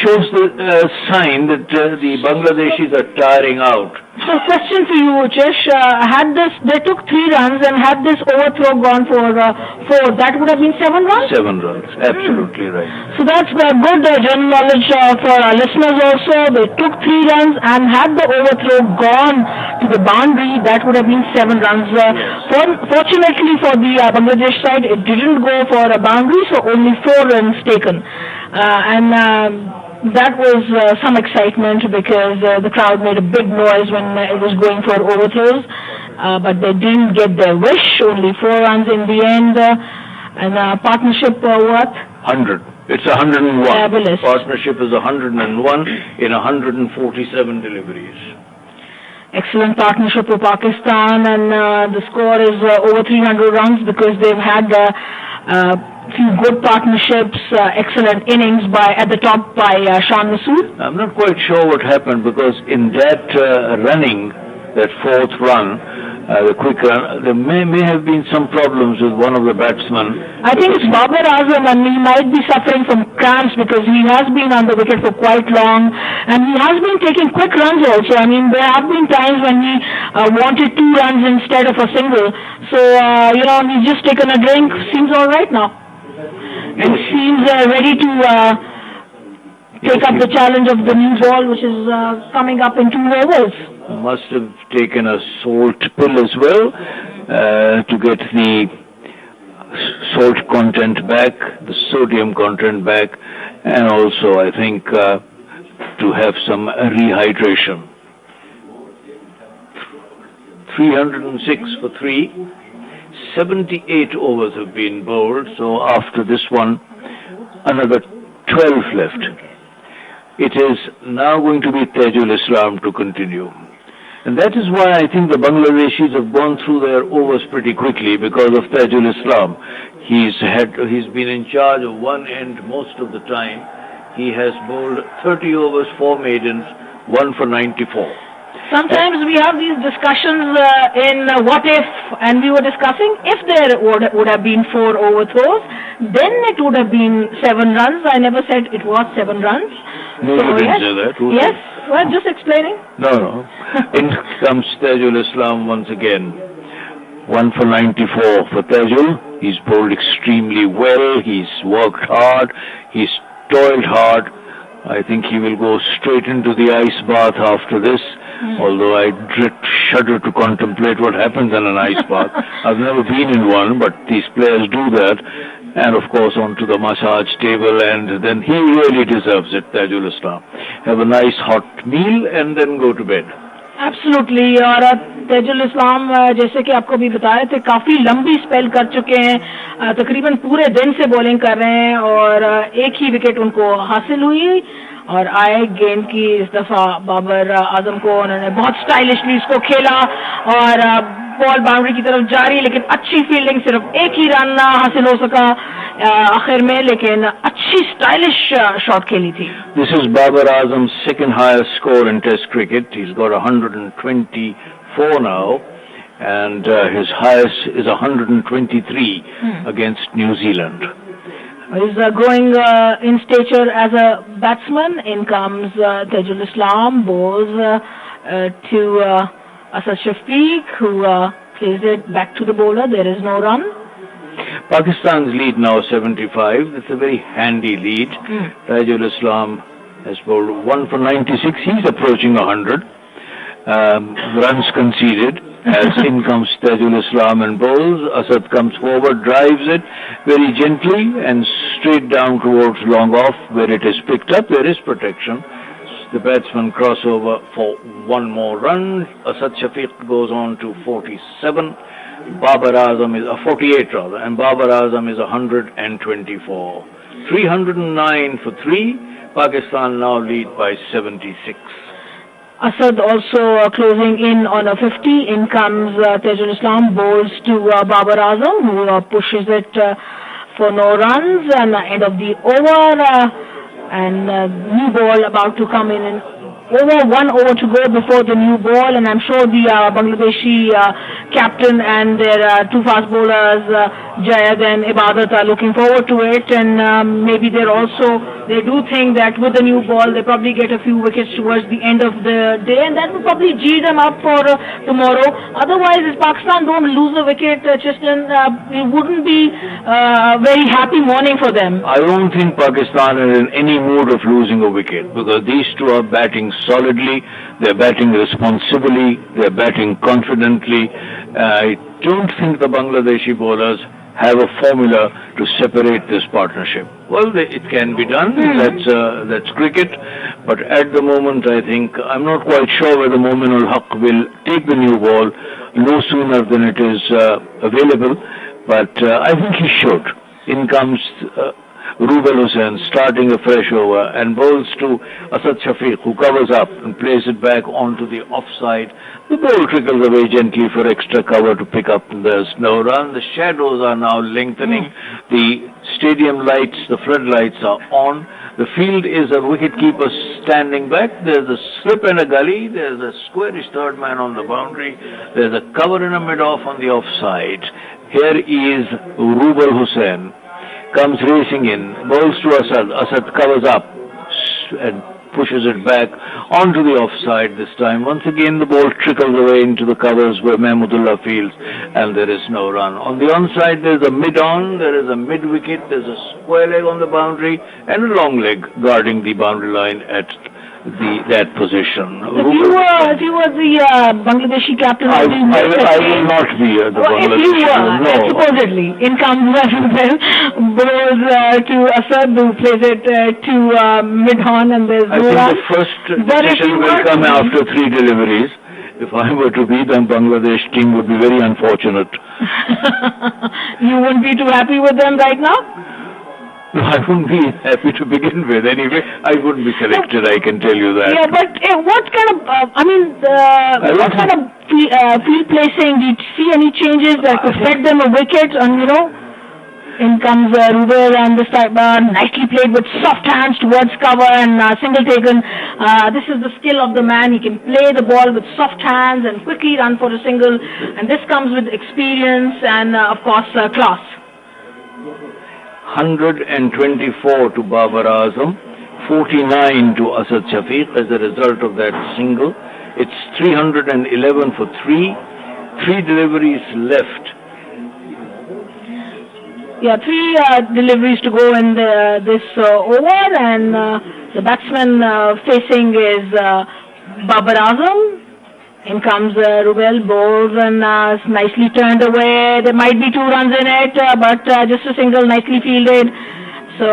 shows the sign that the Bangladeshis are tiring out. So, question for you, Uchesh. They took 3 runs, and had this overthrow gone for 4, that would have been 7 runs? 7 runs, absolutely right. So that's good general knowledge for our listeners also. They took 3 runs, and had the overthrow gone to the boundary, that would have been 7 runs. Fortunately for the Bangladesh side, it didn't go for a boundary, so only 4 runs taken. That was some excitement because the crowd made a big noise when it was going for overthrows, but they didn't get their wish. Only 4 runs in the end, and partnership what? 100. It's 101. Fabulous. Partnership is 101 in 147 deliveries. Excellent partnership for Pakistan, and the score is over 300 runs because they've had few good partnerships, excellent innings at the top by Shan Masood. I'm not quite sure what happened because in that running, that 4th run, the quick run, there may have been some problems with one of the batsmen. I think it's Babar Azam, and he might be suffering from cramps because he has been on the wicket for quite long, and he has been taking quick runs also. I mean, there have been times when he wanted 2 runs instead of a single. So, he's just taken a drink, seems all right now. And seems ready to take up the challenge of the new ball, which is coming up in 2 overs. Must have taken a salt pill as well to get the salt content back, the sodium content back, and also I think to have some rehydration. 306 for 3. 78 overs have been bowled, so after this one, another 12 left. It is now going to be Tajul Islam to continue. And that is why I think the Bangladeshis have gone through their overs pretty quickly because of Tajul Islam. He's been in charge of one end most of the time. He has bowled 30 overs, 4 maidens, 1 for 94. Sometimes we have these discussions in what if, and we were discussing if there would have been 4 overthrows, then it would have been 7 runs. I never said it was 7 runs. No, you didn't say that. Yes, well, just explaining. No. In comes Tajul Islam once again. 1 for 94 for Tajul. He's bowled extremely well. He's worked hard. He's toiled hard. I think he will go straight into the ice bath after this, although I shudder to contemplate what happens in an ice bath. I've never been in one, but these players do that. And of course onto the massage table, and then he really deserves it, Tajul Islam. Have a nice hot meal and then go to bed. Absolutely. और तेजुल इस्लाम जैसे कि आपको भी बता रहे थे काफी लंबी स्पेल कर चुके हैं, तकरीबन पूरे दिन से बॉलिंग कर रहे हैं और एक ही विकेट उनको हासिल हुई और आए गेंद की इस दफा बाबर आजम को उन्होंने बहुत स्टाइलिशली इसको खेला और बॉल बाउंड्री की तरफ जा रही, लेकिन अच्छी फील्डिंग, सिर्फ एक ही रन हासिल हो सका आखिर में, लेकिन अच्छी स्टाइलिश शॉट खेली थी. This is Babar Azam's second highest score in Test cricket. He's got 124 now, and his highest is 123 against New Zealand. He's growing in stature as a batsman. In comes Tajul Islam, bowls to Asad Shafiq, who plays it back to the bowler. There is no run. Pakistan's lead now 75. It's a very handy lead. Tajul Islam has bowled 1 for 96. He's approaching 100. Runs conceded. As in comes Tajul Islam and bowls. Asad comes forward, drives it very gently and straight down towards long off, where it is picked up. There is protection. The batsman crossover for one more run. Asad Shafiq goes on to 47. Babar Azam is 48 rather, and Babar Azam is 124. 309 for 3. Pakistan now lead by 76. Asad also closing in on a 50. In comes Tajul Islam, bowls to Babar Azam, who pushes it for no runs, and end of the over, and new ball about to come in. Over 1 over to go before the new ball, and I'm sure the Bangladeshi captain and their two fast bowlers, Jayad and Ibadat, are looking forward to it, and maybe they do think that with the new ball they probably get a few wickets towards the end of the day, and that will probably gee them up for tomorrow. Otherwise, if Pakistan don't lose a wicket, Chisholm, it wouldn't be a very happy morning for them. I don't think Pakistan is in any mood of losing a wicket, because these two are batting solidly, they're batting responsibly, they're batting confidently. I don't think the Bangladeshi bowlers have a formula to separate this partnership. Well, it can be done. That's cricket. But at the moment, I think, I'm not quite sure whether Momin ul Haq will take the new ball no sooner than it is available. But I think he should. In comes Rubel Hussain starting a fresh over and bowls to Asad Shafiq, who covers up and plays it back onto the offside. The ball trickles away gently for extra cover to pick up. There's no run. The shadows are now lengthening. The stadium lights, the floodlights are on. The field is a wicketkeeper standing back. There's a slip and a gully. There's a squarish third man on the boundary. There's a cover and a mid-off on the offside. Here is Rubel Hussain. Comes racing in, bowls to Asad. Asad covers up and pushes it back onto the offside this time. Once again, the ball trickles away into the covers where Mahmudullah fields, and there is no run. On the onside, there's a mid-on, there is a mid-wicket, there's a square leg on the boundary, and a long leg guarding the boundary line at that position. If you were the Bangladeshi captain, I will not be the Bangladeshi captain. No. Supposedly, in comes bowls to Asad, who plays it to mid-on, and there's no run. I think the first decision will come after 3 deliveries. If I were to be, the Bangladesh team would be very unfortunate. You wouldn't be too happy with them right now? I wouldn't be happy to begin with. Anyway, I wouldn't be selected, I can tell you that. Yeah, but what kind of, what kind of field placing, do you see any changes that could set them a wicket? And, in comes Rubel, and this time nicely played with soft hands towards cover and single taken. This is the skill of the man. He can play the ball with soft hands and quickly run for a single. And this comes with experience and, of course, class. 124 to Babar Azam, 49 to Asad Shafiq as a result of that single. It's 311 for 3. 3 deliveries left. Yeah, 3 deliveries to go in this over, and the batsman facing is Babar Azam. In comes Rubel, bowls, and nicely turned away. There might be 2 runs in it, but just a single nicely fielded. So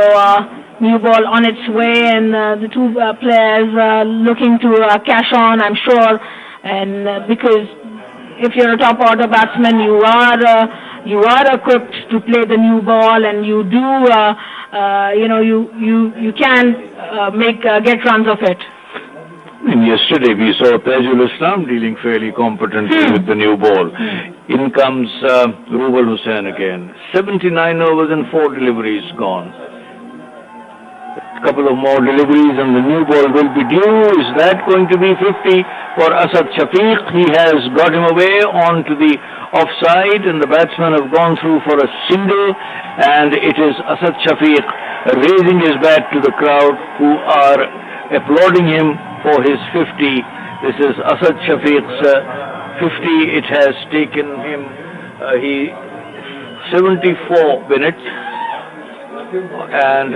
new ball on its way, and the 2 players looking to cash on, I'm sure. And because if you're a top order batsman, you are equipped to play the new ball, and you do, you can get runs of it. Yesterday we saw Tajul Islam dealing fairly competently with the new ball. In comes Rubel Hussain again. 79 overs and 4 deliveries gone. A couple of more deliveries and the new ball will be due. Is that going to be 50 for Asad Shafiq? He has got him away onto the offside, and the batsmen have gone through for a single, and it is Asad Shafiq raising his bat to the crowd, who are applauding him for his 50. This is Asad Shafiq's 50. It has taken him 74 minutes and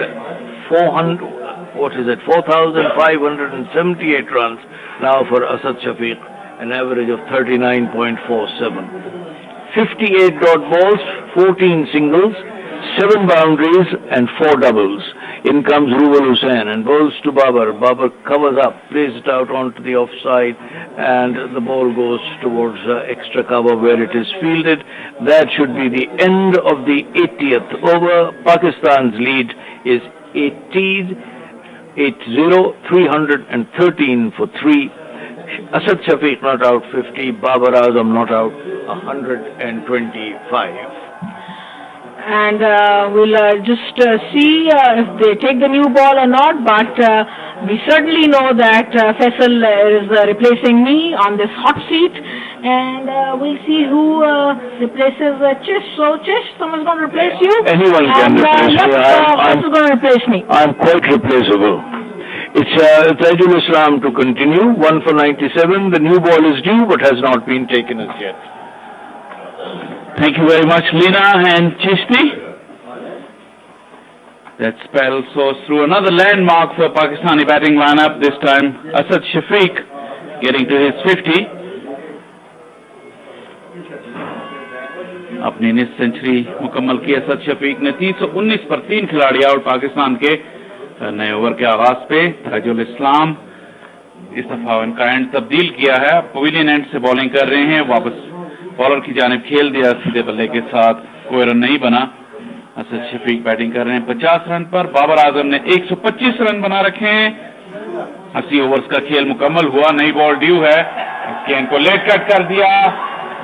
what is it, 4,578 runs now for Asad Shafiq, an average of 39.47. 58 dot balls, 14 singles, 7 boundaries and 4 doubles. In comes Rubal Hussain and bowls to Babar. Babar covers up, plays it out onto the offside, and the ball goes towards extra cover where it is fielded. That should be the end of the 80th over. Pakistan's lead is 80, 313 for 3. Asad Shafiq not out 50, Babar Azam not out 125. And we'll just see if they take the new ball or not, but we certainly know that Faisal is replacing me on this hot seat, and we'll see who replaces Chish. So Chish, someone's going to replace you? Anyone can replace me. Faisal's going to replace me. I'm quite replaceable. It's Tajul Islam to continue, 1 for 97. The new ball is due but has not been taken as yet. Thank you very much, Lina and Chishti. That spell soars through another landmark for Pakistani batting lineup, this time Asad Shafiq getting to his 50. अपनी 19 century मुकम्मल की असद शफीक ने 319 पर 3 खिलाड़ी out Pakistan के नए over के आगाज पे। ताजुल इस्लाम इस दफा उनका एंड तब्दील किया है, पवेलियन एंड से बॉलिंग कर रहे हैं, वापस बॉलर की जानिब खेल दिया सीधे बल्ले के साथ, कोई रन नहीं बना। असद शफीक बैटिंग कर रहे हैं 50 रन पर, बाबर आजम ने 125 रन बना रखे हैं। 80 ओवर्स का खेल मुकम्मल हुआ, नई बॉल ड्यू है, गेंद को लेट कट कर दिया,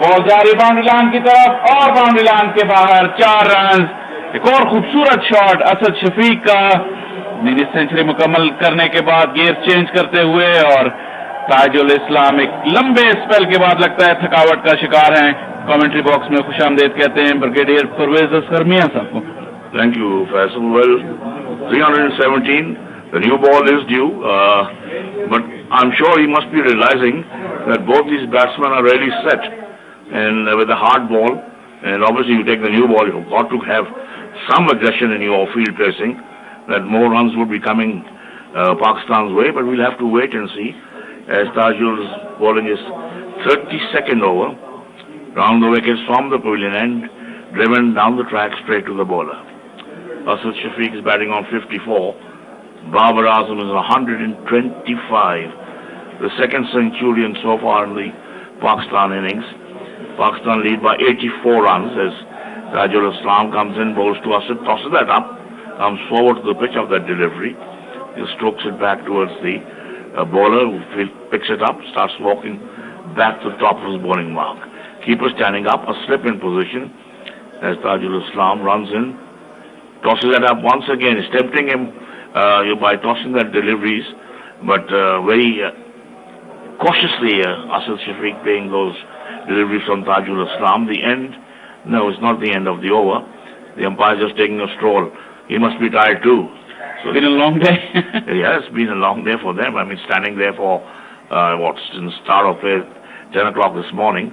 बॉल जारी बाउंड्री लाइन की तरफ और बाउंड्री लाइन के बाहर 4 रन। एक और खूबसूरत शॉट असद शफीक का, 19 सेंचुरी मुकम्मल करने के बाद गियर चेंज करते हुए, और ताजुल इस्लाम एक लंबे स्पेल के बाद लगता है थकावट का शिकार हैं। कमेंट्री बॉक्स में खुशामदीद कहते हैं ब्रिगेडियर परवेज असगर मियां साहब को। Thank you, Faisal. Well, 317, the new ball is due, but I'm sure he must be realizing that both these batsmen are really set, and with a hard ball, and obviously you take the new ball, you've got to have some aggression in your field placing, that more runs would be coming Pakistan's way, but we'll have to wait and see, as Tajul's bowling is 32nd over, round the wickets from the pavilion end, driven down the track straight to the bowler. Asad Shafiq is batting on 54, Babar Azam is 125, the second centurion so far in the Pakistan innings. Pakistan lead by 84 runs as Tajul Islam comes in, bowls to Asad, tosses that up, comes forward to the pitch of that delivery, he strokes it back towards the bowler, who picks it up, starts walking back to the top of his bowling mark. Keeper standing up, a slip in position as Tajul Islam runs in, tosses it up once again. He's tempting him by tossing that deliveries, but very cautiously Asad Shafiq playing those deliveries from Tajul Islam. The end? No, it's not the end of the over. The umpire just taking a stroll. He must be tired too. So it's been a long day. Yeah, it's been a long day for them. I mean, standing there for since start of play 10 o'clock this morning.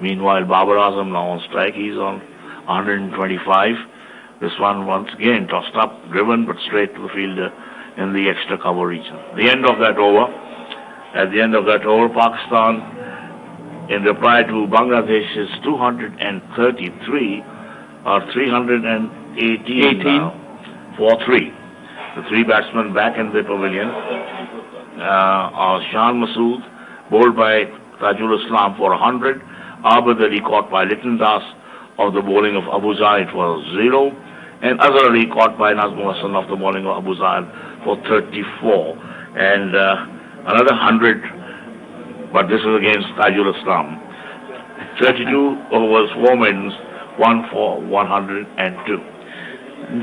Meanwhile, Babar Azam now on strike. He's on 125. This one once again tossed up, driven, but straight to the fielder in the extra cover region. The end of that over. At the end of that over, Pakistan, in reply to Bangladesh's 233, are 318 now, 4-3. The 3 batsmen back in the pavilion are Shan Masood, bowled by Tajul Islam for 100, Abid Ali caught by Litton Das of the bowling of Abu Zaid for 0, and Azhar Ali caught by Nazmul Hassan of the bowling of Abu Zaid for 34, and another 100, but this is against Tajul Islam. 32 overs, 4 maidens, 1 for 102.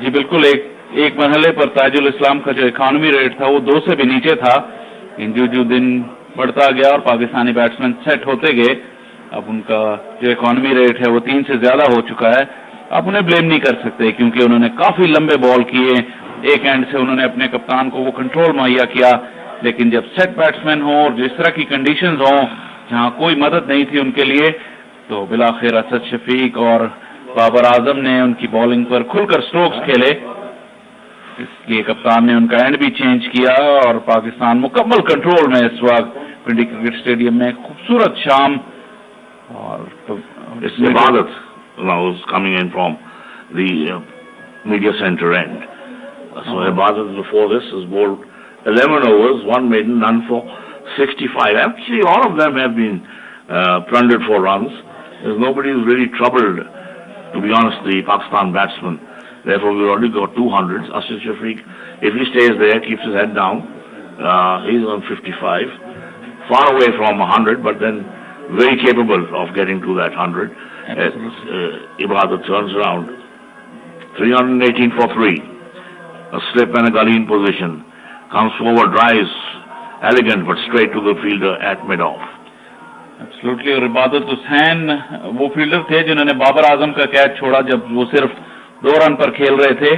जी बिल्कुल, एक मरहले पर ताजुल इस्लाम का जो economy rate था वो 2 से भी नीचे था, जो दिन बढ़ता गया और पाकिस्तानी बैट्समैन सेट होते गए, अब उनका जो इकोनॉमी रेट है वो 3 से ज्यादा हो चुका है। आप उन्हें ब्लेम नहीं कर सकते क्योंकि उन्होंने काफी लंबे बॉल किए, एक एंड से उन्होंने अपने कप्तान को वो कंट्रोल मुहैया किया, लेकिन जब सेट बैट्समैन हो और जिस तरह की कंडीशंस हो जहां कोई मदद नहीं थी उनके लिए, तो बिलाखिर असद शफीक और बाबर आजम ने उनकी बॉलिंग पर खुलकर स्ट्रोक्स खेले। इसलिए कप्तान ने उनका एंड भी चेंज किया और पाकिस्तान मुकम्मल कंट्रोल में इस वक्त पिंडी क्रिकेट स्टेडियम में खूबसूरत शाम और It's Ibadat now is coming in from the media center end. So Ibadat before this has bowled 11 overs, 1 maiden, none for 65. Actually, all of them have been plundered for runs. There's nobody who's really troubled, to be honest, the Pakistan batsman. Therefore, we've already got 200s. Ashad Shafiq, if he stays there, keeps his head down, he's on 55. Far away from 100, but then very capable of getting to that 100. Ibadat turns around. 318 for 3. A slip and a gully in position. Comes forward, drives, elegant but straight to the fielder at mid-off. Absolutely. और इबादत हुसैन वो fielder थे जिन्होंने बाबर आजम का catch छोड़ा जब वो सिर्फ 2 रन पर खेल रहे थे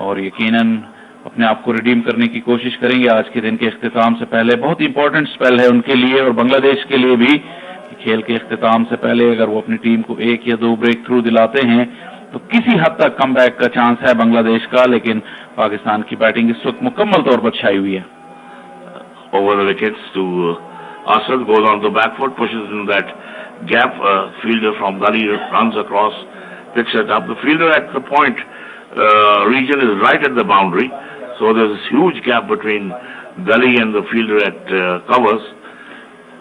और यकीनन अपने आप को रिडीम करने की कोशिश करेंगे आज के दिन के इख्तिताम से पहले। बहुत इंपॉर्टेंट स्पेल है उनके लिए और बांग्लादेश के लिए भी। खेल के इख्तिताम से पहले अगर वो अपनी टीम को 1 या 2 ब्रेक थ्रू दिलाते हैं तो किसी हद तक कमबैक का चांस है बांग्लादेश का, लेकिन पाकिस्तान की बैटिंग इस वक्त मुकम्मल तौर पर छाई हुई है। Over the wickets to Asad, goes on the back foot, pushes in that gap. Fielder from gully runs across, picks it up. The fielder at the point region is right at the boundary, so there's this huge gap between gully and the fielder at covers.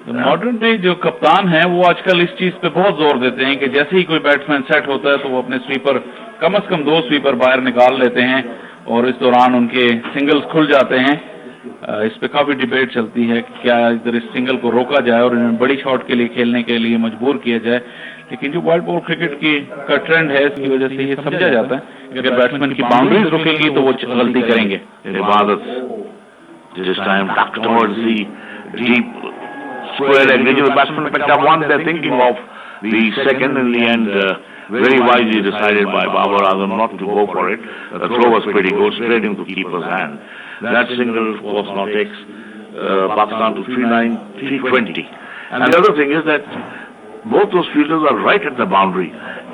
Modern day जो कप्तान है वो आजकल इस चीज पे बहुत जोर देते हैं कि जैसे ही कोई बैट्समैन सेट होता है तो वो अपने स्वीपर कम से कम 2 स्वीपर बाहर निकाल लेते हैं और इस दौरान उनके सिंगल्स खुल जाते हैं। इस पे काफी डिबेट चलती है कि क्या इधर इस सिंगल को रोका जाए और इन्हें बड़ी शॉट के लिए खेलने के लिए मजबूर किया जाए, लेकिन जो वाइड बॉल क्रिकेट का ट्रेंड है इसकी वजह से ये समझा जाता है कि अगर बैट्समैन की बाउंड्रीज रुकेंगी तो वो गलती करेंगे। Square leg. The batsman picked up one. They're thinking of the second. In the end, very wisely decided by Babar Azam not to go for it. The throw was pretty good, straight into keeper's hand. That single, of course, now takes Pakistan to 320. And the other thing is that both those fielders are right at the boundary.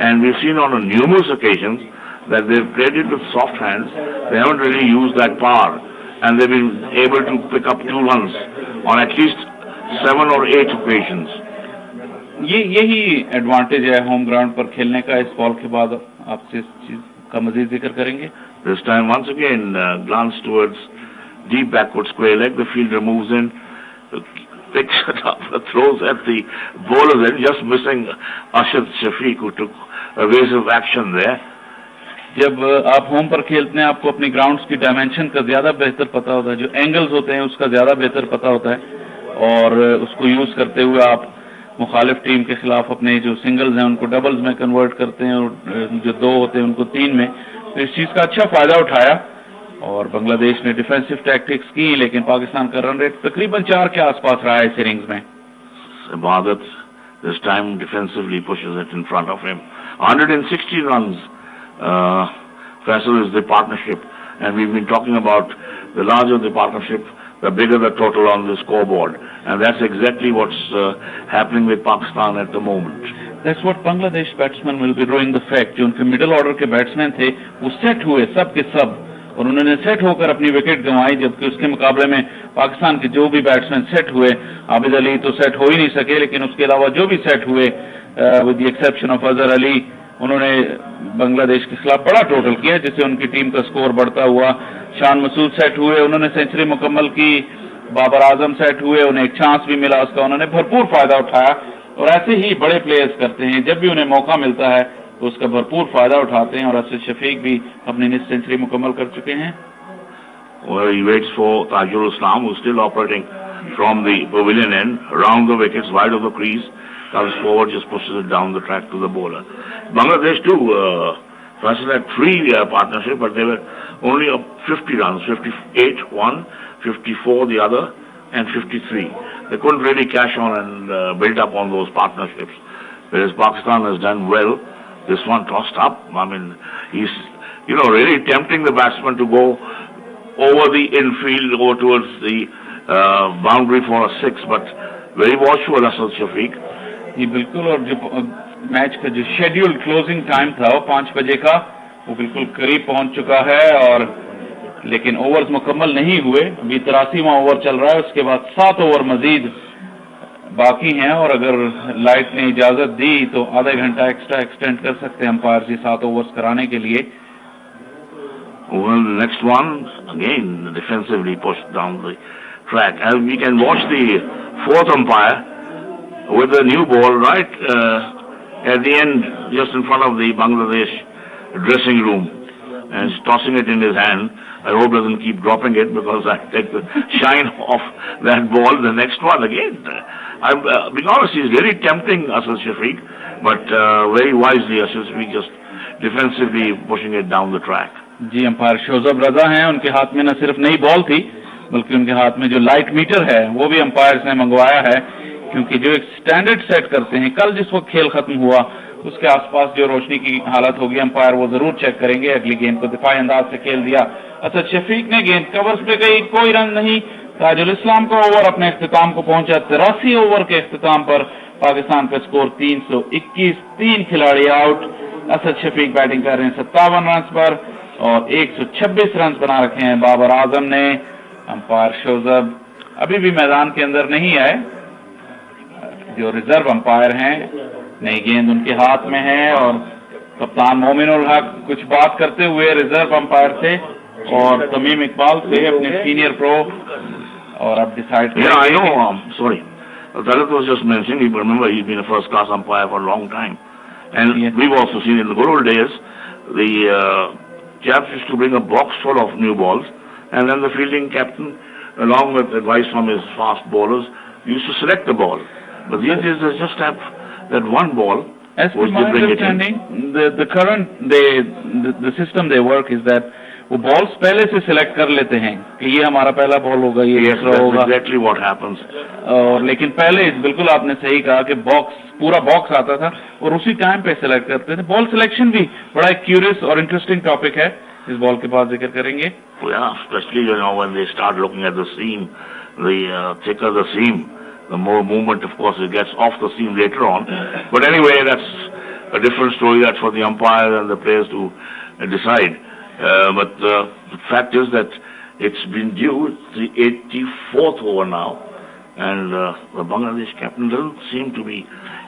And we've seen on numerous occasions that they've played it with soft hands. They haven't really used that power. And they've been able to pick up 2 runs on at least 7 or 8 occasions. यही advantage है home ground पर खेलने का। इस ball के बाद आपसे इस चीज का मजीद जिक्र करेंगे। This time once again glance towards deep backward square leg. The fielder moves in, picks it up, throws at the bowler's end, just missing Ashad Shafiq who took evasive action there. जब आप home पर खेलते हैं आपको अपनी grounds की dimension का ज्यादा बेहतर पता होता है, जो एंगल्स होते हैं उसका ज्यादा बेहतर पता होता है और उसको यूज करते हुए आप मुखालिफ टीम के खिलाफ अपने जो सिंगल्स हैं उनको डबल्स में कन्वर्ट करते हैं और जो 2 होते हैं उनको 3 में। तो इस चीज का अच्छा फायदा उठाया और बांग्लादेश ने डिफेंसिव टैक्टिक्स की, लेकिन पाकिस्तान का रन रेट तकरीबन 4 के आसपास रहा है इस इनिंग्स में। Ibadat this time defensively pushes it in front of him. 160 runs. Faisal is the partnership, and we've been talking about the larger the partnership, the bigger the total on the scoreboard, and that's exactly what's happening with Pakistan at the moment. That's what Bangladesh batsmen will be doing the fact जो उनके middle order के batsman थे वो set हुए सब के सब और उन्होंने सेट होकर अपनी विकेट गंवाई, जबकि उसके मुकाबले में पाकिस्तान के जो भी बैट्समैन सेट हुए, आबिद अली तो सेट हो ही नहीं सके, लेकिन उसके अलावा जो भी सेट हुए with the exception of Azhar Ali, उन्होंने बांग्लादेश के खिलाफ बड़ा टोटल किया जिससे उनकी टीम का स्कोर बढ़ता हुआ। शान मसूद सेट हुए, उन्होंने सेंचुरी मुकम्मल की, बाबर आजम सेट हुए, उन्हें एक चांस भी मिला, उसका उन्होंने भरपूर फायदा उठाया और ऐसे ही बड़े प्लेयर्स करते हैं, जब भी उन्हें मौका मिलता है तो उसका भरपूर फायदा उठाते हैं और असद शफीक भी अपनी निस सेंचुरी मुकम्मल कर चुके हैं। Well, he waits for Tajul Islam, who's still operating from the pavilion end, round the wickets, wide of the crease, comes forward, just pushes it down the track to the bowler. Bangladesh too, Faisal had 3 partnership, but they were only up 50 runs, 58 one, 54 the other, and 53. They couldn't really cash on and build up on those partnerships. Whereas Pakistan has done well. This one tossed up. I mean, he's, really tempting the batsman to go over the infield, over towards the boundary for a 6, but very watchful Asad Shafiq. जी बिल्कुल, और जो match का जो scheduled closing time था वो 5 बजे का, वो बिल्कुल करीब पहुंच चुका है और लेकिन ओवर्स मुकम्मल नहीं हुए। अभी 83वां ओवर चल रहा है, उसके बाद 7 ओवर मजीद बाकी हैं और अगर लाइट ने इजाजत दी तो आधा घंटा एक्स्ट्रा एक्सटेंड कर सकते हैं अंपायर जी 7 ओवर्स कराने के लिए। Well, the next one, again, defensively pushed down the track. And we can watch the fourth umpire with the new ball right at the end, just in front of the Bangladesh dressing room. And he's tossing it in his hand. I hope he doesn't keep dropping it because I take the shine off that ball. The next one, again, I'm being honest, he's very tempting Asad Shafiq, but very wisely Asad Shafiq just defensively pushing it down the track. जी, umpire Shozab Raza हैं, उनके हाथ में न सिर्फ नई ball थी बल्कि उनके हाथ में जो लाइट मीटर है वो भी अंपायर्स ने मंगवाया है, क्योंकि जो एक स्टैंडर्ड सेट करते हैं, कल जिस वक्त खेल खत्म हुआ उसके आसपास जो रोशनी की हालत होगी अंपायर वो जरूर चेक करेंगे। अगली गेंद को दिफाई अंदाज से खेल दिया असद शफीक ने, गेंद कवर्स पे गई, कोई रन नहीं। ताजुल इस्लाम का ओवर अपने इख्तिताम को पहुंचा। 83 ओवर के इख्तिताम पर पाकिस्तान का स्कोर 321, 3 खिलाड़ी आउट। असद शफीक बैटिंग कर रहे हैं 57 रन पर और 126 रन बना रखे हैं बाबर आजम ने। अंपायर शोजब अभी भी मैदान के अंदर नहीं आए, जो रिजर्व अंपायर हैं, नई गेंद उनके हाथ में है और कप्तान मोमिनुल हक कुछ बात करते हुए रिजर्व अंपायर से और तमीम इकबाल से, अपने सीनियर प्रो, और अब decide Yeah, I know. Sorry. Talat was just mentioning, you remember he's been a first class umpire for a long time. And Yes. we've also seen in the good old days, the chaps used to bring a box full of new balls, and then the fielding captain, along with advice from his fast bowlers, used to select the ball. But these days they just have that one ball. As per which my they bring it in. understanding, the current the system they work is that वो balls पहले से select कर लेते हैं कि ये हमारा पहला बॉल होगा, ये Yes, दूसरा that's होगा, exactly what happens. और लेकिन पहले बिल्कुल आपने सही कहा कि पूरा बॉक्स आता था और उसी टाइम पे सिलेक्ट करते थे। बॉल सिलेक्शन भी बड़ा एक क्यूरियस और इंटरेस्टिंग टॉपिक है, इस बॉल के बाद जिक्र करेंगे। Yeah, especially when they start looking at the seam, the thicker the seam, the more movement, of course, it gets off the seam later on. But anyway, that's a different story. That's for the umpire and the players to decide. But the fact is that it's been due. It's the 84th over now, and the Bangladesh captain doesn't seem to be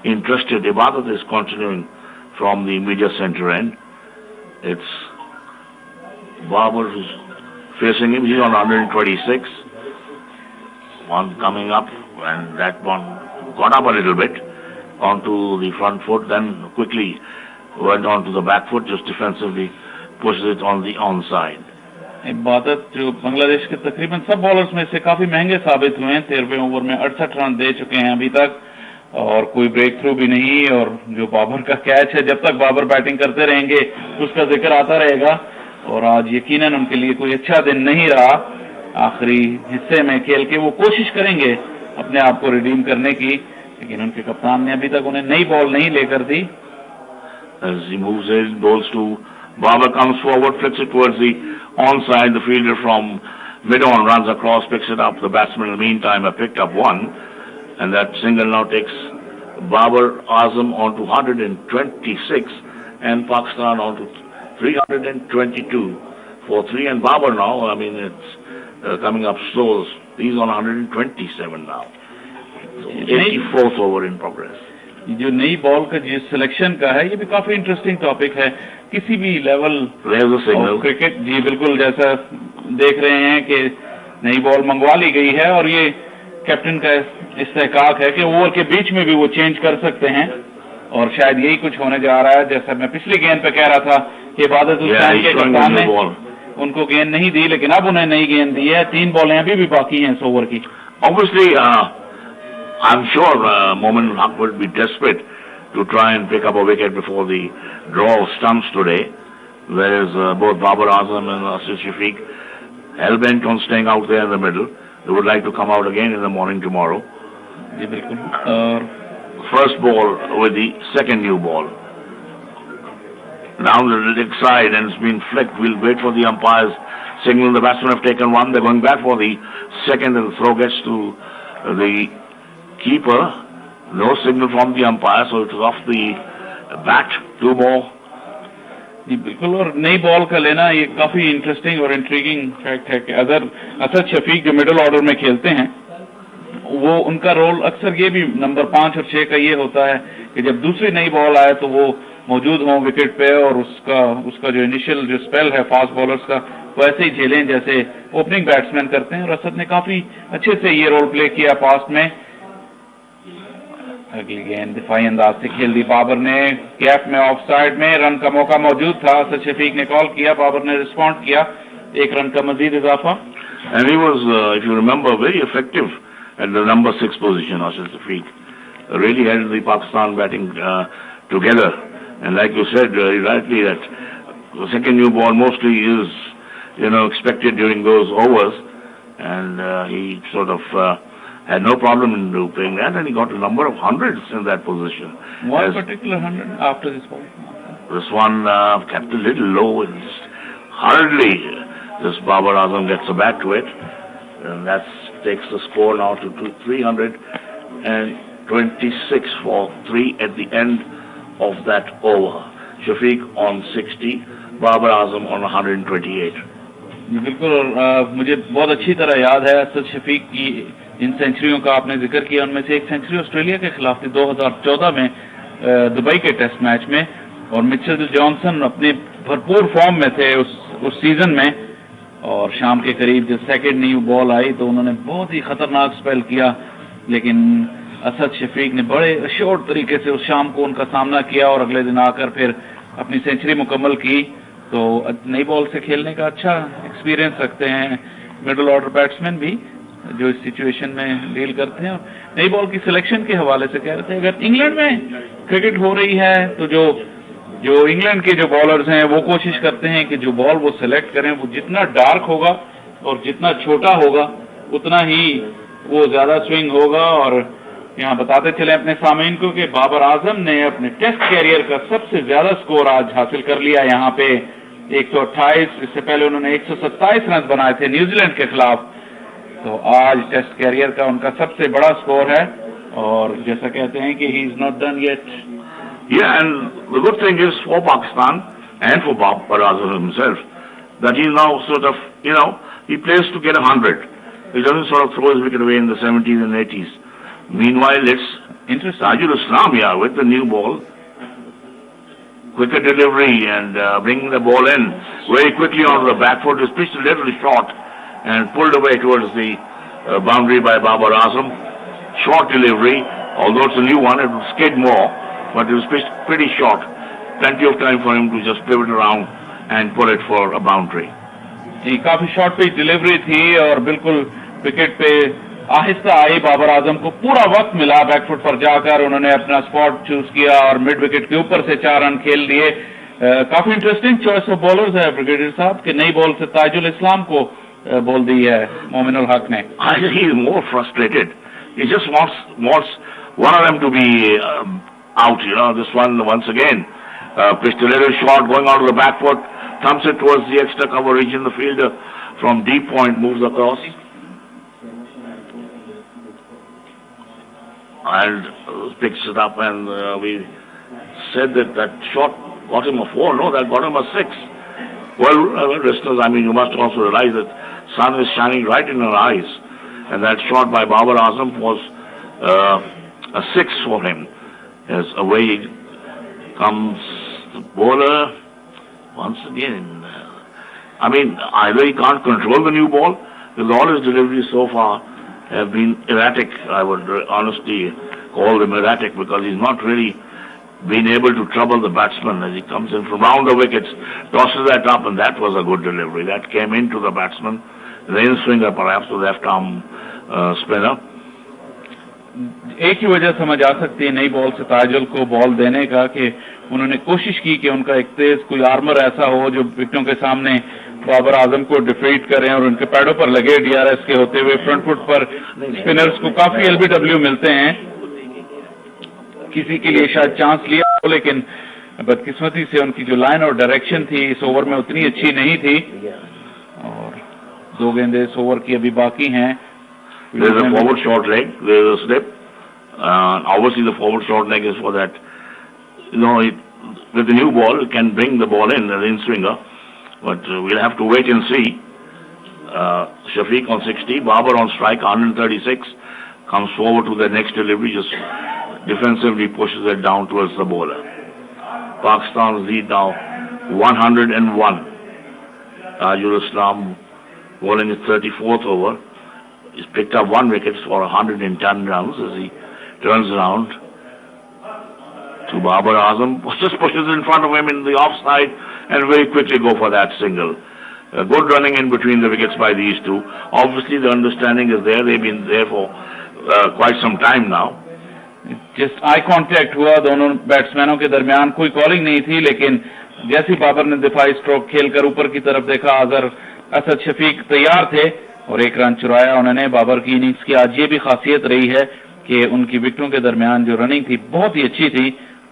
interested. Ibadat is continuing from the media center end. It's Babar who's facing him. He's on 126. One coming up, and that one got up a little bit onto the front foot, then quickly went on to the back foot, just defensively pushes it on the onside. इबादत जो बांग्लादेश के तकरीबन सब bowlers में से काफी महंगे साबित हुए हैं, 13वें ओवर में 68 रन दे चुके हैं अभी तक और कोई ब्रेक थ्रू भी नहीं। और जो बाबर का कैच है, जब तक बाबर बैटिंग करते रहेंगे उसका जिक्र आता रहेगा और आज यकीनन उनके लिए कोई अच्छा दिन नहीं रहा। आखिरी हिस्से में खेल के वो कोशिश करेंगे अपने आप को रिडीम करने की, लेकिन उनके कप्तान ने अभी तक उन्हें नई बॉल नहीं लेकर दी। As he moves in, bowls to Babar, comes forward, flicks it towards the onside. The fielder from mid-on runs across, picks it up. The batsman in the meantime have picked up one, and that single now takes Babar Azam on to 126 and Pakistan on to 322 for 3. And Babar now, I mean, it's coming up slow. He's on 127 now. So 84th over in progress. जो नई ball का जिस selection का है, ये भी काफी interesting topic है। किसी भी लेवल क्रिकेट, जी बिल्कुल, जैसा देख रहे हैं कि नई बॉल मंगवा ली गई है और ये कैप्टन का इस्तेहकाक है कि ओवर के बीच में भी वो चेंज कर सकते हैं और शायद यही कुछ होने जा रहा है। जैसा मैं पिछली गेंद पे कह रहा था कि इबादत हुसैन के कप्तान ने उनको गेंद नहीं दी, लेकिन अब उन्हें नई गेंद दी है। 3 बॉलें अभी भी बाकी हैं इस ओवर की। Obviously, I'm sure Momin Haq will be desperate to try and pick up a wicket before the draw of stumps today. Whereas both Babar Azam and Asad Shafiq hell-bent on staying out there in the middle. They would like to come out again in the morning tomorrow. जी बिल्कुल। और first ball with the second new ball. Down the leg side and it's been flicked. We'll wait for the umpire's signal. The batsmen have taken one. They're going back for the second and the throw gets to the keeper. No signal from the umpire, so it is off the bat. 2 more जी बिल्कुल, और नई ball का लेना ये काफी interesting और intriguing fact है कि अगर असद शफीक जो मिडिल ऑर्डर में खेलते हैं वो उनका रोल अक्सर ये भी नंबर 5 और 6 का ये होता है कि जब दूसरी नई बॉल आए तो वो मौजूद हों विकेट पे और उसका जो इनिशियल जो स्पेल है फास्ट बॉलर्स का वैसे ही झेलें जैसे ओपनिंग बैट्समैन करते हैं, और असद ने काफी अच्छे से ये रोल प्ले किया पास्ट में। अगली गेंद दिफाई अंदाज से खेल दी बाबर ने, गैप में ऑफ साइड में, रन का मौका मौजूद था, असद शफीक ने कॉल किया, बाबर ने रिस्पॉन्ड किया, 1 रन का मजीद इजाफा। And he was, if you remember, very effective at the number 6 position, Asad Shafiq. Really held the Pakistan batting together. And like you said rightly, that the second new ball mostly is, expected during those overs. And he sort of had no problem in playing that, and he got a number of hundreds in that position. One particular 100 after this ball? This one kept a little low, and hurriedly this Babar Azam gets a bat to it, and that takes the score now to 326 for 3 at the end of that over. Shafiq on 60, Babar Azam on 128. बिल्कुल, और मुझे बहुत अच्छी तरह याद है असद शफीक की इन सेंचुरियों का आपने जिक्र किया, उनमें से एक सेंचुरी ऑस्ट्रेलिया के खिलाफ थी 2014 में दुबई के टेस्ट मैच में, और मिचेल जॉनसन अपने भरपूर फॉर्म में थे उस सीजन में, और शाम के करीब जब सेकंड न्यू बॉल आई तो उन्होंने बहुत ही खतरनाक स्पेल किया, लेकिन असद शफीक ने बड़े अश्योर्ड तरीके से उस शाम को उनका सामना किया और अगले दिन आकर फिर अपनी सेंचुरी मुकम्मल की। तो नई बॉल से खेलने का अच्छा एक्सपीरियंस रखते हैं मिडिल ऑर्डर बैट्समैन भी जो इस सिचुएशन में डील करते हैं। नई बॉल की सिलेक्शन के हवाले से कह रहे थे, अगर इंग्लैंड में क्रिकेट हो रही है तो जो इंग्लैंड के जो बॉलर्स हैं वो कोशिश करते हैं कि जो बॉल वो सिलेक्ट करें वो जितना डार्क होगा और जितना छोटा होगा उतना ही वो ज्यादा स्विंग होगा। और यहाँ बताते चले अपने सामीन को कि बाबर आजम ने अपने टेस्ट कैरियर का सबसे ज्यादा स्कोर आज हासिल कर लिया यहाँ पे 128, इससे पहले उन्होंने 127 रन बनाए थे न्यूजीलैंड के खिलाफ, तो आज टेस्ट कैरियर का उनका सबसे बड़ा स्कोर है, और जैसा कहते हैं कि he is not done yet. Yeah, and the good thing is for Pakistan and for Babar Azam himself that he now sort of, he plays to get 100. He doesn't sort of throw his wicket away in the 70s and 80s. Meanwhile, it's Tajul Islam, with the new ball. Quicker delivery and bringing the ball in very quickly onto the back foot. Is pitched a little short and pulled away towards the boundary by Babar Azam. Short delivery, although it's a new one, it will skid more, but it was pitched pretty short. Plenty of time for him to just pivot around and pull it for a boundary. ये काफी short pitch delivery थी और बिल्कुल wicket पे आहिस्ता आई, बाबर आजम को पूरा वक्त मिला बैकफुट पर जाकर, उन्होंने अपना स्पॉट चूज किया और मिड विकेट के ऊपर से 4 रन खेल लिए। काफी इंटरेस्टिंग चॉइस ऑफ बॉलर्स है ब्रिगेडियर साहब कि नई बॉल से ताजुल इस्लाम को बॉल दी है मोमिनुल हक ने। I think he is more frustrated. He just wants one of them to be out. This one once again pitched a little short, going out of the back foot, thumps it towards the extra cover region. The fielder from deep point moves across and picks it up, and we said that shot got him a 4. No, that got him a 6. Well, listeners, you must also realize that sun is shining right in our eyes, and that shot by Babar Azam was a 6 for him. As away comes the bowler once again. Either he can't control the new ball, because all his deliveries so far have been erratic. I would honestly call them erratic, because he's not really been able to trouble the batsman as he comes in from round the wickets, tosses that up, and that was a good delivery. That came into the batsman, the in-swinger, perhaps the left-arm spinner. एक ही वजह समझ आ सकती है नई ball से ताजुल को ball देने का कि उन्होंने कोशिश की कि उनका एक तेज कोई आर्मर ऐसा हो जो विकेटों के सामने बाबर आजम को डिफीट करें और उनके पैडों पर लगे डीआरएस के होते हुए फ्रंट फुट पर स्पिनर्स को काफी एलबीडब्ल्यू मिलते हैं। किसी के लिए शायद चांस लिया हो, लेकिन बदकिस्मती से उनकी जो लाइन और डायरेक्शन थी इस ओवर में उतनी अच्छी नहीं थी, और 2 गेंदें इस ओवर की अभी बाकी हैं। There's a forward short leg, there's a slip. Obviously the forward short leg is for that with the new ball, it can bring the ball in, the in-swinger. But we'll have to wait and see. Shafiq on 60, Babar on strike, 136. Comes forward to the next delivery, just defensively pushes it down towards the bowler. Pakistan's lead now 101. Tajul Islam bowling his 34th over. He's picked up 1 wicket for 110 runs as he turns around to Babar Azam. Just pushes in front of him in the offside and very quickly go for that single. Good running in between the wickets by these two. Obviously the understanding is there. They've been there for quite some time now. Just eye contact हुआ दोनों बैट्समैनों के दरमियान, कोई calling नहीं थी, लेकिन जैसे बाबर ने दिफाई स्ट्रोक खेलकर ऊपर की तरफ देखा, असद शफीक तैयार थे और 1 रन चुराया उन्होंने। बाबर की इनिंग्स की आज ये भी खासियत रही है कि उनकी विकेटों के दरमियान जो रनिंग थी बहुत ही अच्छी थी,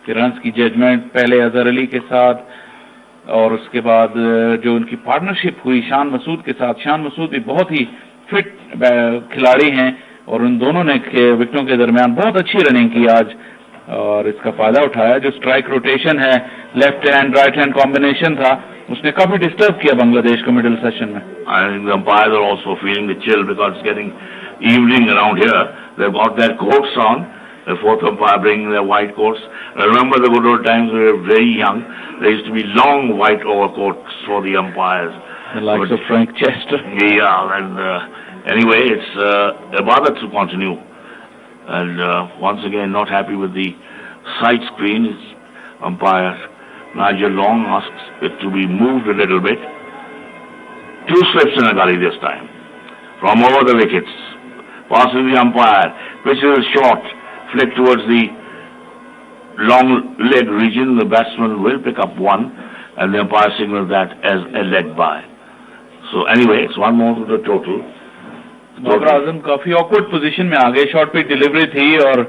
कि रन्स की जजमेंट पहले अजहर अली के साथ और उसके बाद जो उनकी पार्टनरशिप हुई शान मसूद के साथ। शान मसूद भी बहुत ही फिट खिलाड़ी हैं और उन दोनों ने विकेटों के दरमियान बहुत अच्छी रनिंग की आज और इसका फायदा उठाया। जो स्ट्राइक रोटेशन है, left hand right hand combination था, उसने काफी डिस्टर्ब किया बांग्लादेश को मिडिल सेशन में। I think the umpires are also feeling the chill because it's getting evening around here. They've got their coats on. The 4th umpire bringing their white coats. I remember the good old times we were very young. There used to be long white overcoats for the umpires. The likes of Frank Chester. Yeah, and anyway, it's Ibadat to continue. And once again, not happy with the side screen. His umpire Nigel Long asks it to be moved a little bit. 2 slips in a gully this time. From over the wickets. Passes the umpire. Pitches is short. Flick towards the long leg region. The batsman will pick up 1. And the umpire signals that as a leg by. So anyway, it's 1 more to the total. Babar Azam काफी awkward position में आ गए। Short pitch delivery थी और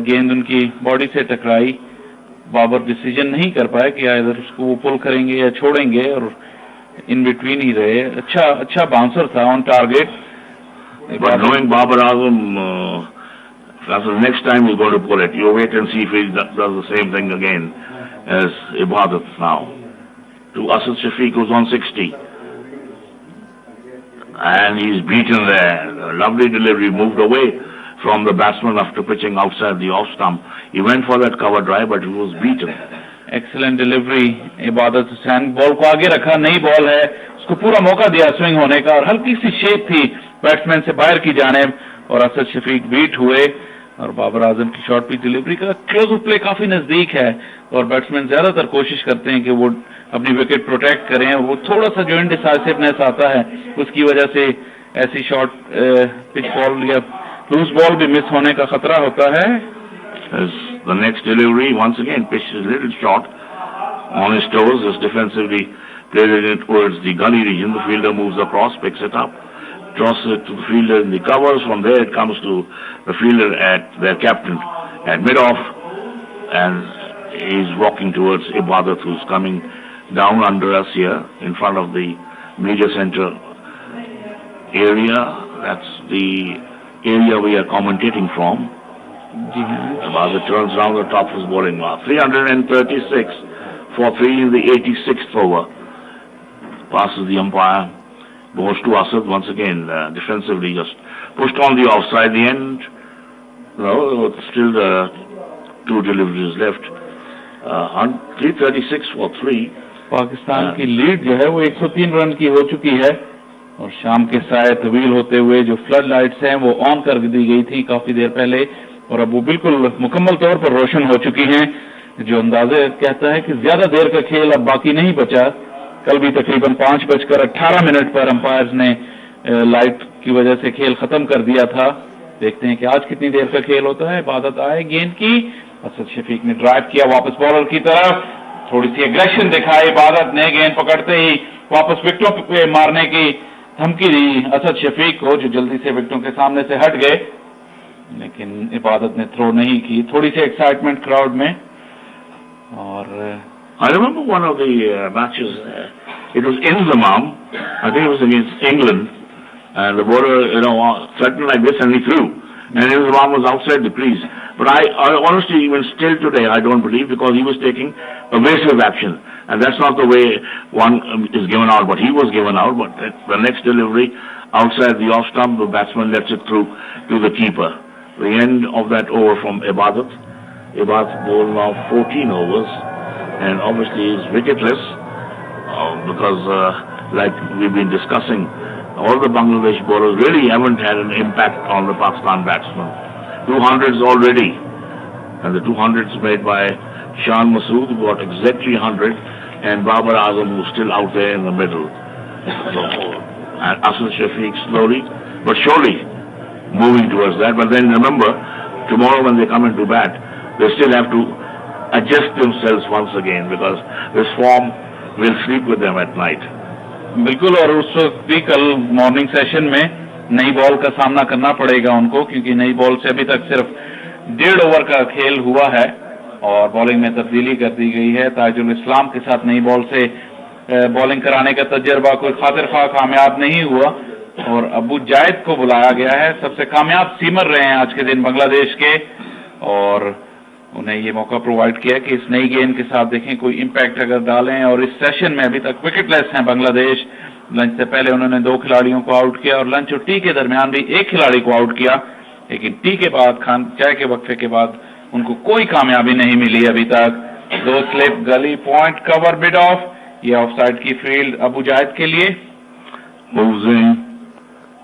गेंद उनकी body से टकराई। Babar decision नहीं कर पाए कि इधर उसको वो पुल करेंगे या छोड़ेंगे और इन बिटवीन ही रहे। अच्छा बाउंसर था on target. But knowing Babar Azam, the next time he's going to pull it. You wait and see if he does the same thing again as Ibadat now. To Asad Shafiq, who's on 60. And he's beaten there. A lovely delivery, moved away from the batsman after pitching outside the off stump. He went for that cover drive, but he was beaten. Excellent delivery, इबादत Hussain. Ball को आगे रखा, नई ball है, उसको पूरा मौका दिया स्विंग होने का और हल्की सी शेप थी बैट्समैन से बाहर की जानिब और असद शफीक बीट हुए और बाबर आजम की शॉर्ट पिच डिलीवरी का क्लोज प्ले काफी नजदीक है और बैट्समैन ज्यादातर कोशिश करते हैं कि वो अपनी विकेट प्रोटेक्ट करें। वो थोड़ा सा जो इनडिसाइसिवनेस आता है उसकी वजह से ऐसी शॉर्ट पिच बॉल या लूज बॉल भी मिस होने का खतरा होता है। As the next delivery, once again, pitch is a little short on his toes, just defensively plays it towards the gully region. The fielder moves across, picks it up, tosses it to the fielder in the covers. From there it comes to the fielder at their captain at mid-off, and he's walking towards Ibadat, who's coming down under us here in front of the media center area. That's the area we are commentating from. Ibadat turns round the top of his bowling mark. 336 for 3 in the 86th over. Passes the umpire. Goes to Asad once again, defensively just pushed on the offside. The end, still 2 deliveries left. 336 for 3. Pakistan की lead जो है वो 103 run की हो चुकी है और शाम के साय तवील होते हुए जो फ्लड लाइट्स हैं वो ऑन कर दी गई थी काफी देर पहले और अब वो बिल्कुल मुकम्मल तौर पर रोशन हो चुकी हैं, जो अंदाजे कहता है कि ज्यादा देर का खेल अब बाकी नहीं बचा। कल भी तकरीबन 5:18 पर अंपायर्स ने लाइट की वजह से खेल खत्म कर दिया था। देखते हैं कि आज कितनी देर का खेल होता है। इबादत आए गेंद की, असद शफीक ने ड्राइव किया वापस बॉलर की तरफ, थोड़ी सी एग्रेशन दिखाई इबादत ने, गेंद पकड़ते ही वापस विकेटों पे मारने की धमकी दी असद शफीक को, जो जल्दी से विकेटों के सामने से हट गए, लेकिन इबादत ने थ्रो नहीं की। थोड़ी सी एक्साइटमेंट क्राउड में। और I remember one of the matches, it was in Zamam, I think it was against England, and the bowler, threatened like this and he threw. and his arm was outside the crease. But I honestly, even still today, I don't believe, because he was taking evasive action, and that's not the way one is given out. But he was given out. But the next delivery, outside the off stump, the batsman lets it through to the keeper. The end of that over from Ibadat. Ibadat bowled now 14 overs, and obviously is wicketless because, like we've been discussing, all the Bangladesh bowlers really haven't had an impact on the Pakistan batsmen. 200s already, and the 200s made by Shan Masood, who got exactly 100, and Babar Azam, who's still out there in the middle. So, and Asad Shafiq slowly but surely moving towards that. But then remember, tomorrow when they come into bat, they still have to adjust themselves once again, because this form will sleep with them at night. बिल्कुल, और उस वक्त भी कल morning session में नई ball का सामना करना पड़ेगा उनको, क्योंकि नई बॉल से अभी तक सिर्फ 1.5 ओवर का खेल हुआ है और बॉलिंग में तब्दीली कर दी गई है। ताजुल इस्लाम के साथ नई बॉल से बॉलिंग कराने का तजर्बा कोई खातिर खा कामयाब नहीं हुआ और अबू जायद को बुलाया गया है। सबसे कामयाब सीमर रहे हैं आज के दिन बांग्लादेश के, और उन्हें ये मौका प्रोवाइड किया कि इस नई गेंद के साथ देखें कोई इम्पैक्ट अगर डालें। और इस सेशन में अभी तक विकेटलेस हैं बांग्लादेश। लंच से पहले उन्होंने 2 खिलाड़ियों को आउट किया और लंच और टी के दरमियान भी 1 खिलाड़ी को आउट किया, लेकिन टी के बाद चाय के वक्फे के बाद उनको कोई कामयाबी नहीं मिली अभी तक। 2 slip, gully, point, cover, mid of, ये ऑफ साइड की फील्ड अबू जायद के लिए। Moves in,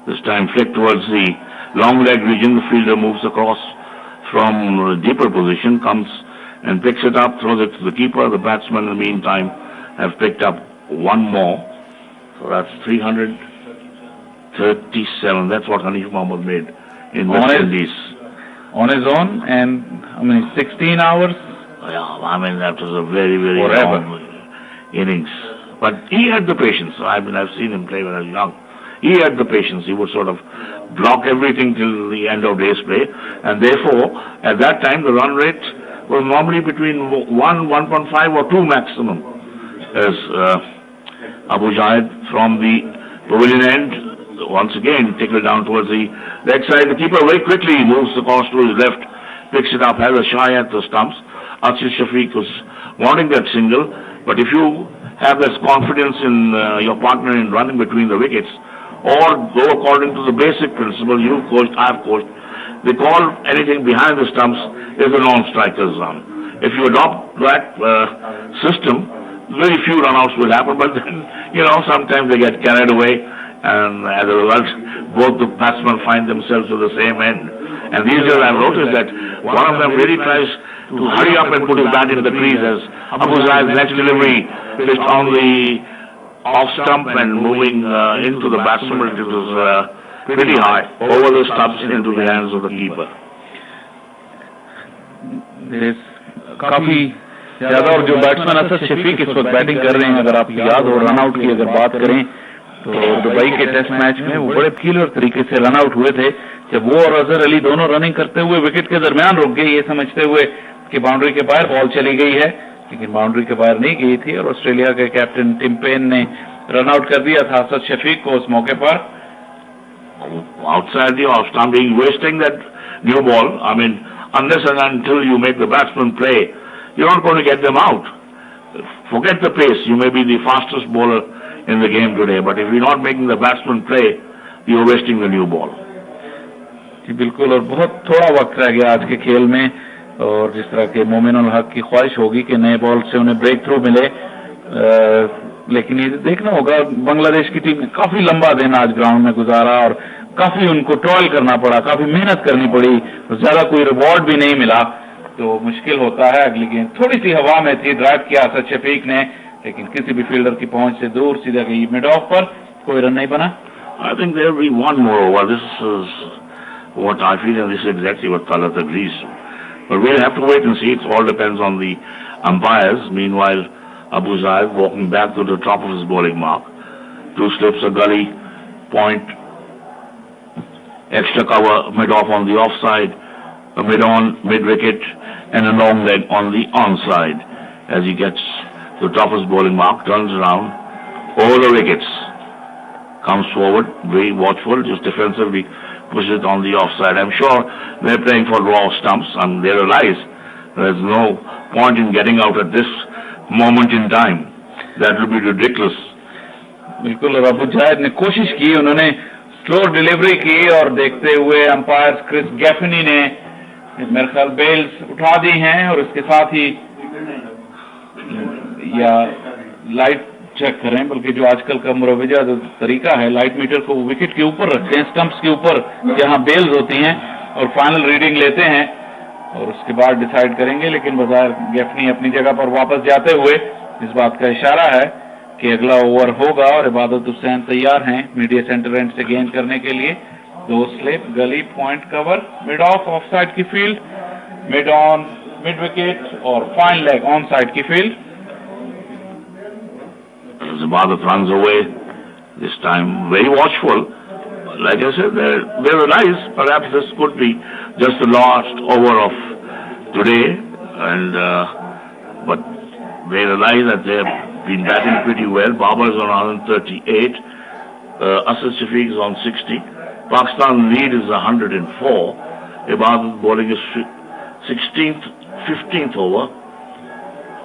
this time flick towards the long leg region. The fielder moves across from deeper position, comes and picks it up, throws it to the keeper. The batsmen in the meantime have picked up 1 more. So that's 337. That's what Hanif Mohammed made in West Indies. On his own, and I mean 16 hours. Yeah, I mean that was a very, very Forever. long innings. But he had the patience. I mean, I've seen him play when I was young. He had the patience. He would sort of block everything till the end of day's play, and therefore, at that time, the run rate was normally between 1, 1.5 or 2 maximum. As Abu Jaid from the pavilion end, once again, tickled down towards the leg side. The keeper very quickly moves the course to his left, picks it up, has a shy at the stumps. Asad Shafiq was wanting that single, but if you have that confidence in your partner in running between the wickets, or go according to the basic principle you coached, I've coached, they call anything behind the stumps is a non-striker's run. If you adopt that system, very few run-outs will happen, but then, sometimes they get carried away, and as a result, both the batsmen find themselves to the same end. And these days I've noticed that one of them really tries to hurry up and put his bat in the crease, as Abu Zaid's next delivery pitched on the off stump and moving into the batsman. It was pretty high over the stumps into the hands of the keeper. काफी ज्यादा, और जो batsman Asad Shafiq इस वक्त batting कर रहे हैं, अगर आप याद हो रन आउट की अगर बात करें तो दुबई के टेस्ट मैच में वो बड़े फीलर तरीके से रन आउट हुए थे, जब वो और अजहर अली दोनों रनिंग करते हुए विकेट के दरमियान रुक गए, ये समझते हुए कि बाउंड्री के बाहर बॉल चली गई है, लेकिन बाउंड्री के बाहर नहीं गई थी और ऑस्ट्रेलिया के कैप्टन टिम पेन ने रन आउट कर दिया था असद शफीक को उस मौके पर। Outside the off stump, being wasting that new ball. I mean, unless and until you make the batsman play, you're not going to get them out. Forget the pace. You may be the fastest bowler in the game today, but if you're not making the batsman play, you're wasting the new ball. जी बिल्कुल, और बहुत थोड़ा वक्त रह गया आज के खेल में, और जिस तरह के मोमिन उल हक की ख्वाहिश होगी कि नए बॉल से उन्हें ब्रेक थ्रू मिले, लेकिन ये देखना होगा बांग्लादेश की टीम ने काफी लंबा दिन आज ग्राउंड में गुजारा और काफी उनको टॉयल करना पड़ा, काफी मेहनत करनी पड़ी, ज्यादा कोई रिवॉर्ड भी नहीं मिला, तो मुश्किल होता है। अगली गेंद थोड़ी सी हवा में थी, ड्राइव किया असद शफीक ने, लेकिन किसी भी फील्डर की पहुंच से दूर, सीधा गई मिड ऑफ पर, कोई रन नहीं बना। I think there will be one more over. This is what I feel, and this is exactly what Talat agrees to. But we'll have to wait and see. It all depends on the umpires. Meanwhile, Abu Zaid walking back to the top of his bowling mark. 2 slips, a gully, point, extra cover, mid-off on the offside, a mid-on, mid-wicket, and a long leg on the onside. As he gets to the top of his bowling mark, turns around, over the wickets, comes forward, very watchful, just defensively push it on the offside. I'm sure they're playing for raw stumps and they realize there's no point in getting out at this moment in time. That would be ridiculous. बिल्कुल और अबू जायद ने कोशिश की, उन्होंने slow delivery की और देखते हुए अंपायर क्रिस गैफनी ने मेरे ख्याल बेल्स उठा दी हैं और इसके साथ ही या लाइट चेक करें, बल्कि जो आजकल का मुरवजा जो तरीका है, लाइट मीटर को विकेट के ऊपर रखते हैं, स्टंप्स के ऊपर जहां बेल्स होती हैं और फाइनल रीडिंग लेते हैं और उसके बाद डिसाइड करेंगे। लेकिन बजाय गैफनी अपनी जगह पर वापस जाते हुए इस बात का इशारा है कि अगला ओवर होगा और इबादत हुसैन तैयार हैं मीडिया सेंटर एंड से गेंद करने के लिए। दो slip, gully, point cover, mid off, off side की field, mid on, mid wicket और फाइन लेग ऑन साइड की field. Ibadat runs away, this time very watchful. Like I said, they realize perhaps this could be just the last over of today, and but they realize that they've been batting pretty well. Babar is on 138, Asad Shafiq is on 60. Pakistan lead is 104. Ibadat bowling is 16th, 15th over.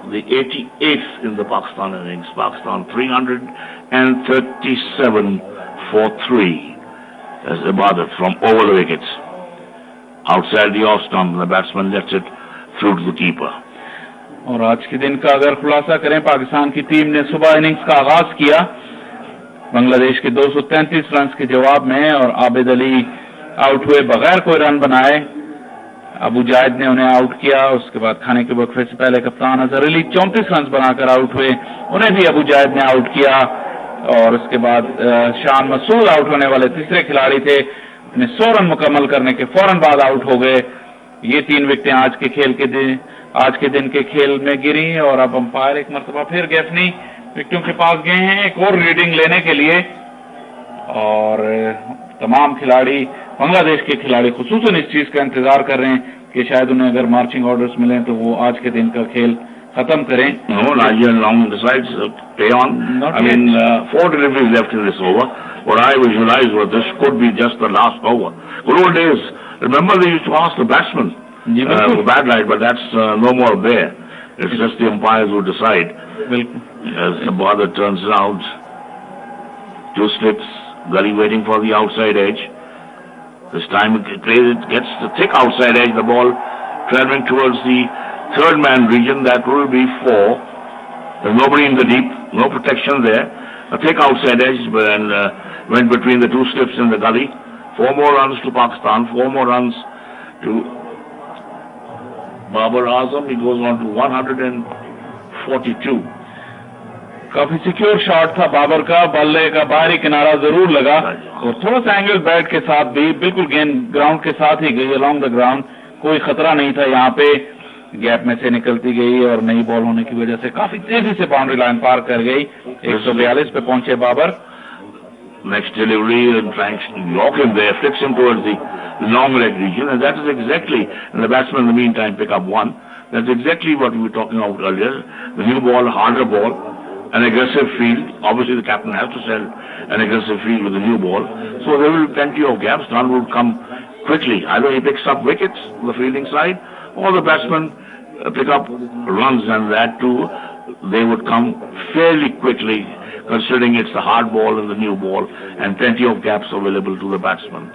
The 88th in the Pakistan innings. Pakistan 337 for 3 as Ibadat from over the wickets. Outside the off stump, the batsman lets it through to the keeper. और आज के दिन का अगर खुलासा करें, पाकिस्तान की team ने सुबह इनिंग्स का आगाज किया बांग्लादेश के 233 रन के जवाब में और आबिद अली आउट हुए बगैर कोई रन बनाए। अबू जायद ने उन्हें आउट किया, उसके बाद खाने के वक्फे से पहले कप्तान अजहर अली 34 रन बनाकर आउट हुए, उन्हें भी अबू जायद ने आउट किया और उसके बाद शान मसूद आउट होने वाले तीसरे खिलाड़ी थे, अपने 100 रन मुकम्मल करने के फौरन बाद आउट हो गए। ये 3 विकेटें आज के दिन के खेल में गिरी और अब अंपायर एक मरतबा फिर गैफनी विकेटों के पास गए हैं एक और रीडिंग लेने के लिए और तमाम खिलाड़ी, बांग्लादेश के खिलाड़ी खुसूसन इस चीज का इंतजार कर रहे हैं कि शायद उन्हें अगर मार्चिंग ऑर्डर्स मिलें तो वो आज के दिन का खेल खत्म करें। No, Nigel Long decides to play on. Not I mean, 4 deliveries left in this over. What I visualized was this could be just the last over. Good old days. Remember they used to ask the batsman for bad light, but that's no more there. It's just the umpires who decide. As the bowler turns around, 2 slips, Gully waiting for the outside edge. This time it gets the thick outside edge, the ball traveling towards the third man region. That will be 4. There's nobody in the deep, no protection there. A thick outside edge and went between the 2 slips in the gully. 4 more runs to Pakistan, 4 more runs to Babar Azam. He goes on to 142. काफी secure shot था बाबर का, बल्ले का बाहरी किनारा जरूर लगा और थोड़ा सा एंगल बैट के साथ भी बिल्कुल गेंद ग्राउंड के साथ ही गई अलोंग द ग्राउंड, कोई खतरा नहीं था। यहाँ पे गैप में से निकलती गई और नई बॉल होने की वजह से काफी तेजी से बाउंड्री लाइन पार कर गई। 142 पे पहुंचे Babar. Next delivery and tries to lock him there, flicks him towards the long leg region, and that is exactly, and the batsman in the meantime pick up 1. That's exactly what we were talking about earlier. The new ball, harder ball, an aggressive field. Obviously the captain has to sell an aggressive field with the new ball. So there will be plenty of gaps. Run will come quickly. Either he picks up wickets on the fielding side or the batsman pick up runs, and that too, they would come fairly quickly considering it's the hard ball and the new ball and plenty of gaps available to the batsman.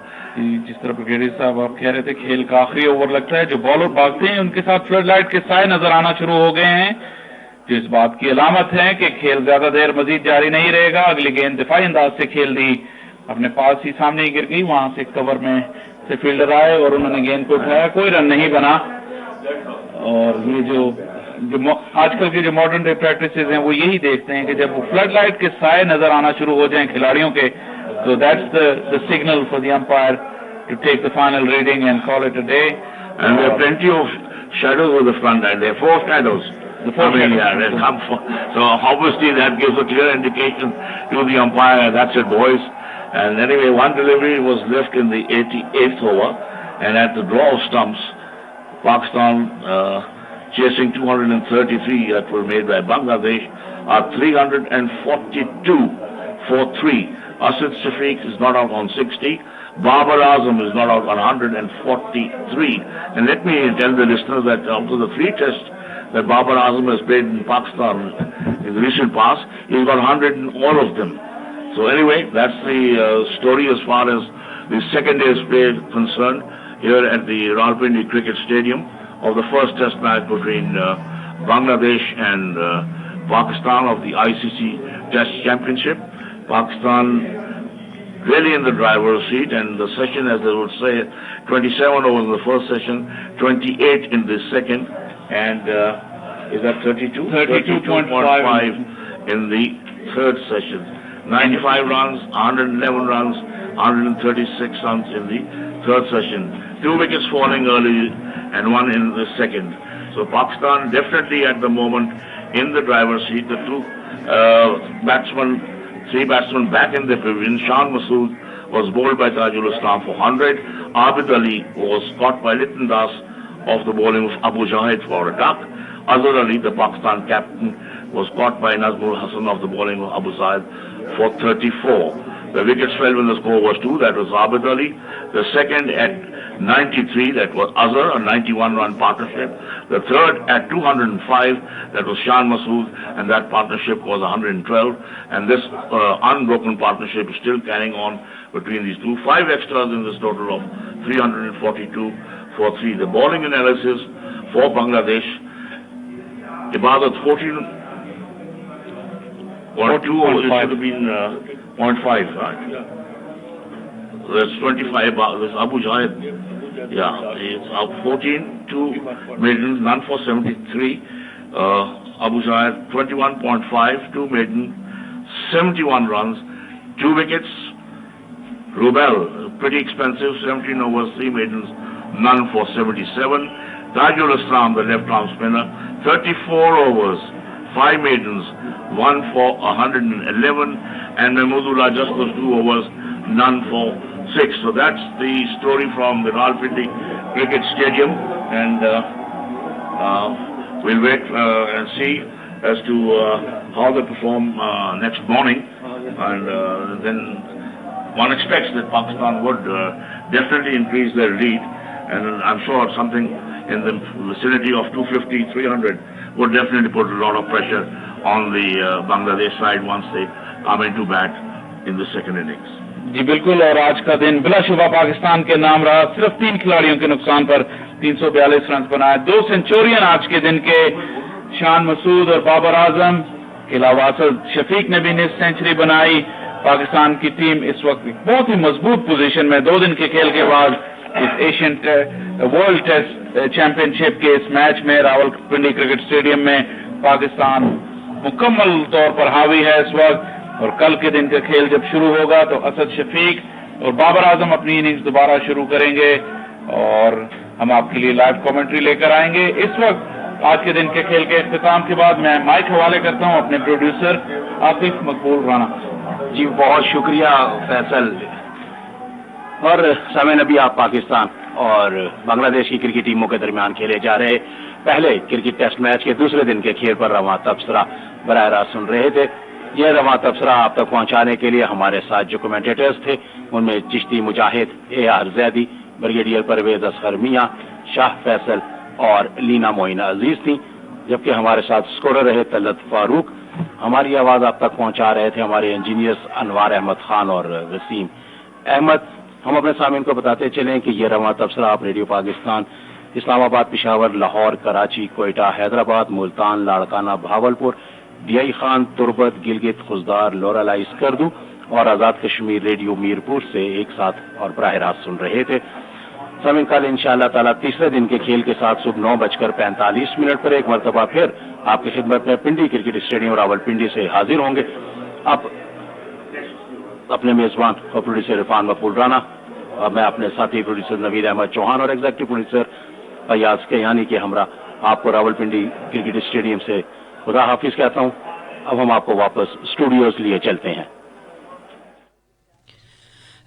जिस तरह brigadier साहब आप कह रहे थे खेल का आखिरी ओवर लगता है, जो बॉलर भागते हैं उनके साथ फ्लड लाइट के साए नजर आना शुरू हो गए हैं, जो इस बात की अलामत है कि खेल ज्यादा देर मजीद जारी नहीं रहेगा। अगली गेंद दिफाई अंदाज से खेल दी, अपने पास ही सामने ही गिर गई, वहां से कवर में से फील्डर आए और उन्होंने गेंद को उठाया, कोई रन नहीं बना। और ये जो आजकल की जो मॉडर्न डे प्रैक्टिसेस हैं वो यही देखते हैं कि जब वो फ्लड लाइट के साए नजर आना शुरू हो जाएं खिलाड़ियों के, तो that's the signal for the umpire to take the final reading and call it a day. And there are plenty of shadows with the front line. There are 4 shadows. So obviously that gives a clear indication to the umpire, that's it boys. And anyway, 1 delivery was left in the 88th over, and at the draw of stumps, Pakistan chasing 233 that were made by Bangladesh are 342 for 3. Asad Shafiq is not out on 60. Babar Azam is not out on 143. And let me tell the listeners that out of the 3 tests that Babar Azam has played in Pakistan in the recent past, he's got 100 in all of them. So anyway, that's the story as far as the second day's play is concerned here at the Rawalpindi Cricket Stadium of the first test match between Bangladesh and Pakistan of the ICC Test Championship. Pakistan really in the driver's seat, and the session, as they would say, 27 overs in the first session, 28 in the second, and is that 32? 32.5 in the third session. 95 runs, 111 runs, 136 runs in the third session. 2 wickets falling early and 1 in the second. So Pakistan definitely at the moment in the driver's seat. The 3 batsmen back in the pavilion. Shan Masood was bowled by Tajul Islam for 100. Abid Ali was caught by Liton Das off the bowling of Abu Jahid for a duck. Azhar Ali, the Pakistan captain, was caught by Nazmul Hasan off the bowling of Abu Zaid for 34. The wickets fell when the score was 2, that was Abid Ali. The second at 93, that was Azhar, a 91-run partnership. The third at 205, that was Shan Masood, and that partnership was 112. And this unbroken partnership is still carrying on between these two. 5 extras in this total of 342 for 3. The bowling analysis for Bangladesh, Ibadat 14, or 2 overs, it should have been 0.5, right? That's 25, this Abu Jahid, it's 14, 2 maidens, none for 73. Abu Jahid 21.5, 2 maiden, 71 runs, 2 wickets. Rubel, pretty expensive, 17 overs, 3 maidens, none for 77. Tajul Islam, the left-arm spinner, 34 overs, 5 maidens, 1 for 111, and Mahmudullah just those 2 overs, none for 6. So that's the story from the Rawalpindi Cricket Stadium, and we'll wait and see as to how they perform next morning, and then one expects that Pakistan would definitely increase their lead, and I'm sure something in the vicinity of 250, 300 would definitely put a lot of pressure on the Bangladesh side once they come into bat in the second innings. जी बिल्कुल, और आज का दिन बिलाशुबा पाकिस्तान के नाम रहा। सिर्फ 3 खिलाड़ियों के नुकसान पर 342 रन बनाए। 2 सेंचुरियन आज के दिन के शान मसूद और बाबर आजम के अलावा असद शफीक ने भी सेंचुरी बनाई। पाकिस्तान की टीम इस वक्त बहुत ही मजबूत पोजीशन में 2 दिन के खेल के बाद इस एशियन वर्ल्ड टेस्ट चैंपियनशिप के इस मैच में रावलपिंडी क्रिकेट स्टेडियम में पाकिस्तान मुकम्मल तौर पर हावी है इस वक्त। और कल के दिन का खेल जब शुरू होगा तो असद शफीक और बाबर आजम अपनी इनिंग्स दोबारा शुरू करेंगे और हम आपके लिए लाइव कमेंट्री लेकर आएंगे। इस वक्त आज के दिन के खेल के इख्तिताम के बाद मैं माइक हवाले करता हूं अपने प्रोड्यूसर आतिफ मकबूल राना। जी बहुत शुक्रिया फैसल। और समय नबी आप पाकिस्तान और बांग्लादेश की क्रिकेट टीमों के दरमियान खेले जा रहे पहले क्रिकेट टेस्ट मैच के दूसरे दिन के खेल पर रवां तबसरा बराह रास्त सुन रहे थे। यह रवां तबसरा आप तक पहुंचाने के लिए हमारे साथ जो कमेंटेटर्स थे उनमें चिश्ती मुजाहिद, AR जैदी, ब्रिगेडियर परवेज असगर मियां, शाह फैसल और लीना मोइना अजीज थी, जबकि हमारे साथ स्कोरर रहे तलत फारूक। हमारी आवाज आप तक पहुंचा रहे थे हमारे इंजीनियर्स अनवार अहमद खान और वसीम अहमद। हम अपने सामीन को बताते चलें कि यह रवां तबसरा आप रेडियो पाकिस्तान इस्लामाबाद, पिशावर, लाहौर, कराची, कोयटा, हैदराबाद, मुल्तान, लाड़काना, भावलपुर, दियाई खान, तुर्बत, गिलगित, खुजदार, लोरालाई, स्कर्दू और आजाद कश्मीर रेडियो मीरपुर से एक साथ और बराह रास्त सुन रहे थे। सामीन कल इंशाअल्लाह ताला तीसरे दिन के खेल के साथ सुबह 9:45 पर एक मरतबा फिर आपकी खिदमत में पिंडी क्रिकेट स्टेडियम रावलपिंडी से हाजिर होंगे। अब अपने मेजबान और प्रोड्यूसर इरफान मकबूल राना और मैं अपने साथी प्रोड्यूसर नवीद अहमद चौहान और एग्जीक्यूटिव प्रोड्यूसर फयाज कयानी के हमरा आपको रावलपिंडी क्रिकेट स्टेडियम से खुदा हाफिज कहता हूं। अब हम आपको वापस स्टूडियोज लिए चलते हैं।